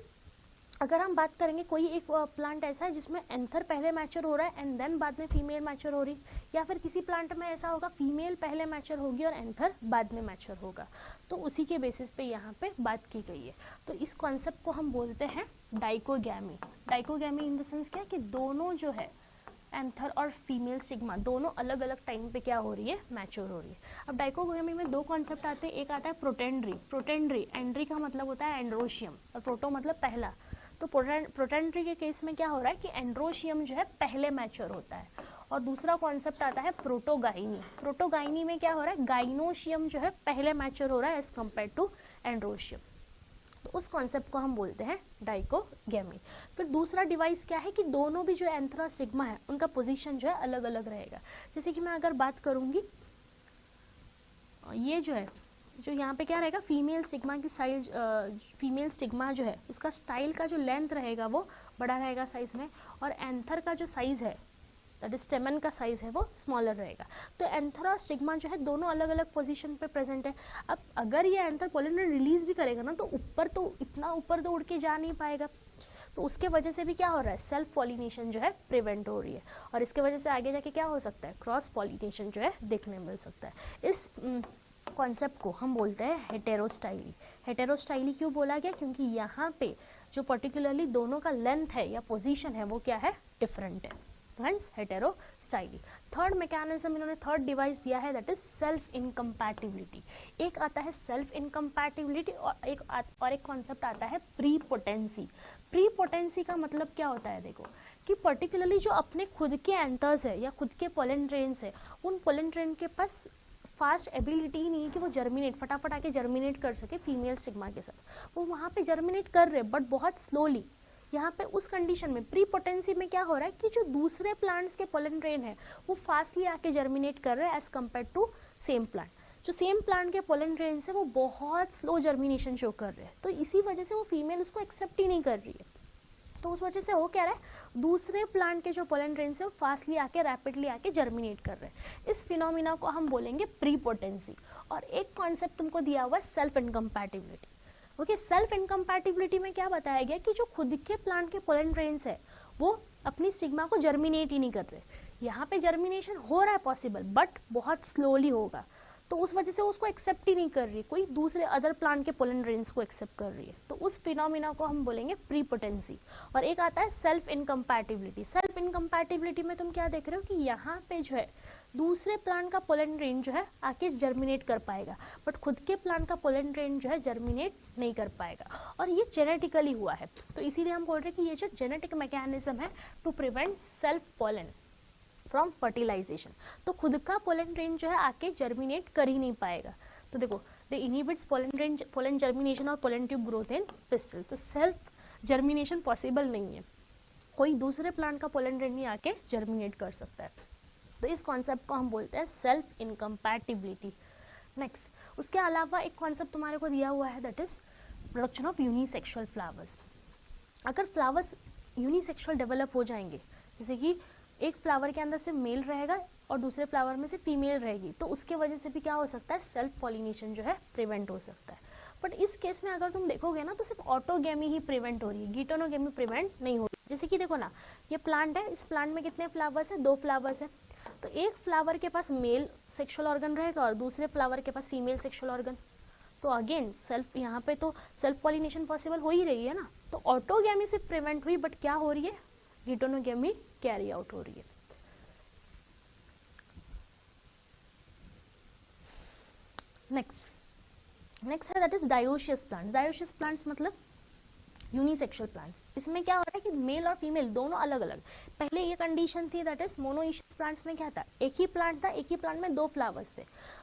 अगर हम बात करेंगे, कोई एक प्लांट ऐसा है जिसमें एंथर पहले मैच्योर हो रहा है एंड देन बाद में फीमेल मैच्योर हो रही, या फिर किसी प्लांट में ऐसा होगा फीमेल पहले मैच्योर होगी और एंथर बाद में मैच्योर होगा, तो उसी के बेसिस पे यहाँ पे बात की गई है। तो इस कॉन्सेप्ट को हम बोलते हैं dichogamy. Dichogamy in the sense क्या, कि दोनों जो है एंथर और फीमेल स्टिग्मा दोनों अलग अलग टाइम पे क्या हो रही है, मैच्योर हो रही है। अब डाइकोगैमी में दो कॉन्सेप्ट आते हैं, एक आता है प्रोटेंड्री। प्रोटेंड्री, एंड्री का मतलब होता है एंड्रोशियम और प्रोटो मतलब पहला। तो प्रोटेंड्री के केस में क्या हो रहा है कि एंड्रोशियम जो है पहले मैच्योर होता है, और दूसरा कॉन्सेप्ट आता है प्रोटोगाइनी। प्रोटोगाइनी में क्या हो रहा है, गाइनोशियम जो है पहले मैच्योर हो रहा है एज कम्पेयर टू एंड्रोशियम, तो उस कॉन्सेप्ट को हम बोलते हैं डाइकोगैमी। फिर दूसरा डिवाइस क्या है कि दोनों भी जो एंथर और सिग्मा है उनका पोजीशन जो है अलग अलग रहेगा। जैसे कि मैं अगर बात करूंगी ये जो है, जो यहाँ पे क्या रहेगा, फीमेल स्टिग्मा की साइज, फीमेल स्टिग्मा जो है उसका स्टाइल का जो लेंथ रहेगा वो बड़ा रहेगा साइज में, और एंथर का जो साइज है, दैट इज स्टेमन का साइज है, वो स्मॉलर रहेगा। तो एंथर और स्टिग्मा जो है दोनों अलग अलग पोजीशन पे प्रेजेंट है। अब अगर ये एंथर पोलन रिलीज भी करेगा ना, तो ऊपर, तो इतना ऊपर तो उड़ के जा नहीं पाएगा, तो उसके वजह से भी क्या हो रहा है, सेल्फ पॉलिनेशन जो है प्रिवेंट हो रही है, और इसके वजह से आगे जाके क्या हो सकता है, क्रॉस पॉलिनेशन जो है देखने मिल सकता है। इस कॉन्सेप्ट को हम बोलते हैं हेटेरोस्टाइली। हेटेरोस्टाइली क्यों बोला गया, क्योंकि यहाँ पे जो पर्टिकुलरली दोनों का लेंथ है या पोजीशन है वो क्या है, डिफरेंट है, हेंस हेटेरोस्टाइली। थर्ड मैकेनिज्म इन्होंने, थर्ड डिवाइस दिया है, दैट इज सेल्फ इनकम्पैटिबिलिटी। एक आता है सेल्फ इनकम्पैटिबिलिटी, और एक कॉन्सेप्ट आता है प्रीपोटेंसी। प्रीपोटेंसी का मतलब क्या होता है, देखो कि पर्टिकुलरली जो अपने खुद के एंथर्स है या खुद के पोलन ग्रेन्स है, उन पोलन ग्रेन के पास फास्ट एबिलिटी ही नहीं है कि वो जर्मिनेट, फटाफट आके जर्मिनेट कर सके फीमेल स्टिग्मा के साथ, वो वहाँ पे जर्मिनेट कर रहे बट बहुत स्लोली। यहाँ पे उस कंडीशन में प्री पोटेंसी में क्या हो रहा है कि जो दूसरे प्लांट्स के पोलन ग्रेन है वो फास्टली आके जर्मिनेट कर रहे हैं as compare to same plant. जो सेम प्लांट के पोलन ग्रेन है वो बहुत स्लो जर्मिनेशन शो कर रहे हैं, तो इसी वजह से वो फीमेल उसको एक्सेप्ट ही नहीं कर रही है। तो उस वजह से वो क्या रहा है, दूसरे प्लांट के जो पोलन ग्रेन्स है वो फास्टली आके रैपिडली आके जर्मिनेट कर रहे हैं। इस फिनोमिना को हम बोलेंगे प्रीपोटेंसी। और एक कॉन्सेप्ट तुमको दिया हुआ है self incompatibility. Okay, self incompatibility में क्या बताया गया कि जो खुद के प्लांट के पोलन ग्रेन्स है वो अपनी स्टिग्मा को जर्मिनेट ही नहीं कर रहे। यहाँ पे जर्मिनेशन हो रहा है पॉसिबल, बट बहुत स्लोली होगा, तो उस वजह से उसको एक्सेप्ट ही नहीं कर रही, कोई दूसरे अदर प्लांट के पोलन ग्रेन्स को एक्सेप्ट कर रही है, तो उस फिनोमिना को हम बोलेंगे प्रीपोटेंसी। और एक आता है सेल्फ इनकम्पैटिबिलिटी। सेल्फ इनकम्पैटिबिलिटी में तुम क्या देख रहे हो कि यहाँ पे जो है दूसरे प्लांट का पोलन ग्रेन जो है आके जर्मिनेट कर पाएगा, बट खुद के प्लांट का पोलन ग्रेन जो है जर्मिनेट नहीं कर पाएगा, और ये जेनेटिकली हुआ है। तो इसीलिए हम बोल रहे हैं कि ये जो जेनेटिक मैकेनिज्म है to prevent self pollen from fertilisation, तो खुद का पोलन ग्रेन जो है आके जर्मिनेट कर ही नहीं पाएगा। तो देखो, द इनहिबिट्स पोलन जर्मिनेशन और pollen tube growth in pistol. तो सेल्फ जर्मिनेशन पॉसिबल नहीं है, कोई दूसरे प्लांट का पोलन ग्रेन नहीं आके जर्मिनेट कर सकता है। तो इस कॉन्सेप्ट को हम बोलते हैं सेल्फ इनकम्पैटिबिलिटी। नेक्स्ट, उसके अलावा एक कॉन्सेप्ट तुम्हारे को दिया हुआ है, that is production of unisexual flowers. अगर फ्लावर्स यूनिसेक्सुअल डेवलप हो जाएंगे, जैसे कि एक फ्लावर के अंदर से मेल रहेगा और दूसरे फ्लावर में से फीमेल रहेगी, तो उसके वजह से भी क्या हो सकता है, सेल्फ पॉलिनेशन जो है प्रिवेंट हो सकता है। बट इस केस में अगर तुम देखोगे ना, तो सिर्फ ऑटोगेमी ही प्रिवेंट हो रही है, गिटोनोगेमी प्रिवेंट नहीं हो रही। जैसे कि देखो ना, ये प्लांट है, इस प्लांट में कितने फ्लावर्स है, 2 फ्लावर्स है, तो एक फ्लावर के पास मेल सेक्सुअल ऑर्गन रहेगा और दूसरे फ्लावर के पास फीमेल सेक्सुअल ऑर्गन, तो अगेन सेल्फ, यहाँ पे तो सेल्फ पॉलिनेशन पॉसिबल हो ही रही है ना। तो ऑटोगेमी से प्रिवेंट हुई, बट क्या हो रही है, गिटोनोगेमी कैरी आउट हो रही है। नेक्स्ट है that is dioecious plants. Dioecious plants मतलब यूनिसेक्सुअल प्लांट्स। इसमें क्या हो रहा है कि मेल और फीमेल दोनों अलग अलग, पहले ये कंडीशन थी दैट इज मोनोइशियस प्लांट्स में क्या था, एक ही प्लांट था, एक ही प्लांट में 2 फ्लावर्स थे,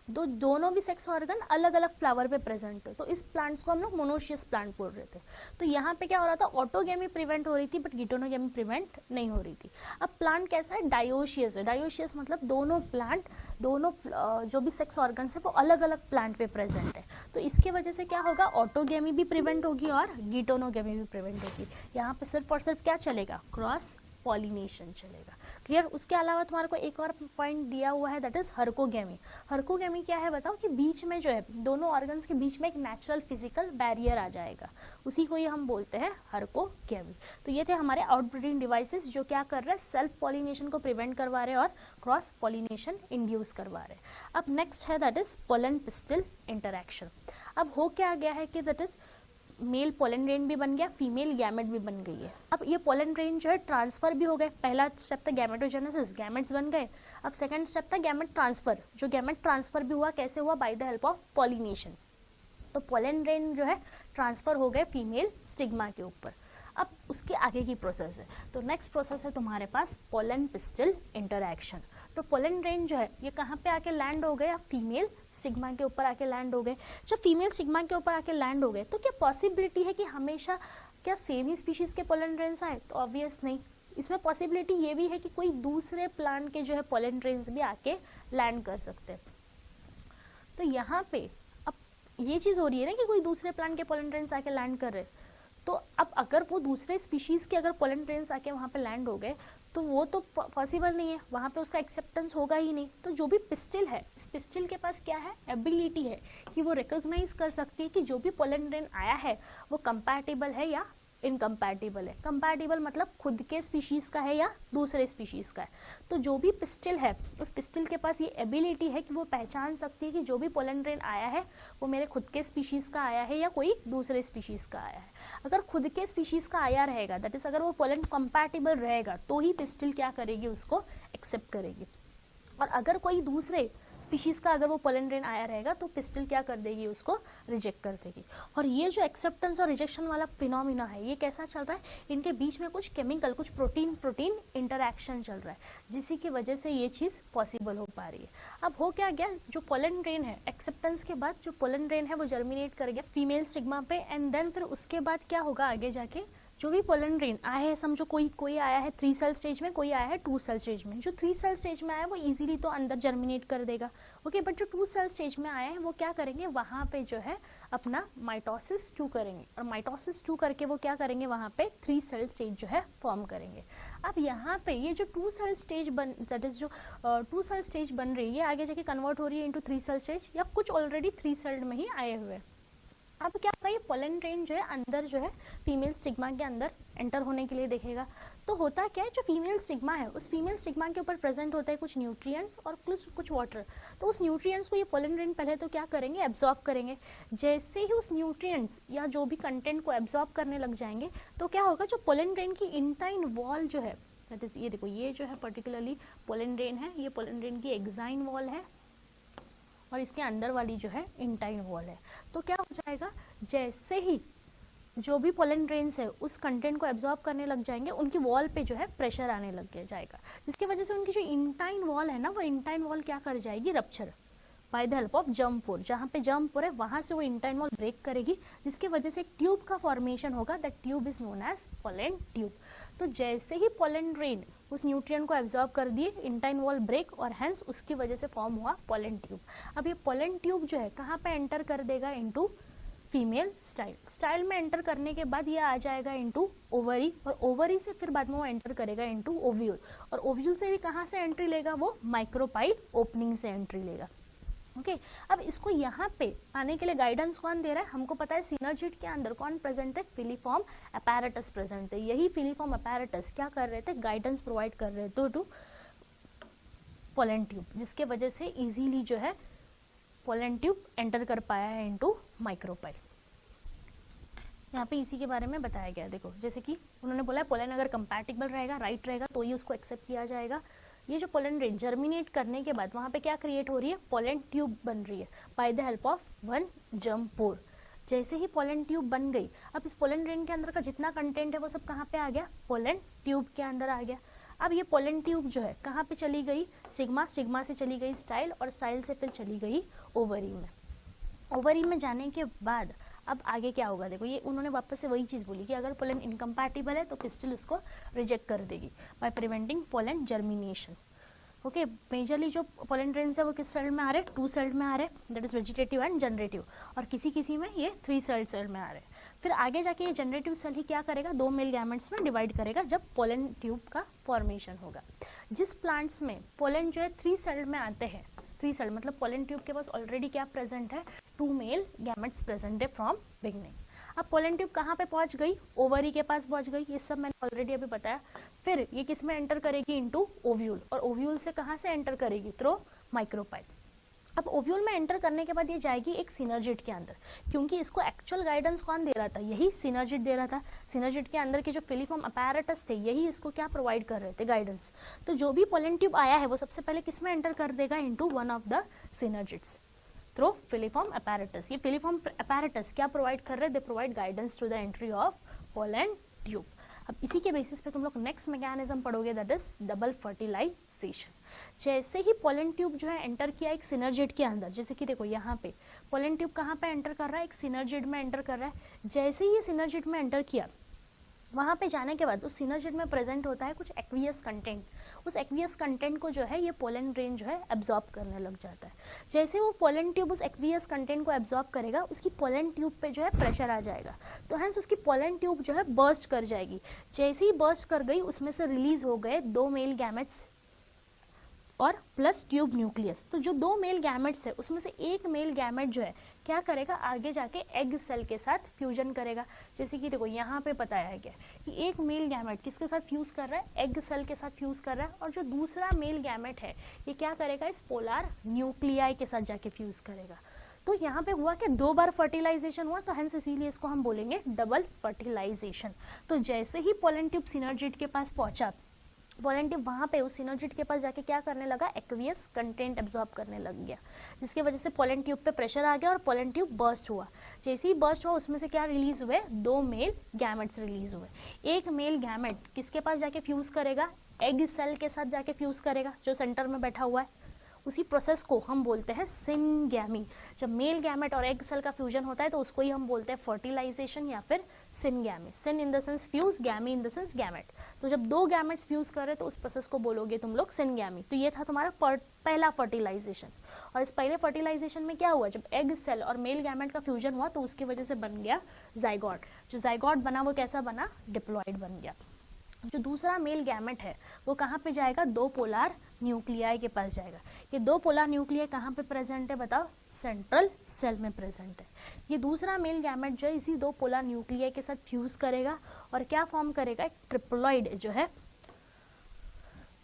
दोनों भी सेक्स ऑर्गन अलग अलग फ्लावर पे प्रेजेंट थे, तो इस प्लांट्स को हम लोग मोनोइशियस प्लांट बोल रहे थे। तो यहाँ पे क्या हो रहा था, ऑटोगेमी प्रिवेंट हो रही थी, बट गिटोनोगेमी प्रिवेंट नहीं हो रही थी। अब प्लांट कैसा है, डायोशियस है। डायोशियस मतलब दोनों प्लांट, दोनों जो भी सेक्स ऑर्गन्स है वो अलग अलग प्लांट पे प्रेजेंट है, तो इसके वजह से क्या होगा, ऑटोगेमी भी प्रिवेंट होगी और गिटोनोगेमी भी प्रिवेंट होगी। यहाँ पे सिर्फ और सिर्फ क्या चलेगा, क्रॉस पॉलिनेशन चलेगा। क्लियर। उसके अलावा तुम्हारे को एक और पॉइंट दिया हुआ है, दैट इज हर्कोगेमी। हर्कोगेमी क्या है बताओ, कि बीच में जो है दोनों ऑर्गन्स के बीच में एक नेचुरल फिजिकल बैरियर आ जाएगा, उसी को ही हम बोलते हैं हर्कोगेमी। तो ये थे हमारे आउटब्रीडिंग डिवाइसेस जो क्या कर रहे हैं, सेल्फ पॉलिनेशन को प्रिवेंट करवा रहे हैं और क्रॉस पॉलिनेशन इंड्यूस करवा रहे हैं। अब नेक्स्ट है that is pollen pistil interaction. अब हो क्या गया है कि that is male pollen grain भी बन गया, फीमेल गैमेट भी बन गई है। अब ये पोलन ग्रेन जो है ट्रांसफर भी हो गए, पहला स्टेप था गैमेटोजेनेसिस, गैमेट्स बन गए। अब सेकंड स्टेप था गैमेट ट्रांसफर, जो गैमेट ट्रांसफर भी हुआ, कैसे हुआ, bye the help of pollination. तो पोलन ग्रेन जो है ट्रांसफर हो गए फीमेल स्टिग्मा के ऊपर। अब उसके आगे की प्रोसेस है, तो नेक्स्ट प्रोसेस है तुम्हारे पास पोलन पिस्टिल इंटरैक्शन। तो पोलन ग्रेन जो है ये कहाँ पे आके लैंड हो गए, फीमेल स्टिग्मा के ऊपर आके लैंड हो गए। जब फीमेल स्टिग्मा के ऊपर आके लैंड हो गए तो क्या पॉसिबिलिटी है कि हमेशा क्या सेम ही स्पीशीज के पोलन ग्रेन्स आए, तो ऑब्वियस नहीं। इसमें पॉसिबिलिटी ये भी है कि कोई दूसरे प्लांट के जो है पोलन ग्रेन्स भी आके लैंड कर सकते हैं। तो यहाँ पे अब ये चीज़ हो रही है ना कि कोई दूसरे प्लांट के पोलन ग्रेन्स आके लैंड कर रहे, तो अब अगर वो दूसरे स्पीशीज़ के अगर पोलन ग्रेन्स आके वहाँ पे लैंड हो गए तो वो तो पॉसिबल नहीं है, वहाँ पे उसका एक्सेप्टेंस होगा ही नहीं। तो जो भी पिस्टिल है, इस पिस्टिल के पास क्या है, एबिलिटी है कि वो रिकॉग्नाइज कर सकती है कि जो भी पोलन ग्रेन आया है वो कंपैटिबल है या इनकम्पैटिबल है। कंपैटिबल मतलब खुद के स्पीशीज़ का है या दूसरे स्पीशीज़ का है। तो जो भी पिस्टिल है, उस पिस्टिल के पास ये एबिलिटी है कि वो पहचान सकती है कि जो भी पोलन ग्रेन आया है वो मेरे खुद के स्पीशीज़ का आया है या कोई दूसरे स्पीशीज़ का आया है। अगर खुद के स्पीशीज़ का आया रहेगा, दैट इज़ अगर वो पोलन कंपैटिबल रहेगा, तो ही पिस्टिल क्या करेगी, उसको एक्सेप्ट करेगी। और अगर कोई दूसरे स्पीशीज़ का अगर वो पोलन ग्रेन आया रहेगा तो पिस्टिल क्या कर देगी, उसको रिजेक्ट कर देगी। और ये जो एक्सेप्टेंस और रिजेक्शन वाला फिनोमिना है, ये कैसा चल रहा है, इनके बीच में कुछ केमिकल, कुछ प्रोटीन इंटरैक्शन चल रहा है, जिसी की वजह से ये चीज़ पॉसिबल हो पा रही है। अब हो क्या गया, जो पोलन ग्रेन है, एक्सेप्टेंस के बाद जो पोलन ग्रेन है वो जर्मिनेट कर गया फीमेल स्टिग्मा पे, एंड देन फिर उसके बाद क्या होगा आगे जाके, जो भी पोलन ग्रेन आए हैं, समझो कोई आया है 3 सेल स्टेज में, कोई आया है 2 सेल स्टेज में। जो 3 सेल स्टेज में आया है वो इजीली तो अंदर जर्मिनेट कर देगा, ओके, बट जो 2 सेल स्टेज में आए हैं वो क्या करेंगे, वहाँ पे जो है अपना माइटोसिस 2 करेंगे, और माइटोसिस 2 करके वो क्या करेंगे, वहाँ पे 3 सेल स्टेज जो है फॉर्म करेंगे। अब यहाँ पे ये जो 2 सेल स्टेज दैट इज जो 2 सेल स्टेज बन रही है, ये आगे जाके कन्वर्ट हो रही है इंटू 3 सेल स्टेज, या कुछ ऑलरेडी 3 सेल में ही आए हुए हैं। अब क्या होगा, ये पोलन ग्रेन जो है अंदर जो है फीमेल स्टिग्मा के अंदर एंटर होने के लिए देखेगा। तो होता क्या है, जो फीमेल स्टिग्मा है, उस फीमेल स्टिग्मा के ऊपर प्रेजेंट होता है कुछ न्यूट्रिएंट्स और कुछ वाटर। तो उस न्यूट्रिएंट्स को ये पोलन ग्रेन पहले तो क्या करेंगे, एब्जॉर्ब करेंगे। जैसे ही उस न्यूट्रिएंट्स या जो भी कंटेंट को एब्जॉर्ब करने लग जाएंगे, तो क्या होगा, जो पोलन ग्रेन की इंटाइन वॉल जो है, दैट इज ये देखो, ये जो है पर्टिकुलरली पोलन ग्रेन है, ये पोलन ग्रेन की एक्साइन वॉल है, और इसके अंदर वाली जो है इंटाइन वॉल है। तो क्या हो जाएगा, जैसे ही जो भी पोलन ग्रेन्स है उस कंटेंट को एब्जॉर्ब करने लग जाएंगे, उनकी वॉल पे जो है प्रेशर आने लग जाएगा, जिसकी वजह से उनकी जो इंटाइन वॉल है ना, वो इंटाइन वॉल क्या कर जाएगी, rupture by the help of germ pore. जहाँ पे जर्म पोर है वहाँ से वो इंटाइन वॉल ब्रेक करेगी, जिसकी वजह से एक ट्यूब का फॉर्मेशन होगा, that tube is known as pollen tube. तो जैसे ही पोलन ग्रेन उस न्यूट्रिएंट को एब्जॉर्ब कर दिए, इंटाइन वॉल ब्रेक, और हेंस उसकी वजह से फॉर्म हुआ पोलन ट्यूब। अब ये पोलन ट्यूब जो है कहाँ पे एंटर कर देगा, इनटू फीमेल स्टाइल में एंटर करने के बाद ये आ जाएगा इनटू ओवरी, और ओवरी से फिर बाद में वो एंटर करेगा इनटू ओव्यूल, और ओव्यूल से भी कहाँ से एंट्री लेगा, वो माइक्रोपाइल ओपनिंग से एंट्री लेगा। ओके अब इसको यहाँ पे आने के लिए गाइडेंस कौन दे रहा है, हमको पता है सिनर्जिड के अंदर कौन प्रेजेंट है, फिलीफॉर्म अपैरेटस प्रेजेंट है। यही फिलीफॉर्म अपैरेटस क्या कर रहे थे, गाइडेंस प्रोवाइड कर रहे थे टू पोलन ट्यूब, जिसके वजह से इजीली जो है पोलन ट्यूब एंटर कर पाया है इनटू माइक्रोपाइल। यहाँ पे इसी के बारे में बताया गया, देखो जैसे कि उन्होंने बोला है पोलन अगर कंपैटिबल रहेगा, राइट रहेगा, तो ही उसको एक्सेप्ट किया जाएगा। ये जो पोलन ग्रेन जर्मिनेट करने के बाद वहाँ पे क्या क्रिएट हो रही है, पोलन ट्यूब बन रही है by the help of one germ pore. जैसे ही पोलन ट्यूब बन गई, अब इस पोलन ग्रेन के अंदर का जितना कंटेंट है वो सब कहाँ पे आ गया, पोलन ट्यूब के अंदर आ गया। अब ये पोलन ट्यूब जो है कहाँ पे चली गई, स्टिग्मा से चली गई स्टाइल, और स्टाइल से फिर चली गई ओवरी में। ओवरी में जाने के बाद अब आगे क्या होगा, देखो ये उन्होंने वापस से वही चीज़ बोली कि अगर पोलन इनकम्पैटिबल है तो पिस्टिल उसको रिजेक्ट कर देगी by preventing pollen germination. Okay majorly जो पोलन ग्रेन्स है वो किस सेल में आ रहे हैं, 2 सेल में आ रहे हैं, that is vegetative and generative, और किसी में ये 3 सेल में आ रहे हैं। फिर आगे जाके ये जनरेटिव सेल ही क्या करेगा, 2 मेल गैमेट्स में डिवाइड करेगा जब पोलन ट्यूब का फॉर्मेशन होगा। जिस प्लांट्स में पोलन जो है 3 सेल में आते हैं, 3 सेल मतलब पोलन ट्यूब के पास ऑलरेडी क्या प्रेजेंट है, 2 मेल गैमेट्स प्रेजेंट है फ्रॉम बिगनिंग। अब पोलन ट्यूब कहाँ पे पहुँच गई, ओवरी के पास पहुँच गई, ये सब मैंने ऑलरेडी अभी बताया। फिर ये किस में एंटर करेगी, इनटू ओव्यूल, और ओव्यूल से कहाँ से एंटर करेगी, थ्रू माइक्रोपाइल। अब ओव्यूल में एंटर करने के बाद ये जाएगी एक सिनर्जिड के अंदर, क्योंकि इसको एक्चुअल गाइडेंस कौन दे रहा था, यही सिनर्जिड दे रहा था। सिनर्जिड के अंदर के जो फिलीफॉर्म अपैरेटस थे यही इसको क्या प्रोवाइड कर रहे थे, गाइडेंस। तो जो भी पोलन ट्यूब आया है वो सबसे पहले किस में एंटर कर देगा, into one of the synergids through filiform apparatus. ये फिलीफॉर्म अपैरेटस क्या प्रोवाइड कर रहे हैं, they provide guidance to the entry of pollen tube. अब इसी के बेसिस पे तुम लोग नेक्स्ट मैकेनिज्म पढ़ोगे, दैट इज डबल फर्टिलाइजेशन। जैसे ही पोलन ट्यूब जो है एंटर किया एक सिनर्जिड के अंदर, जैसे कि देखो यहाँ पे पोलन ट्यूब कहाँ पे एंटर कर रहा है, एक सिनर्जिड में एंटर कर रहा है। जैसे ही ये सिनर्जिड में एंटर किया, वहाँ पे जाने के बाद उस सिनर्जिड में प्रेजेंट होता है कुछ एक्वियस कंटेंट। उस एक्वियस कंटेंट को जो है ये पोलन ग्रेन जो है एब्जॉर्ब करने लग जाता है। जैसे वो पोलन ट्यूब उस एक्वियस कंटेंट को एब्जॉर्ब करेगा, उसकी पोलन ट्यूब पे जो है प्रेशर आ जाएगा, तो हैंस उसकी पोलन ट्यूब जो है बर्स्ट कर जाएगी। जैसे ही बर्स्ट कर गई, उसमें से रिलीज हो गए 2 मेल गैमेट्स और प्लस ट्यूब न्यूक्लियस। तो जो 2 मेल गैमेट्स है उसमें से एक मेल गैमेट जो है क्या करेगा, आगे जाके एग सेल के साथ फ्यूजन करेगा। जैसे कि देखो यहाँ पे बताया गया कि एक मेल गैमेट किसके साथ फ्यूज कर रहा है, एग सेल के साथ फ्यूज कर रहा है, और जो दूसरा मेल गैमेट है ये क्या करेगा, इस पोलर न्यूक्लियाई के साथ जाके फ्यूज करेगा। तो यहाँ पे हुआ कि 2 बार फर्टिलाइजेशन हुआ, तो हेंस इसीलिए इसको हम बोलेंगे डबल फर्टिलाइजेशन। तो जैसे ही पोलन ट्यूब सिनर्जिड के पास पहुंचा, पोलन ट्यूब वहाँ पे उस सिनर्जिड के पास जाके क्या करने लगा, एक्वियस कंटेंट एब्जॉर्ब करने लग गया, जिसके वजह से पोलन ट्यूब पे प्रेशर आ गया और पोलन ट्यूब बर्स्ट हुआ। जैसे ही बर्स्ट हुआ, उसमें से क्या रिलीज हुए, 2 मेल गैमेट्स रिलीज हुए। एक मेल गैमेट किसके पास जाके फ्यूज करेगा, एग सेल के साथ जाके फ्यूज करेगा, जो सेंटर में बैठा हुआ है। उसी प्रोसेस को हम बोलते हैं सिनगैमी। जब मेल गैमेट और एग सेल का फ्यूजन होता है तो उसको ही हम बोलते हैं फर्टिलाइजेशन या फिर syngamy. Syn in the sense fuse, gamy in the sense gamete. तो जब 2 गैमेट्स फ्यूज कर रहे तो उस प्रोसेस को बोलोगे तुम लोग सिनगैमी। तो ये था तुम्हारा पहला फर्टिलाइजेशन। और इस पहले फर्टिलाइजेशन में क्या हुआ, जब एग सेल और मेल गैमेट का फ्यूजन हुआ तो उसकी वजह से बन गया जाइगोट। जो जाइगोट बना वो कैसा बना, डिप्लॉइड बन गया। जो दूसरा मेल गैमेट है वो कहाँ पे जाएगा, 2 पोलर न्यूक्लियाई के पास जाएगा। ये 2 पोलर न्यूक्लियाई कहाँ पे प्रेजेंट है, बताओ, सेंट्रल सेल में प्रेजेंट है। ये दूसरा मेल गैमेट जो है इसी 2 पोलर न्यूक्लियाई के साथ फ्यूज करेगा और क्या फॉर्म करेगा, एक ट्रिप्लॉइड जो है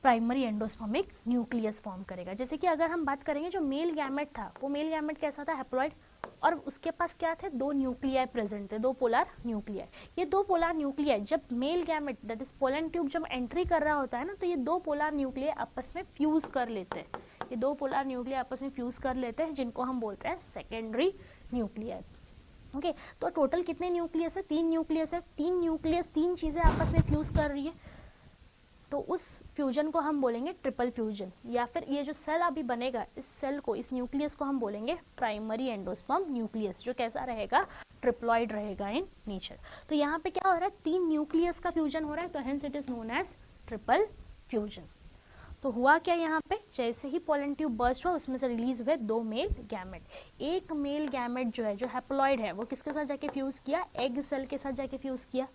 प्राइमरी एंडोस्पर्मिक न्यूक्लियस फॉर्म करेगा। जैसे कि अगर हम बात करेंगे जो मेल गैमेट था वो मेल गैमेट कैसा था, हैप्लॉइड, और उसके पास क्या थे, 2 न्यूक्लियाई प्रेजेंट थे, 2 पोलर न्यूक्लियाई। ये 2 पोलर न्यूक्लियाई जब male gamete that is pollen tube जब एंट्री कर रहा होता है ना, तो ये 2 पोलर न्यूक्लियाई आपस में फ्यूज कर लेते हैं। ये 2 पोलर न्यूक्लियाई आपस में फ्यूज कर लेते हैं, जिनको हम बोलते हैं सेकेंडरी न्यूक्लियाई। ओके, तो टोटल कितने न्यूक्लियस है, 3 न्यूक्लियस है। 3 न्यूक्लियस 3 चीजें आपस में फ्यूज कर रही है, तो उस फ्यूजन को हम बोलेंगे ट्रिपल फ्यूजन। या फिर ये जो सेल अभी बनेगा, इस सेल को, इस न्यूक्लियस को हम बोलेंगे प्राइमरी एंडोस्पर्म न्यूक्लियस, जो कैसा रहेगा, ट्रिप्लॉइड रहेगा इन नेचर। तो यहाँ पे क्या हो रहा है, 3 न्यूक्लियस का फ्यूजन हो रहा है, तो hence it is known as triple fusion. तो हुआ क्या यहाँ पे, जैसे ही पोलन ट्यूब बर्स्ट हुआ उसमें से रिलीज हुए 2 मेल गैमेट। एक मेल गैमेट जो है, जो हैप्लॉइड है, वो किसके साथ जाके फ्यूज किया, एग सेल के साथ जाके फ्यूज किया।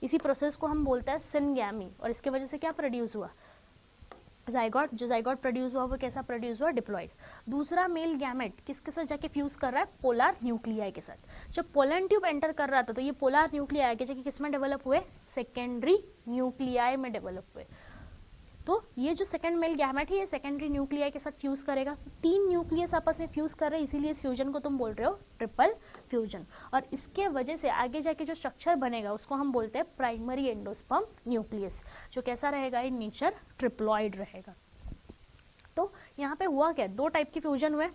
इसी प्रोसेस को हम बोलते हैं सिनगैमी, और इसके वजह से क्या प्रोड्यूस हुआ, जाइगोट। जो जाइगोट प्रोड्यूस हुआ वो कैसा प्रोड्यूस हुआ, डिप्लॉइड। दूसरा मेल गैमेट किसके साथ जाके फ्यूज कर रहा है, पोलर न्यूक्लियाई के साथ। जब पोलन ट्यूब एंटर कर रहा था तो ये पोलर न्यूक्लियाई आगे जाके किस में डेवलप हुए, सेकेंडरी न्यूक्लियाई में डेवलप हुए। तो ये जो सेकंड मेल गैमेट है ये सेकेंडरी न्यूक्लियाई के साथ फ्यूज करेगा। 3 न्यूक्लियस आपस में फ्यूज कर रहे हैं, इसीलिए इस फ्यूजन को तुम बोल रहे हो ट्रिपल फ्यूजन। और इसके वजह से आगे जाके जो स्ट्रक्चर बनेगा उसको हम बोलते हैं प्राइमरी एंडोस्पर्म न्यूक्लियस, जो कैसा रहेगा इन नेचर, ट्रिप्लॉइड रहेगा। तो यहाँ पे हुआ क्या, 2 टाइप के फ्यूजन हुए,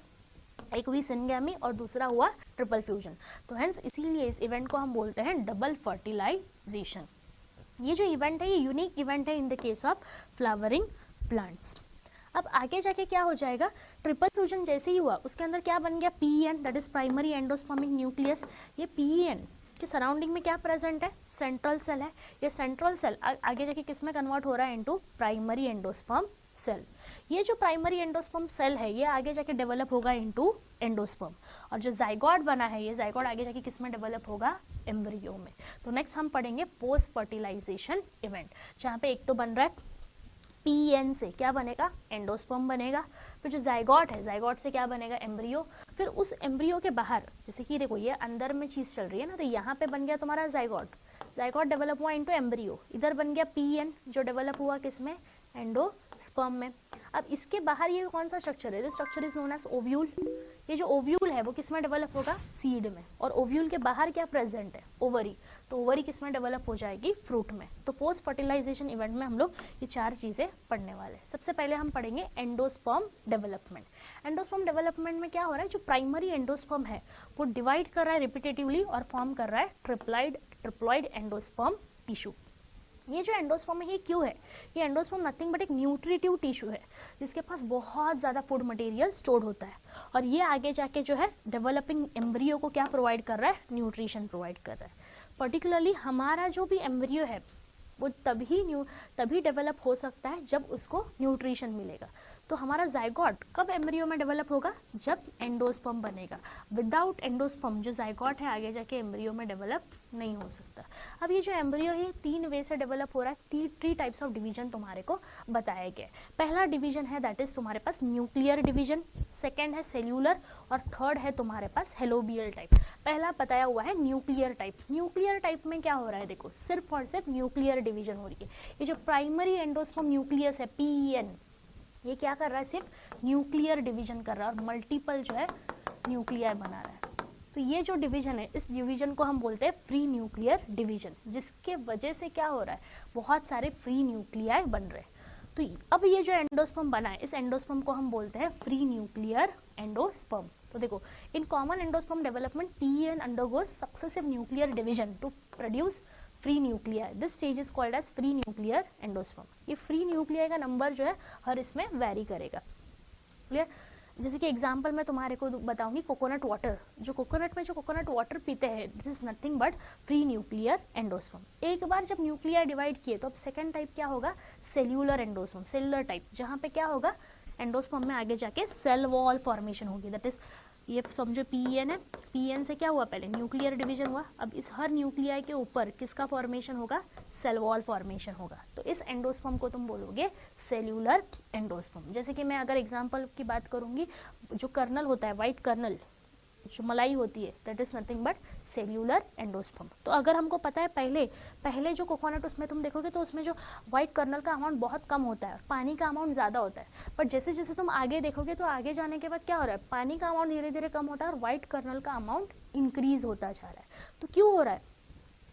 एक हुई सिनगैमी और दूसरा हुआ ट्रिपल फ्यूजन। तो हेंस इसीलिए इस इवेंट को हम बोलते हैं डबल फर्टिलाइजेशन। ये जो इवेंट है ये यूनिक इवेंट है इन the case of flowering plants. अब आगे जाके क्या हो जाएगा, ट्रिपल फ्यूजन जैसे ही हुआ उसके अंदर क्या बन गया, PEN, that is primary endospermic nucleus. ये पीईएन के सराउंडिंग में क्या प्रेजेंट है, सेंट्रल सेल है। ये सेंट्रल सेल आगे जाके किस में कन्वर्ट हो रहा है, इनटू प्राइमरी एंडोस्पर्म सेल। ये जो प्राइमरी एंडोस्पर्म सेल है ये आगे जाके डेवलप होगा इनटू एंडोस्पर्म, और जो जाइगोट बना है ये जाइगोट आगे जाके किस में डेवलप होगा, एम्ब्रियो में। तो नेक्स्ट हम पढ़ेंगे पोस्ट फर्टिलाइजेशन इवेंट, जहाँ पे एक तो बन रहा है पीएन से क्या बनेगा, एंडोस्पर्म बनेगा। फिर जो जाइगोट है, जाइगोट से क्या बनेगा, एम्ब्रियो। फिर उस एम्ब्रियो के बाहर, जैसे कि देखो ये अंदर में चीज चल रही है ना, तो यहाँ पे बन गया तुम्हारा जाइगोट, जाइगोट डेवलप हुआ इनटू एम्ब्रियो। इधर बन गया पीएन जो डेवलप हुआ किसमें, एंडोस्पर्म में। अब इसके बाहर ये कौन सा स्ट्रक्चर है, this structure is known as ovule. ये जो ओव्यूल है वो किसमें डेवलप होगा, सीड में। और ओव्यूल के बाहर क्या प्रेजेंट है, ओवरी। तो ओवरी किसमें डेवलप हो जाएगी, फ्रूट में। तो पोस्ट फर्टिलाइजेशन इवेंट में हम लोग ये 4 चीजें पढ़ने वाले हैं। सबसे पहले हम पढ़ेंगे एंडोस्पर्म डेवलपमेंट। एंडोस्पर्म डेवलपमेंट में क्या हो रहा है, जो प्राइमरी एंडोस्पर्म है वो डिवाइड कर रहा है रिपीटेटिवली और फॉर्म कर रहा है ट्रिप्लॉइड एंडोस्पर्म टिश्यू। ये जो एंडोस्पर्म है ये क्यों है, ये एंडोस्पर्म नथिंग बट एक न्यूट्रिटिव टिश्यू है जिसके पास बहुत ज़्यादा फूड मटेरियल स्टोर होता है, और ये आगे जाके जो है डेवलपिंग एम्ब्रियो को क्या प्रोवाइड कर रहा है, न्यूट्रिशन प्रोवाइड कर रहा है। पर्टिकुलरली हमारा जो भी एम्ब्रियो है वो तभी डेवलप हो सकता है जब उसको न्यूट्रिशन मिलेगा। तो हमारा जाइगोट कब एम्ब्रियो में डेवलप होगा? जब एंडोस्पर्म बनेगा। विदाउट एंडोस्पर्म जो जाइगोट है आगे जाके एम्ब्रियो में डेवलप नहीं हो सकता। अब ये जो एम्ब्रियो है 3 वे से डेवलप हो रहा है। 3 टाइप्स ऑफ डिवीजन तुम्हारे को बताया गया है। पहला डिवीजन है दैट इज तुम्हारे पास न्यूक्लियर डिवीजन, सेकेंड है सेल्यूलर और थर्ड है तुम्हारे पास हेलोबियल टाइप। पहला बताया हुआ है न्यूक्लियर टाइप। न्यूक्लियर टाइप में क्या हो रहा है? देखो सिर्फ और सिर्फ न्यूक्लियर डिवीजन हो रही है। ये जो प्राइमरी एंडोस्पर्म न्यूक्लियस है PEN, ये क्या कर रहा है? सिर्फ न्यूक्लियर डिवीजन कर रहा है और मल्टीपल जो है न्यूक्लियर बना रहा है। तो ये जो डिवीजन है इस डिवीजन को हम बोलते हैं फ्री न्यूक्लियर डिवीजन, जिसके वजह से क्या हो रहा है? बहुत सारे फ्री न्यूक्लियाई बन रहे हैं। तो अब ये जो एंडोस्पर्म बना है इस एंडोस्पर्म को हम बोलते हैं फ्री न्यूक्लियर एंडोस्पर्म। तो देखो in common endosperm development PEN undergoes successive nuclear division to produce free nuclear. This stage is called as free nuclear endosperm. ये फ्री न्यूक्लियर का नंबर जो है हर इसमें वेरी करेगा। क्लियर? जैसे कि एग्जांपल मैं तुम्हारे को बताऊंगी कोकोनट वाटर। जो कोकोनट में जो कोकोनट वाटर पीते हैं this is nothing but free nuclear endosperm. एक बार जब न्यूक्लियर डिवाइड किए तो अब सेकंड टाइप क्या होगा? सेल्यूलर एंडोस्पर्म, सेल्यूलर टाइप, जहाँ पे क्या होगा? एंडोस्पर्म में आगे जाके सेल वॉल फॉर्मेशन होगी। दैट इज ये समझो PEN है, PEN से क्या हुआ? पहले न्यूक्लियर डिवीजन हुआ। अब इस हर न्यूक्लियाई के ऊपर किसका फॉर्मेशन होगा? सेल वॉल फॉर्मेशन होगा। तो इस एंडोस्पर्म को तुम बोलोगे सेल्यूलर एंडोस्पर्म। जैसे कि मैं अगर एग्जांपल की बात करूंगी, जो कर्नल होता है, वाइट कर्नल जो मलाई होती है, that is nothing but cellular endosperm. तो अगर हमको पता है पहले जो कोकोनट उसमें तुम देखोगे तो उसमें जो व्हाइट कर्नल का अमाउंट बहुत कम होता है, पानी का अमाउंट ज़्यादा होता है। बट जैसे जैसे तुम आगे देखोगे तो आगे जाने के बाद क्या हो रहा है? पानी का अमाउंट धीरे धीरे कम होता है और व्हाइट कर्नल का अमाउंट इंक्रीज होता जा रहा है। तो क्यों हो रहा है?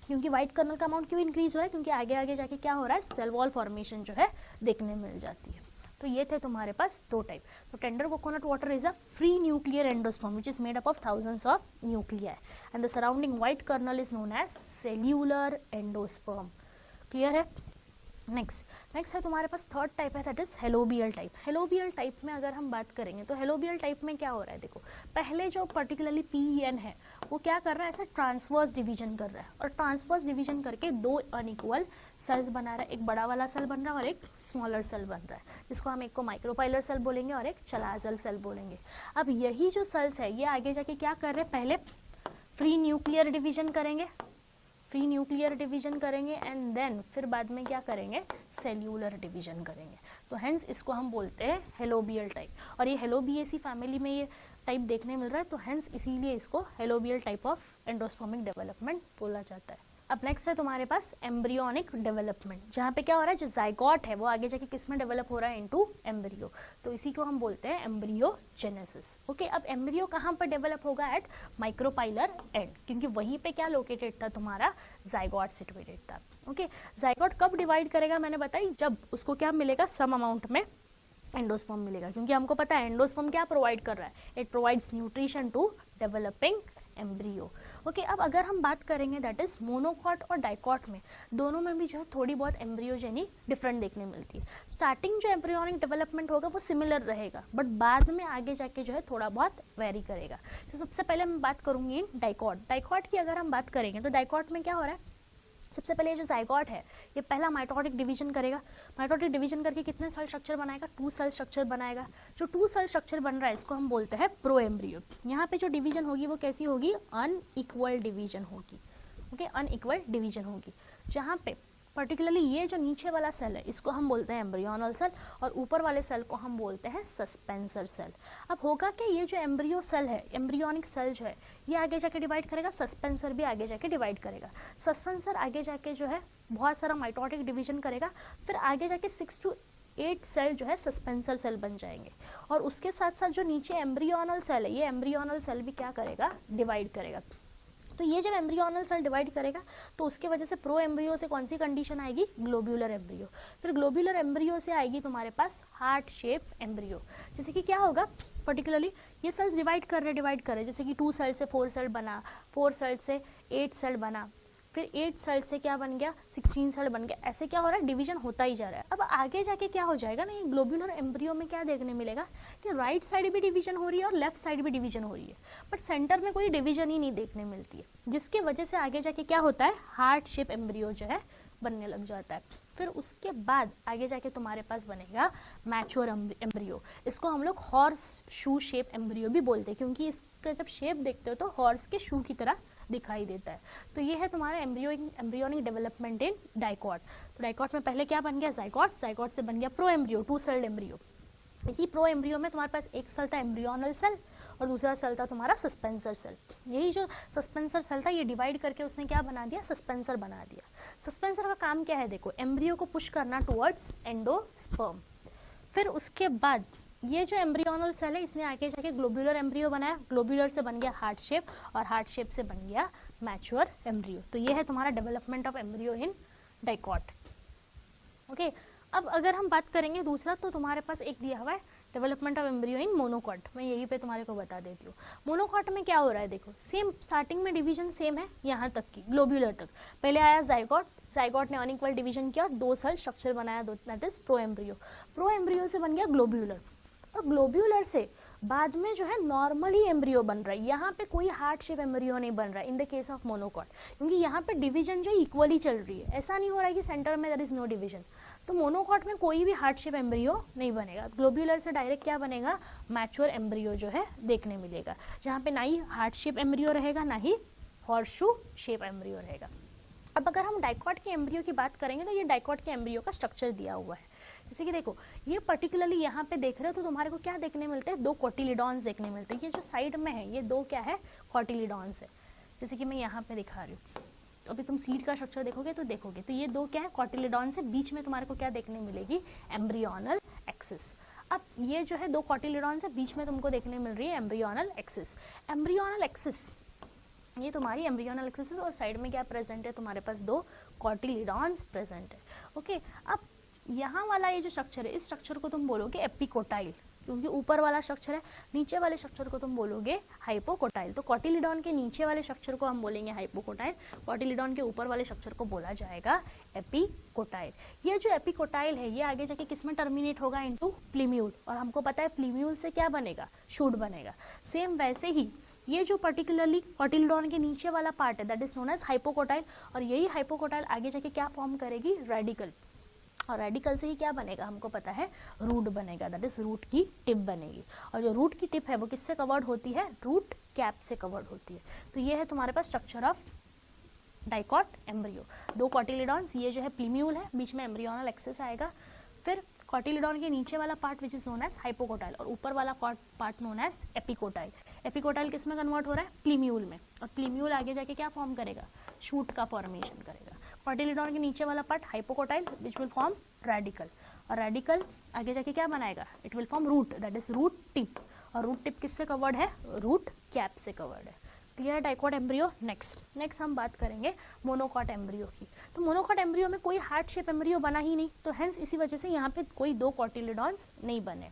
क्योंकि व्हाइट कर्नल का अमाउंट क्यों इंक्रीज हो रहा है? क्योंकि आगे आगे जाके क्या हो रहा है? सेल वॉल फॉर्मेशन जो है देखने मिल जाती है। तो ये थे तुम्हारे पास 2 टाइप। तो tender coconut water is a free nuclear endosperm which is made up of thousands of nuclei and the surrounding white kernel is known as cellular endosperm. Clear है? नेक्स्ट है तुम्हारे पास थर्ड टाइप है that is helobial type. Helobial type में अगर हम बात करेंगे तो हेलोबियल टाइप में क्या हो रहा है? देखो पहले जो पर्टिकुलरली PEN है वो क्या कर रहा है? ऐसा ट्रांसवर्स डिवीजन कर रहा है और ट्रांसवर्स डिवीजन करके 2 अनइक्वल सेल्स बना रहा है। एक बड़ा वाला सेल बन रहा है और एक स्मॉलर सेल बन रहा है, जिसको हम एक को माइक्रोपाइलर सेल बोलेंगे और एक चलाजल सेल बोलेंगे। अब यही जो सेल्स है ये आगे जाके क्या कर रहे हैं? पहले फ्री न्यूक्लियर डिवीजन करेंगे, फ्री न्यूक्लियर डिवीजन करेंगे एंड देन फिर बाद में क्या करेंगे? सेल्यूलर डिवीजन करेंगे। तो हेंस इसको हम बोलते हैं हेलोबियल टाइप। और ये हेलोबिएसी फैमिली में ये टाइप देखने मिल रहा है, तो हेंस इसीलिए इसको helobial type of endospermic development बोला जाता है। अब नेक्स्ट है तुम्हारे पास एम्ब्रियोनिक डेवलपमेंट, जहाँ पे क्या हो रहा है? जो जाइगोट है वो आगे जाके किस में डेवलप हो रहा है? Into embryo. तो इसी को हम बोलते हैं एम्ब्रियोजेनेसिस। ओके, अब एम्ब्रियो कहाँ पर डेवलप होगा? एट माइक्रोपाइलर एंड, क्योंकि वहीं पे क्या लोकेटेड था? तुम्हारा जाइगोट सिचुएटेड था। ओके, जाइगोट कब डिवाइड करेगा? मैंने बताई जब उसको क्या मिलेगा? सम अमाउंट में एंडोस्पर्म मिलेगा, क्योंकि हमको पता है एंडोस्पर्म क्या प्रोवाइड कर रहा है? It provides nutrition to developing embryo. Okay, अब अगर हम बात करेंगे दैट इज मोनोकॉट और डाइकॉट में, दोनों में भी जो है थोड़ी बहुत एम्ब्रियोजेनी डिफरेंट देखने मिलती है। स्टार्टिंग जो एम्ब्रियोनिक डेवलपमेंट होगा वो सिमिलर रहेगा, बट बाद में आगे जाके जो है थोड़ा बहुत वेरी करेगा। तो सबसे पहले मैं बात करूंगी डाइकॉट। डाइकॉट की अगर हम बात करेंगे तो डाइकॉट में क्या हो रहा है? सबसे पहले जो जाइगोट है ये पहला माइटोटिक डिवीजन करेगा। माइटोटिक डिवीजन करके कितने सेल स्ट्रक्चर बनाएगा? 2 सेल स्ट्रक्चर बनाएगा। जो 2 सेल स्ट्रक्चर बन रहा है इसको हम बोलते हैं प्रो एम्ब्रियो। यहाँ पे जो डिवीजन होगी वो कैसी होगी? अनइक्वल डिवीजन होगी। ओके, अनइक्वल डिवीजन होगी, जहाँ पे पर्टिकुलरली ये जो नीचे वाला सेल है इसको हम बोलते हैं एम्ब्रियोनल सेल और ऊपर वाले सेल को हम बोलते हैं सस्पेंसर सेल। अब होगा कि ये जो एम्ब्रियो सेल है, एम्ब्रियोनिक सेल जो है, ये आगे जाके डिवाइड करेगा, सस्पेंसर भी आगे जाके डिवाइड करेगा। सस्पेंसर आगे जाके जो है बहुत सारा माइटोटिक डिवीजन करेगा, फिर आगे जाके 6 to 8 सेल जो है सस्पेंसर सेल बन जाएंगे। और उसके साथ साथ जो नीचे एम्ब्रियोनल सेल है, ये एम्ब्रियोनल सेल भी क्या करेगा? डिवाइड करेगा। तो ये जब एम्ब्रियोनल सेल डिवाइड करेगा तो उसके वजह से प्रो एम्ब्रियो से कौन सी कंडीशन आएगी? Globular embryo. फिर ग्लोब्यूलर एम्ब्रियो से आएगी तुम्हारे पास हार्ट शेप एम्ब्रियो। जैसे कि क्या होगा? पर्टिकुलरली ये सेल्स डिवाइड कर रहे जैसे कि 2 सेल से 4 सेल बना, 4 सेल से 8 सेल बना, फिर 8 सेल से क्या बन गया, 16 सेल बन गया, ऐसे क्या हो रहा है, डिवीजन होता ही जा रहा है। अब आगे जाके क्या हो जाएगा ना, ये ग्लोब्यूलर एम्ब्रियो में क्या देखने मिलेगा कि राइट साइड भी डिवीजन हो रही है और लेफ्ट साइड भी डिवीजन हो रही है, बट सेंटर में कोई डिवीजन ही नहीं देखने मिलती है, जिसकी वजह से आगे जाके क्या होता है, हार्ट शेप एम्ब्रियो जो है बनने लग जाता है। फिर उसके बाद आगे जाके तुम्हारे पास बनेगा मैच्योर एम्ब्रियो। इसको हम लोग हॉर्स शू शेप एम्ब्रियो भी बोलते हैं, क्योंकि इसका जब शेप देखते हो तो हॉर्स के शू की तरह दिखाई देता है। तो ये है तुम्हारा एम्ब्रियोनिक डेवलपमेंट इन डाइकॉट। तो डाइकॉट में पहले क्या बन गया, जाइगोट, जाइगोट से बन गया प्रो एम्ब्रियो, 2 सेल्ड एम्ब्रियो। इसी प्रो एम्ब्रियो में तुम्हारे पास एक सेल था एम्ब्रियोनल सेल और दूसरा सेल था तुम्हारा सस्पेंसर सेल। यही जो सस्पेंसर सेल था ये डिवाइड करके उसने क्या बना दिया, सस्पेंसर बना दिया। सस्पेंसर का काम क्या है, देखो एम्ब्रियो को पुश करना टुवर्ड्स एंडोस्पर्म। फिर उसके बाद ये जो एम्ब्रियोनल सेल है इसने आगे जाके ग्लोब्यूलर एम्ब्रियो बनाया, ग्लोब्यूलर से बन गया हार्ट शेप और हार्ट शेप से बन गया मैच्योर एम्ब्रियो। तो ये है तुम्हारा development of embryo in dicot. Okay, अब अगर हम बात करेंगे दूसरा, तो तुम्हारे पास एक दिया हुआ है development of embryo in monocot. मैं यहीं पे तुम्हारे को बता देती हूँ। मोनोकॉट में क्या हो रहा है, देखो सेम स्टार्टिंग में डिवीजन सेम है यहाँ तक की, ग्लोब्यूलर तक। पहले आया जाइगोट, जाइगोट ने अनइक्वल डिवीजन किया, 2 सेल स्ट्रक्चर बनाया, that is pro embryo. Pro embryo से बन गया ग्लोब्यूलर, और ग्लोब्यूलर से बाद में जो है नॉर्मली एम्ब्रियो बन रहा है। यहाँ पे कोई हार्ट शेप एम्ब्रियो नहीं बन रहा है इन द केस ऑफ मोनोकॉट, क्योंकि यहाँ पे डिवीजन जो इक्वली चल रही है। ऐसा नहीं हो रहा है कि सेंटर में देयर इज नो डिवीजन। तो मोनोकॉट में कोई भी हार्ट शेप एम्ब्रियो नहीं बनेगा। ग्लोब्यूलर से डायरेक्ट क्या बनेगा, मैच्योर एम्ब्रियो जो है देखने मिलेगा, जहाँ पे ना ही हार्ट शेप एम्ब्रियो रहेगा ना ही हॉर्सशू शेप एम्ब्रियो रहेगा। अब अगर हम डाइकॉट के एम्ब्रियो की बात करेंगे तो ये डाइकॉट के एम्ब्रियो का स्ट्रक्चर दिया हुआ है। जैसे कि देखो ये पर्टिकुलरली यहाँ पे देख रहे हो तो तुम्हारे को क्या देखने मिलते हैं, 2 कोटिलिडॉन्स देखने मिलते हैं। ये जो साइड में है ये 2 क्या है, कोटिलिडॉन्स है। जैसे कि मैं यहाँ पे दिखा रही हूँ, तो अभी तुम सीड का स्ट्रक्चर देखोगे तो ये 2 क्या है, कोटिलिडॉन्स है। बीच में तुम्हारे को क्या देखने मिलेगी, एम्ब्रियोनल एक्सिस। अब ये जो है 2 कोटिलिडॉन्स है, बीच में तुमको देखने मिल रही है एम्ब्रियोनल एक्सिस। एम्ब्रियोनल एक्सिस ये तुम्हारी एम्ब्रियोनल एक्सिस और साइड में क्या प्रेजेंट है, तुम्हारे पास 2 कोटिलिडॉन्स प्रेजेंट है। ओके, अब यहाँ वाला ये जो स्ट्रक्चर है इस स्ट्रक्चर को तुम बोलोगे एपिकोटाइल, क्योंकि ऊपर वाला स्ट्रक्चर है। नीचे वाले स्ट्रक्चर को तुम बोलोगे हाइपोकोटाइल। तो कोटिलिडॉन के नीचे वाले स्ट्रक्चर को हम बोलेंगे हाइपोकोटाइल, कोटिलिडॉन के ऊपर वाले स्ट्रक्चर को बोला जाएगा एपिकोटाइल। ये जो एपिकोटाइल है ये आगे जाके किस में टर्मिनेट होगा, इनटू प्लीम्यूल, और हमको पता है प्लीम्यूल से क्या बनेगा, शूट बनेगा। सेम वैसे ही ये जो पर्टिकुलरली कोटिलिडॉन के नीचे वाला पार्ट है that is known as hypocotyl, और यही हाइपोकोटाइल आगे जाके क्या फॉर्म करेगी, रेडिकल, और रेडिकल से ही क्या बनेगा, हमको पता है रूट बनेगा, दैट इज रूट की टिप बनेगी। और जो रूट की टिप है वो किससे कवर्ड होती है, रूट कैप से कवर्ड होती है। तो ये है तुम्हारे पास स्ट्रक्चर ऑफ डाइकॉट एम्ब्रियो। 2 कोटिलिडॉन्स, ये जो है प्लीम्यूल है, बीच में एम्ब्रियोनल एक्सिस आएगा। फिर कोटिलिडॉन के नीचे वाला part which is known as hypocotyl, और ऊपर वाला part known as epicotyl. Epicotyl किस में कन्वर्ट हो रहा है, प्लीम्यूल में, और प्लीम्यूल आगे जाके क्या फॉर्म करेगा, शूट का फॉर्मेशन करेगा। कोटिलिडॉन के नीचे वाला part hypocotyl which will form radicle, और रेडिकल आगे जाके क्या बनाएगा, it will form root, that is root tip, और रूट टिप किससे कवर्ड है, रूट कैप से कवर्ड है। Clear, dicot embryo. नेक्स्ट हम बात करेंगे मोनोकॉट एम्ब्रियो की। तो मोनोकॉट एम्ब्रियो में कोई हार्ट शेप एम्ब्रियो बना ही नहीं, तो हेंस इसी वजह से यहाँ पे कोई 2 कोटिलिडॉन्स नहीं बने।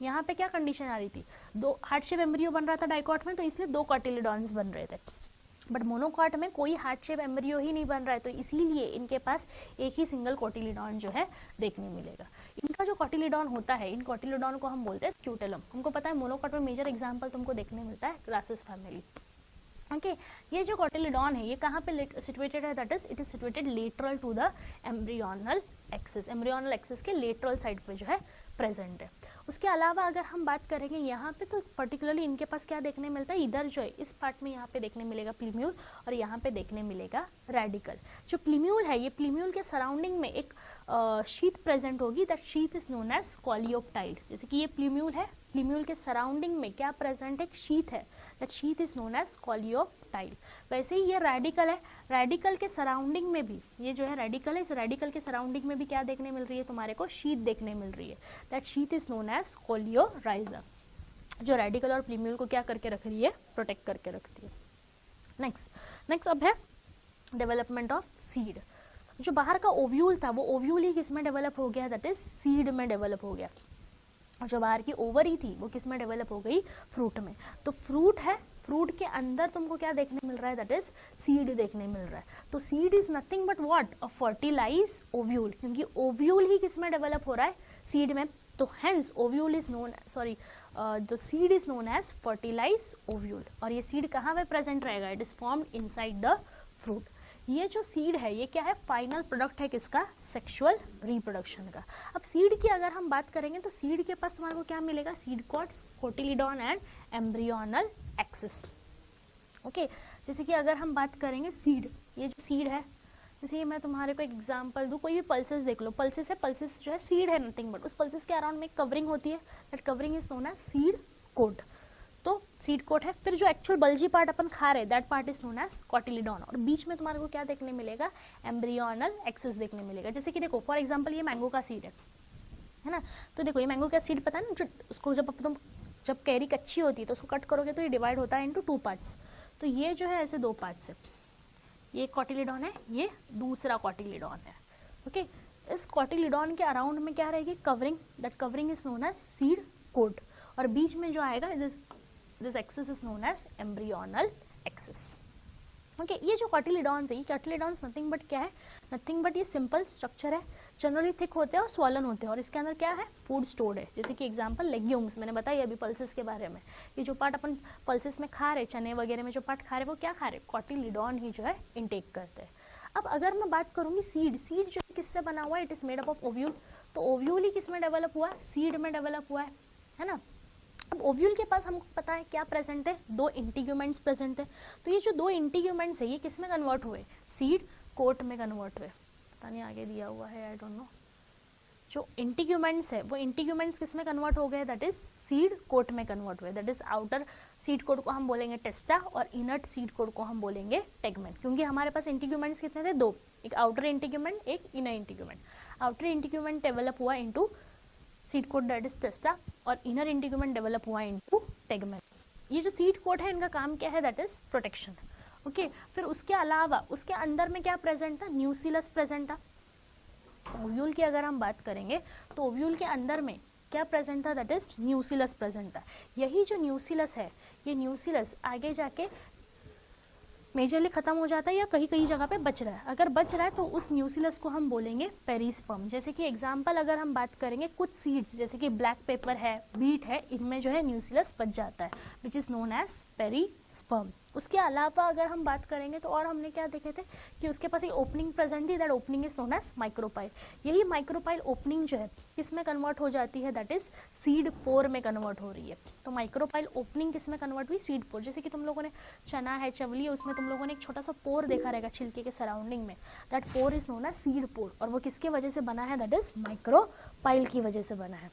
यहाँ पे क्या कंडीशन आ रही थी, 2 हार्ट शेप एम्ब्रियो बन रहा था डाइकॉट में, तो इसलिए 2 कोटिलिडॉन्स बन रहे थे। बट मोनोकॉट में कोई हार्ट शेप एम्ब्रियो ही नहीं बन रहा है, तो इसीलिए इनके पास एक ही सिंगल कोटिलिडॉन जो है देखने मिलेगा। इनका जो कोटिलिडॉन होता है, इन कोटिलिडॉन को हम बोलते हैं स्क्यूटेलम। हमको पता है मोनोकॉट में मेजर एग्जाम्पल तुमको देखने मिलता है ग्रासेस फैमिली। ओके, ये जो कोटिलिडॉन है ये कहाँ पे सिचुएटेड है, that is it is situated lateral to the embryonal axis. Embryonal axis के लेटरल साइड पे जो है प्रेजेंट है। उसके अलावा अगर हम बात करेंगे यहाँ पे, तो पर्टिकुलरली इनके पास क्या देखने मिलता है, इधर जो है इस पार्ट में यहाँ पे देखने मिलेगा प्लीम्यूल, और यहाँ पे देखने मिलेगा रेडिकल। जो प्लीम्यूल है, ये प्लीम्यूल के सराउंडिंग में एक शीथ प्रेजेंट होगी, that sheath is known as coleoptile. जैसे कि ये प्लीम्यूल है, प्लीम्यूल के सराउंडिंग में क्या प्रेजेंट, एक शीथ है, that sheath is known as coleoptile. वैसे ही ये रेडिकल है, रेडिकल के सराउंडिंग में भी ये जो है रेडिकल है, इस रेडिकल के सराउंडिंग में भी क्या देखने मिल रही है, तुम्हारे को शीथ देखने मिल रही है, that sheath is known as coleorhiza, जो रेडिकल और प्लीम्यूल को क्या करके रख रही है, प्रोटेक्ट करके रखती है। नेक्स्ट अब है डेवलपमेंट ऑफ सीड। जो बाहर का ओव्यूल था वो ओव्यूल ही किस में डेवलप हो गया, दैट इज सीड में डेवलप हो गया। और जो बाहर की ओवरी थी वो किस में डेवलप हो गई, फ्रूट में। तो फ्रूट है, फ्रूट के अंदर तुमको क्या देखने मिल रहा है, दैट इज सीड देखने मिल रहा है। तो seed is nothing but what, a fertilise ovule, क्योंकि ओव्यूल ही किस में डेवलप हो रहा है, सीड में। तो hence ovule is known, sorry the seed is known as fertilise ovule. और ये सीड कहाँ पे प्रेजेंट रहेगा, it is formed inside the fruit. ये जो सीड है ये क्या है, फाइनल प्रोडक्ट है किसका, सेक्सुअल रिप्रोडक्शन का। अब सीड की अगर हम बात करेंगे तो सीड के पास तुम्हारे को क्या मिलेगा, seed coats, cotyledon and embryonal axis. Okay, जैसे कि अगर हम बात करेंगे सीड, ये जो सीड है, जैसे मैं तुम्हारे को एक एग्जांपल दूँ, कोई भी पल्सेस देख लो, पल्सेस है, पल्सेस जो है सीड है नथिंग बट, उस पल्सेस के अराउंड में कवरिंग होती है, that covering is known as seed coat. तो सीड कोट है, फिर जो एक्चुअल बल्जी पार्ट अपन खा रहे हैं that part is known as cotyledon, और बीच में तुम्हारे को क्या देखने मिलेगा, एम्ब्रियोनल एक्सिस देखने मिलेगा। जैसे कि देखो फॉर एग्जांपल ये मैंगो का सीड है ना, तो देखो ये मैंगो का सीड पता है ना, जो उसको जब कैरी कच्ची होती है तो उसको कट करोगे तो ये डिवाइड होता है इनटू 2 पार्ट्स। तो ये जो है ऐसे 2 पार्ट्स है, ये कॉटिलिडॉन है, ये दूसरा कॉटिलिडॉन है। ओके, इस कॉटिलिडॉन के अराउंड में क्या रहेगी, covering, that covering is known as seed coat, और बीच में जो आएगा this axis is known as embryonal axis. Okay, ये जो कॉटिलिडॉन्स है, ये कॉटिलिडॉन्स नथिंग बट क्या है, नथिंग बट ये सिंपल स्ट्रक्चर है, जनरली थिक होते हैं और स्वॉलन होते हैं, और इसके अंदर क्या है, फूड स्टोर्ड है। जैसे कि एग्जांपल लेग्यूम्स, मैंने बताया अभी पल्सेस के बारे में, ये जो पार्ट अपन पल्सेस में खा रहे, चने वगैरह में जो पार्ट खा रहे वो क्या खा रहे, कॉटिलिडॉन ही जो है इनटेक करते हैं। अब अगर मैं बात करूंगी सीड, सीड जो किससे बना हुआ है, it is made up of ovule. तो ओव्यूल ही किस में डेवलप हुआ है, सीड में डेवलप हुआ है ना। अब ओव्यूल के पास हमको पता है क्या प्रेजेंट है, 2 इंटीग्यूमेंट्स प्रेजेंट है। तो ये जो 2 इंटीग्यूमेंट्स है ये किस में कन्वर्ट हुए, सीड कोट में कन्वर्ट हुए, पता नहीं आगे दिया हुआ है, आई डोंट नो। जो इंटीग्यूमेंट्स है वो इंटीग्यूमेंट्स किस में कन्वर्ट हो गए, दैट इज सीड कोट में कन्वर्ट हुए। That is outer seed coat को हम बोलेंगे टेस्टा और इनर सीड कोट को हम बोलेंगे टेगमेंट, क्योंकि हमारे पास इंटीग्यूमेंट्स कितने थे, 2, एक आउटर इंटीग्यूमेंट, एक inner integument. Outer integument develop हुआ into seed coat that is testa, और इनर इंटीग्यूमेंट डेवलप हुआ इनटू टेगमेंट। ये जो सीड कोट है इनका काम क्या है, दैट इज प्रोटेक्शन। ओके, फिर उसके अलावा उसके अंदर में क्या प्रेजेंट था, न्यूसिलस प्रेजेंट था। ओव्यूल की अगर हम बात करेंगे तो ओव्यूल के अंदर में क्या प्रेजेंट था, दैट इज न्यूसिलस प्रेजेंट था। यही जो न्यूसिलस है, ये न्यूसिलस आगे जाके मेजरली खत्म हो जाता है या कहीं कहीं जगह पे बच रहा है। अगर बच रहा है तो उस न्यूसिलस को हम बोलेंगे पेरिस्पर्म। जैसे कि एग्जांपल अगर हम बात करेंगे, कुछ सीड्स जैसे कि ब्लैक पेपर है, बीट है, इनमें जो है न्यूसिलस बच जाता है, which is known as perisperm. उसके अलावा अगर हम बात करेंगे तो और हमने क्या देखे थे कि उसके पास एक ओपनिंग प्रेजेंट थी, that opening is known as micropyle. यही माइक्रोपाइल ओपनिंग जो है किस में कन्वर्ट हो जाती है, दैट इज सीड पोर में कन्वर्ट हो रही है। तो माइक्रोपाइल ओपनिंग किस में कन्वर्ट हुई, सीड पोर। जैसे कि तुम लोगों ने चना है, चवली है, उसमें तुम लोगों ने एक छोटा सा पोर देखा रहेगा छिलके के सराउंडिंग में, that pore is known as seed pore, और वो किसके वजह से बना है, दैट इज माइक्रोपाइल की वजह से बना है,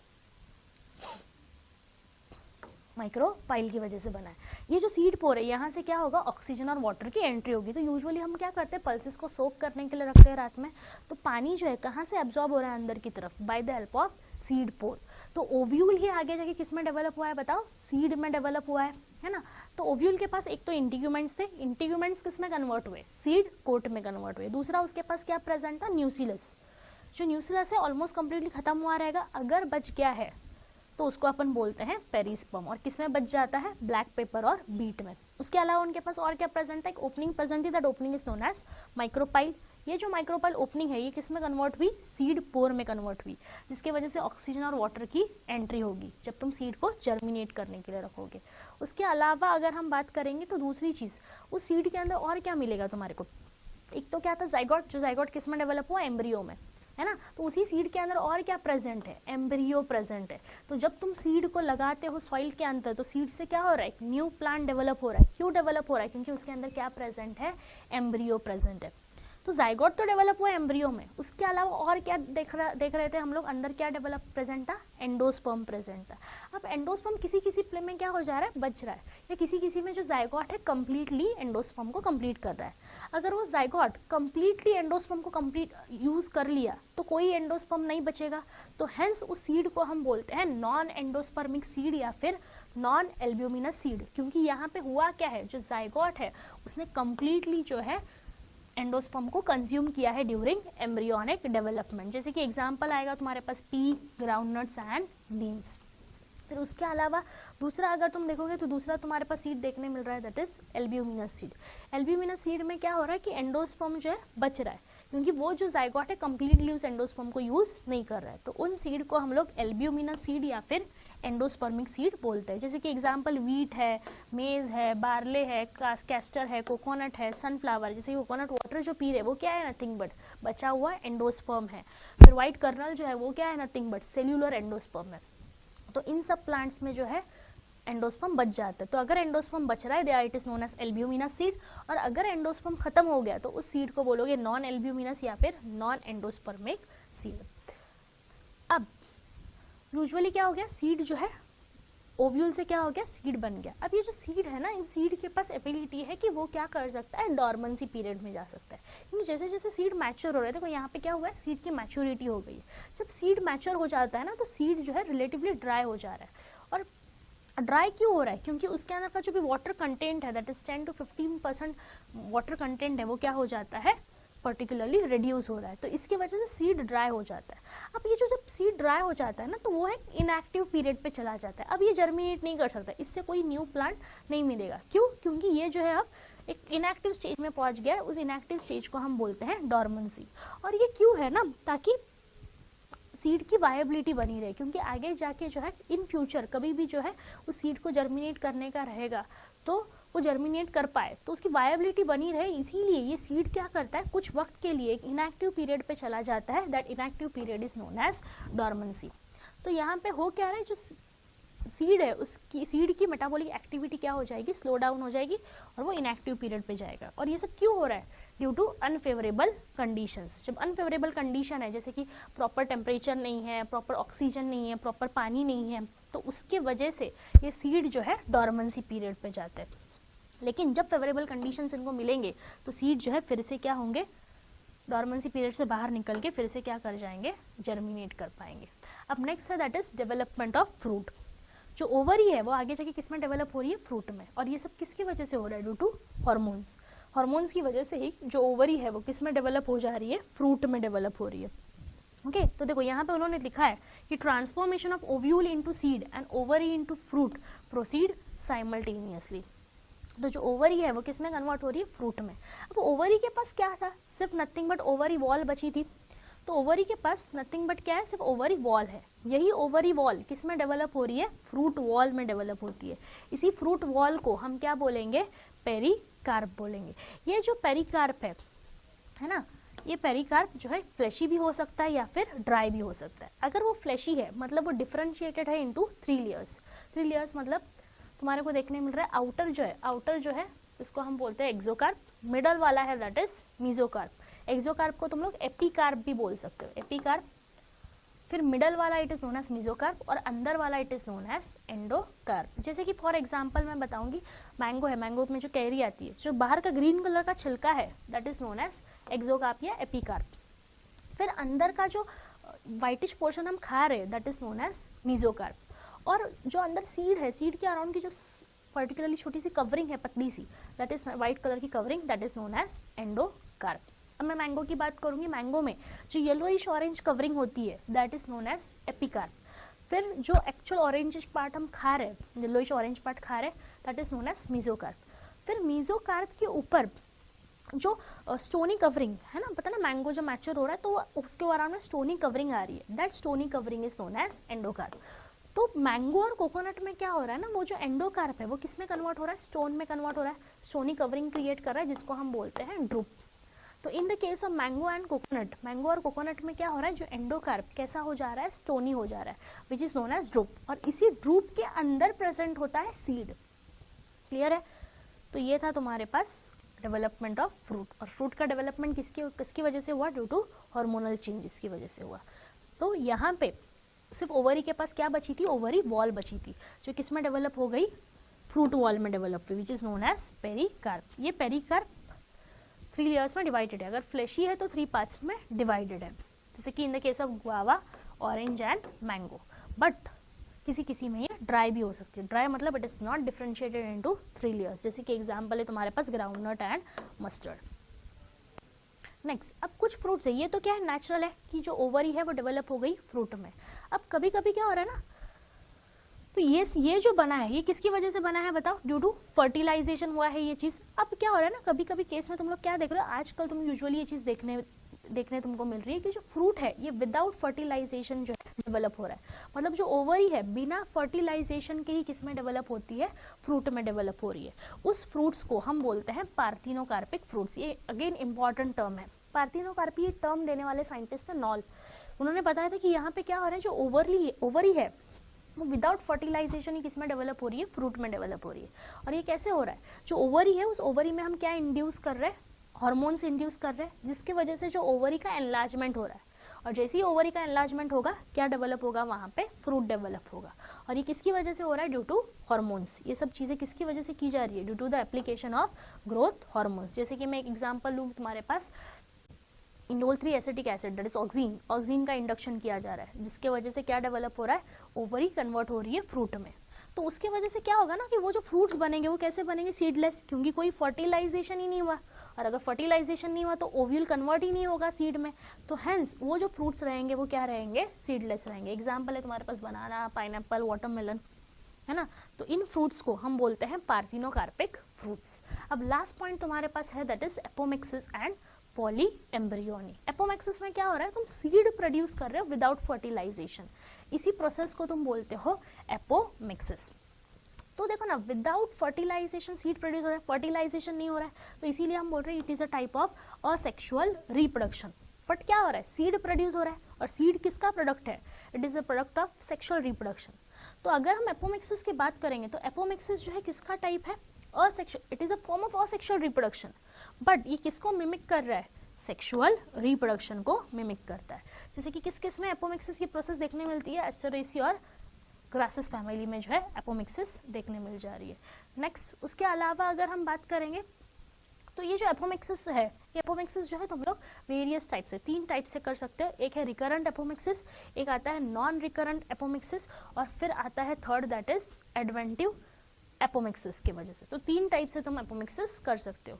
माइक्रोपाइल की वजह से बना है। ये जो सीड पोर है, यहाँ से क्या होगा, ऑक्सीजन और वाटर की एंट्री होगी। तो यूजुअली हम क्या करते हैं, पल्सेस को सोक करने के लिए रखते हैं रात में, तो पानी जो है कहाँ से एब्जॉर्ब हो रहा है अंदर की तरफ, by the help of seed pore. तो ओव्यूल ही आगे जाके किस में डेवलप हुआ है, बताओ, सीड में डेवलप हुआ है ना। तो ओव्यूल के पास एक तो इंटीग्यूमेंट्स थे, इंटीग्यूमेंट्स किस में कन्वर्ट हुए, सीड कोट में कन्वर्ट हुए। दूसरा उसके पास क्या प्रेजेंट था, न्यूसिलस। जो न्यूसिलस है ऑलमोस्ट कंप्लीटली खत्म हुआ रहेगा, अगर बच गया है तो उसको अपन बोलते हैं पेरिस्पर्म, और किसमें बच जाता है, ब्लैक पेपर और बीट में। उसके अलावा उनके पास और क्या प्रेजेंट है, एक ओपनिंग प्रेजेंट थी, that opening is known as micropyle. ये जो माइक्रोपाइल ओपनिंग है ये किसमें कन्वर्ट हुई, सीड पोर में कन्वर्ट हुई, जिसकी वजह से ऑक्सीजन और वाटर की एंट्री होगी जब तुम सीड को जर्मिनेट करने के लिए रखोगे। उसके अलावा अगर हम बात करेंगे तो दूसरी चीज, उस सीड के अंदर और क्या मिलेगा तुम्हारे को, एक तो क्या था जाइगोट, जो जाइगोट किस में डेवलप हुआ, एम्ब्रियो में, है ना। तो उसी सीड के अंदर और क्या प्रेजेंट है, एम्ब्रियो प्रेजेंट है। तो जब तुम सीड को लगाते हो सॉइल के अंदर, तो सीड से क्या हो रहा है, एक न्यू प्लांट डेवलप हो रहा है। क्यों डेवलप हो रहा है, क्योंकि उसके अंदर क्या प्रेजेंट है, एम्ब्रियो प्रेजेंट है। तो जाइगोट तो डेवलप हुआ एम्ब्रियो में, उसके अलावा और क्या देख रहे थे हम लोग, अंदर क्या डेवलप प्रेजेंट था, एंडोस्पर्म प्रेजेंट था। अब एंडोस्पर्म किसी किसी प्ले में क्या हो जा रहा है, बच रहा है, या किसी किसी में जो जाइगोट है कंप्लीटली एंडोस्पर्म को कंप्लीट कर रहा है। अगर वो जाइगोट कंप्लीटली एंडोस्पर्म को कंप्लीट यूज कर लिया तो कोई एंडोस्पर्म नहीं बचेगा। तो हेंस उस सीड को हम बोलते हैं नॉन एंडोस्पर्मिक सीड या फिर नॉन एल्ब्यूमिनस सीड, क्योंकि यहाँ पे हुआ क्या है, जो जाइगोट है उसने कंप्लीटली जो है एंडोस्पर्म को कंज्यूम किया है ड्यूरिंग एम्ब्रियोनिक डेवलपमेंट। जैसे कि एग्जांपल आएगा तुम्हारे पास पी, ग्राउंडनट्स एंड बीन्स। फिर उसके अलावा दूसरा अगर तुम देखोगे तो दूसरा तुम्हारे पास सीड देखने मिल रहा है, that is albuminous seed. Albuminous seed में क्या हो रहा है कि एंडोस्पर्म जो है बच रहा है, क्योंकि वो जो जाइगोट है कंप्लीटली उस एंडोस्पर्म को यूज नहीं कर रहा है, तो उन सीड को हम लोग एल्ब्यूमिनस सीड या फिर एंडोस्पर्मिक सीड बोलते हैं। जैसे कि एग्जांपल वीट है, मेज है, बार्ले है, कैस्टर है, कोकोनट है, सनफ्लावर। जैसे कोकोनट वाटर जो पी रहे हैं वो क्या है, नथिंग बट बचा हुआ एंडोस्पर्म है। फिर व्हाइट कर्नल जो है वो क्या है, नथिंग बट सेल्यूलर एंडोस्पर्म है। तो इन सब प्लांट्स में जो है एंडोस्पर्म बच जाता है। तो अगर एंडोस्पर्म बच रहा है they it is known as albuminous seed, और अगर एंडोस्पर्म खत्म हो गया तो उस सीड को बोलोगे नॉन एल्ब्यूमिनस या फिर नॉन एंडोस्पर्मिक सीड। अब यूजुअली क्या हो गया, सीड जो है ओव्यूल से क्या हो गया, सीड बन गया। अब ये जो सीड है ना, इन सीड के पास एबिलिटी है कि वो क्या कर सकता है, डॉर्मेंसी पीरियड में जा सकता है। क्योंकि जैसे जैसे सीड मैच्योर हो रहा है, देखो यहाँ पे क्या हुआ है, सीड की मैच्योरिटी हो गई है। जब सीड मैच्योर हो जाता है ना तो सीड जो है रिलेटिवली ड्राई हो जा रहा है। और ड्राई क्यों हो रहा है, क्योंकि उसके अंदर का जो भी वाटर कंटेंट है that is 10 to 15% water content है वो क्या हो जाता है, पर्टिकुलरली रिड्यूस हो रहा है। तो इसकी वजह से सीड ड्राई हो जाता है। अब ये जो जब सीड ड्राई हो जाता है ना तो वो एक इनएक्टिव पीरियड पे चला जाता है। अब ये जर्मिनेट नहीं कर सकता, इससे कोई न्यू प्लांट नहीं मिलेगा। क्यों, क्योंकि ये जो है अब एक इनएक्टिव स्टेज में पहुंच गया है। उस इनएक्टिव स्टेज को हम बोलते हैं डॉर्मेंसी। और ये क्यों है ना, ताकि सीड की वायबिलिटी बनी रहे, क्योंकि आगे जाके जो है इन फ्यूचर कभी भी जो है उस सीड को जर्मिनेट करने का रहेगा तो वो जर्मिनेट कर पाए, तो उसकी वायबिलिटी बनी रहे। इसीलिए ये सीड क्या करता है, कुछ वक्त के लिए एक इनएक्टिव पीरियड पे चला जाता है, that inactive period is known as dormancy. तो यहाँ पे हो क्या रहा है, जो सीड है उसकी सीड की मेटाबॉलिक एक्टिविटी क्या हो जाएगी, स्लो डाउन हो जाएगी और वो इनएक्टिव पीरियड पे जाएगा। और ये सब क्यों हो रहा है, ड्यू टू अनफेवरेबल कंडीशंस। जब अनफेवरेबल कंडीशन है, जैसे कि प्रॉपर टेम्परेचर नहीं है, प्रॉपर ऑक्सीजन नहीं है, प्रॉपर पानी नहीं है, तो उसके वजह से ये सीड जो है डॉर्मेंसी पीरियड पे जाते हैं। लेकिन जब फेवरेबल कंडीशंस इनको मिलेंगे तो सीड जो है फिर से क्या होंगे, डॉर्मेंसी पीरियड से बाहर निकल के फिर से क्या कर जाएंगे, जर्मिनेट कर पाएंगे। अब नेक्स्ट है that is development of fruit. जो ओवरी है वो आगे जाके किस में डेवलप हो रही है, फ्रूट में। और ये सब किसकी वजह से हो रहा है, ड्यू टू हॉर्मोन्स। हॉर्मोन्स की वजह से ही जो ओवरी है वो किस में डेवलप हो जा रही है, फ्रूट में डेवलप हो रही है। ओके तो देखो यहाँ पे उन्होंने लिखा है कि transformation of ovule into seed and ovary into fruit proceed simultaneously. तो जो ओवरी है वो किस में कन्वर्ट हो रही है, फ्रूट में। अब ओवरी के पास क्या था, सिर्फ नथिंग बट ओवरी वॉल बची थी। तो ओवरी के पास नथिंग बट क्या है, सिर्फ ओवरी वॉल है। यही ओवरी वॉल किस में डेवलप हो रही है, फ्रूट वॉल में डेवलप होती है। इसी फ्रूट वॉल को हम क्या बोलेंगे, पेरिकार्प बोलेंगे। ये जो पेरिकार्प है ना, ये पेरिकार्प जो है फ्लैशी भी हो सकता है या फिर ड्राई भी हो सकता है। अगर वो फ्लैशी है मतलब वो डिफरेंशिएटेड है इनटू 3 लेयर्स। 3 लेयर्स मतलब तुम्हारे को देखने मिल रहा है आउटर जो है इसको हम बोलते हैं एक्सोकार्प, मिडल वाला है दैट इज मीजोकार्प। एक्सोकार्प को तुम लोग एपिकार्प भी बोल सकते हो, एपिकार्प। फिर मिडल वाला it is known as mesocarp और अंदर वाला it is known as endocarp. जैसे कि फॉर एग्जांपल मैं बताऊंगी, मैंगो है, मैंगो में जो कैरी आती है, जो बाहर का ग्रीन कलर का छिलका है that is known as exocarp या एपिकार्प। फिर अंदर का जो व्हाइटिश पोर्शन हम खा रहे हैं that is known as mesocarp. और जो अंदर सीड है, सीड के अराउंड की जो पर्टिकुलरली छोटी सी कवरिंग है, पतली सी, दैट इज व्हाइट कलर की covering, that is known as endocarp. अब मैं मैंगो की बात करूंगी, मैंगो में जो येलोइश ऑरेंज कवरिंग होती है that is known as epicarp. फिर जो एक्चुअल ऑरेंजिश पार्ट हम खा रहे हैं, येलोइश ऑरेंज पार्ट खा रहे हैं, that is known as mesocarp. फिर मीजोकार्प के ऊपर जो स्टोनी कवरिंग है ना, पता ना मैंगो जो मैच्योर हो रहा है तो उसके अराउंड में स्टोनी कवरिंग आ रही है, that stony covering is known as endocarp. तो मैंगो और कोकोनट में क्या हो रहा है ना, वो जो एंडोकार्प है वो किस में कन्वर्ट हो रहा है, स्टोन में कन्वर्ट हो रहा है, स्टोनी कवरिंग क्रिएट कर रहा है जिसको हम बोलते हैं ड्रूप। तो इन the case of mango and coconut, mango और कोकोनट में क्या हो रहा है, जो एंडोकार्प कैसा हो जा रहा है, स्टोनी हो जा रहा है, which is known as drupe. और इसी ड्रूप के अंदर प्रेजेंट होता है सीड। क्लियर है। तो ये था तुम्हारे पास डेवलपमेंट ऑफ फ्रूट। और फ्रूट का डेवलपमेंट किसकी वजह से हुआ, ड्यू टू हार्मोनल चेंजेस की वजह से हुआ। तो यहाँ पे सिर्फ ओवरी के पास क्या बची थी, ओवरी वॉल बची थी, जो किस में डेवलप हो गई, फ्रूट वॉल में डेवलप हुई, which is known as pericarp. ये पेरिकार्प 3 लेयर्स में डिवाइडेड है। अगर फ्लैशी है तो 3 पार्ट्स में डिवाइडेड है, जैसे कि इन the case of guava, orange and mango. But किसी किसी में ये ड्राई भी हो सकती है। ड्राई मतलब it is not differentiated into 3 layers, जैसे कि एग्जांपल है तुम्हारे पास ग्राउंडनट एंड मस्टर्ड। नेक्स्ट, अब कुछ फ्रूट्स है, ये तो क्या है, नेचुरल है कि जो ओवरी है वो डेवलप हो गई फ्रूट में। अब कभी कभी क्या हो रहा है ना, तो ये जो बना है ये किसकी वजह से बना है बताओ, ड्यू टू फर्टिलाइजेशन हुआ है ये चीज़। अब क्या हो रहा है ना, कभी कभी केस में तुम लोग क्या देख रहे हो, आजकल तुम यूजुअली ये चीज़ देखने तुमको मिल रही है कि जो फ्रूट है ये विदाउट फर्टिलाइजेशन जो है डेवलप हो रहा है। मतलब जो ओवरी है बिना फर्टिलाइजेशन के ही किस में डेवलप होती है, फ्रूट में डेवलप हो रही है। उस फ्रूट्स को हम बोलते हैं पार्थिनोकार्पिक फ्रूट्स। ये अगेन इंपॉर्टेंट टर्म है। पार्थिनोकार्पी टर्म देने वाले साइंटिस्ट है नॉल। उन्होंने बताया था कि यहाँ पे क्या हो रहा है, जो ओवरी है वो विदाउट फर्टिलाइजेशन ही किस में डेवलप हो रही है, फ्रूट में डेवलप हो रही है। और ये कैसे हो रहा है, जो ओवरी है उस ओवरी में हम क्या इंड्यूस कर रहे हैं, हार्मोन्स इंड्यूस कर रहे हैं, जिसकी वजह से जो ओवरी का एनलार्जमेंट हो रहा है। और जैसे ही ओवरी का एनलार्जमेंट होगा क्या डेवलप होगा, वहाँ पे फ्रूट डेवलप होगा। और ये किसकी वजह से हो रहा है, ड्यू टू हार्मोन्स। ये सब चीज़ें किसकी वजह से की जा रही है, due to the application of growth hormones. जैसे कि मैं एक एग्जाम्पल लूँ तुम्हारे पास, indole 3 acetic acid that is auxin का इंडक्शन किया जा रहा है, जिसके वजह से क्या डेवलप हो रहा है, ओवरी कन्वर्ट हो रही है फ्रूट में। तो उसके वजह से क्या होगा ना कि वो जो फ्रूट्स बनेंगे वो कैसे बनेंगे, सीडलेस, क्योंकि कोई फर्टिलाइजेशन ही नहीं हुआ। और अगर फर्टिलाइजेशन नहीं हुआ तो ओव्यूल कन्वर्ट ही नहीं होगा सीड में, तो हेंस वो जो फ्रूट्स रहेंगे वो क्या रहेंगे, सीडलेस रहेंगे। एग्जाम्पल है तुम्हारे पास बनाना, पाइनएप्पल, वाटरमेलन, है ना। तो इन फ्रूट्स को हम बोलते हैं पार्थिनोकार्पिक फ्रूट्स। अब लास्ट पॉइंट तुम्हारे पास है that is apomixis and poly embryony. Apomixis में क्या हो रहा है, तुम सीड प्रोड्यूस कर रहे हो विदाउट फर्टिलाइजेशन, इसी प्रोसेस को तुम बोलते हो एपोमिक्सिस। तो देखो ना, विदाउट फर्टिलाइजेशन सीड प्रोड्यूस हो रहा है, फर्टिलाइजेशन नहीं हो रहा है, तो इसीलिए हम बोल रहे हैं it is a type of asexual reproduction. But क्या हो रहा है, सीड प्रोड्यूस हो रहा है, और सीड किसका प्रोडक्ट है, it is a product of sexual reproduction. तो अगर हम एपोमिक्सिस की बात करेंगे तो एपोमिक्सिस जो है किसका टाइप है, asexual, it is a form of asexual reproduction. But ये किसको मिमिक कर रहा है, सेक्सुअल रिप्रोडक्शन को मिमिक करता है। जैसे कि किस किस में एपोमिक्सिस की प्रोसेस देखने मिलती है, एस्टरेसी और ग्रासेस फैमिली में जो है एपोमिक्सिस देखने मिल जा रही है। नेक्स्ट, उसके अलावा अगर हम बात करेंगे तो ये जो एपोमिक्सिस है, ये एपोमिक्सिस जो है तुम लोग वेरियस टाइप से, 3 टाइप से कर सकते हो। एक है रिकरेंट एपोमिक्सिस, एक आता है नॉन रिकरेंट एपोमिक्सिस, और फिर आता है third that is adventive apomixis की वजह से। तो 3 टाइप से तुम एपोमिक्सिस कर सकते हो।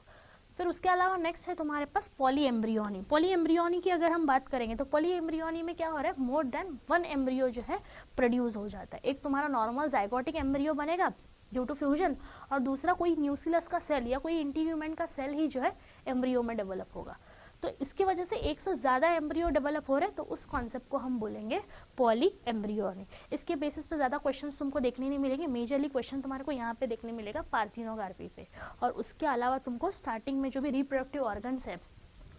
फिर उसके अलावा नेक्स्ट है तुम्हारे पास पॉली एम्ब्रियोनी। पॉली एम्ब्रियोनी की अगर हम बात करेंगे तो पॉली एम्ब्रियोनी में क्या हो रहा है, मोर देन 1 एम्ब्रियो जो है प्रोड्यूस हो जाता है। एक तुम्हारा नॉर्मल जाइगोटिक एम्ब्रियो बनेगा ड्यू टू फ्यूजन, और दूसरा कोई न्यूसिलस का सेल या कोई इंटीग्यूमेंट का सेल ही जो है एम्ब्रियो में डेवलप होगा। तो इसकी वजह से एक से ज़्यादा एम्ब्रियो डेवलप हो रहे हैं, तो उस कॉन्सेप्ट को हम बोलेंगे पॉली एम्ब्रियोनी। इसके बेसिस पे ज़्यादा क्वेश्चंस तुमको देखने नहीं मिलेंगे, मेजरली क्वेश्चन तुम्हारे को यहाँ पे देखने मिलेगा पार्थिनोकार्पी पे। और उसके अलावा तुमको स्टार्टिंग में जो भी रिप्रोडक्टिव ऑर्गन्स है,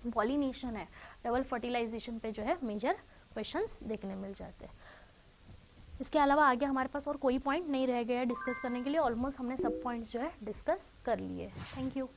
पॉलिनेशन है, डबल फर्टिलाइजेशन पे जो है मेजर क्वेश्चंस देखने मिल जाते हैं। इसके अलावा आगे हमारे पास और कोई पॉइंट नहीं रह गया है डिस्कस करने के लिए, ऑलमोस्ट हमने सब पॉइंट्स जो है डिस्कस कर लिए। Thank you.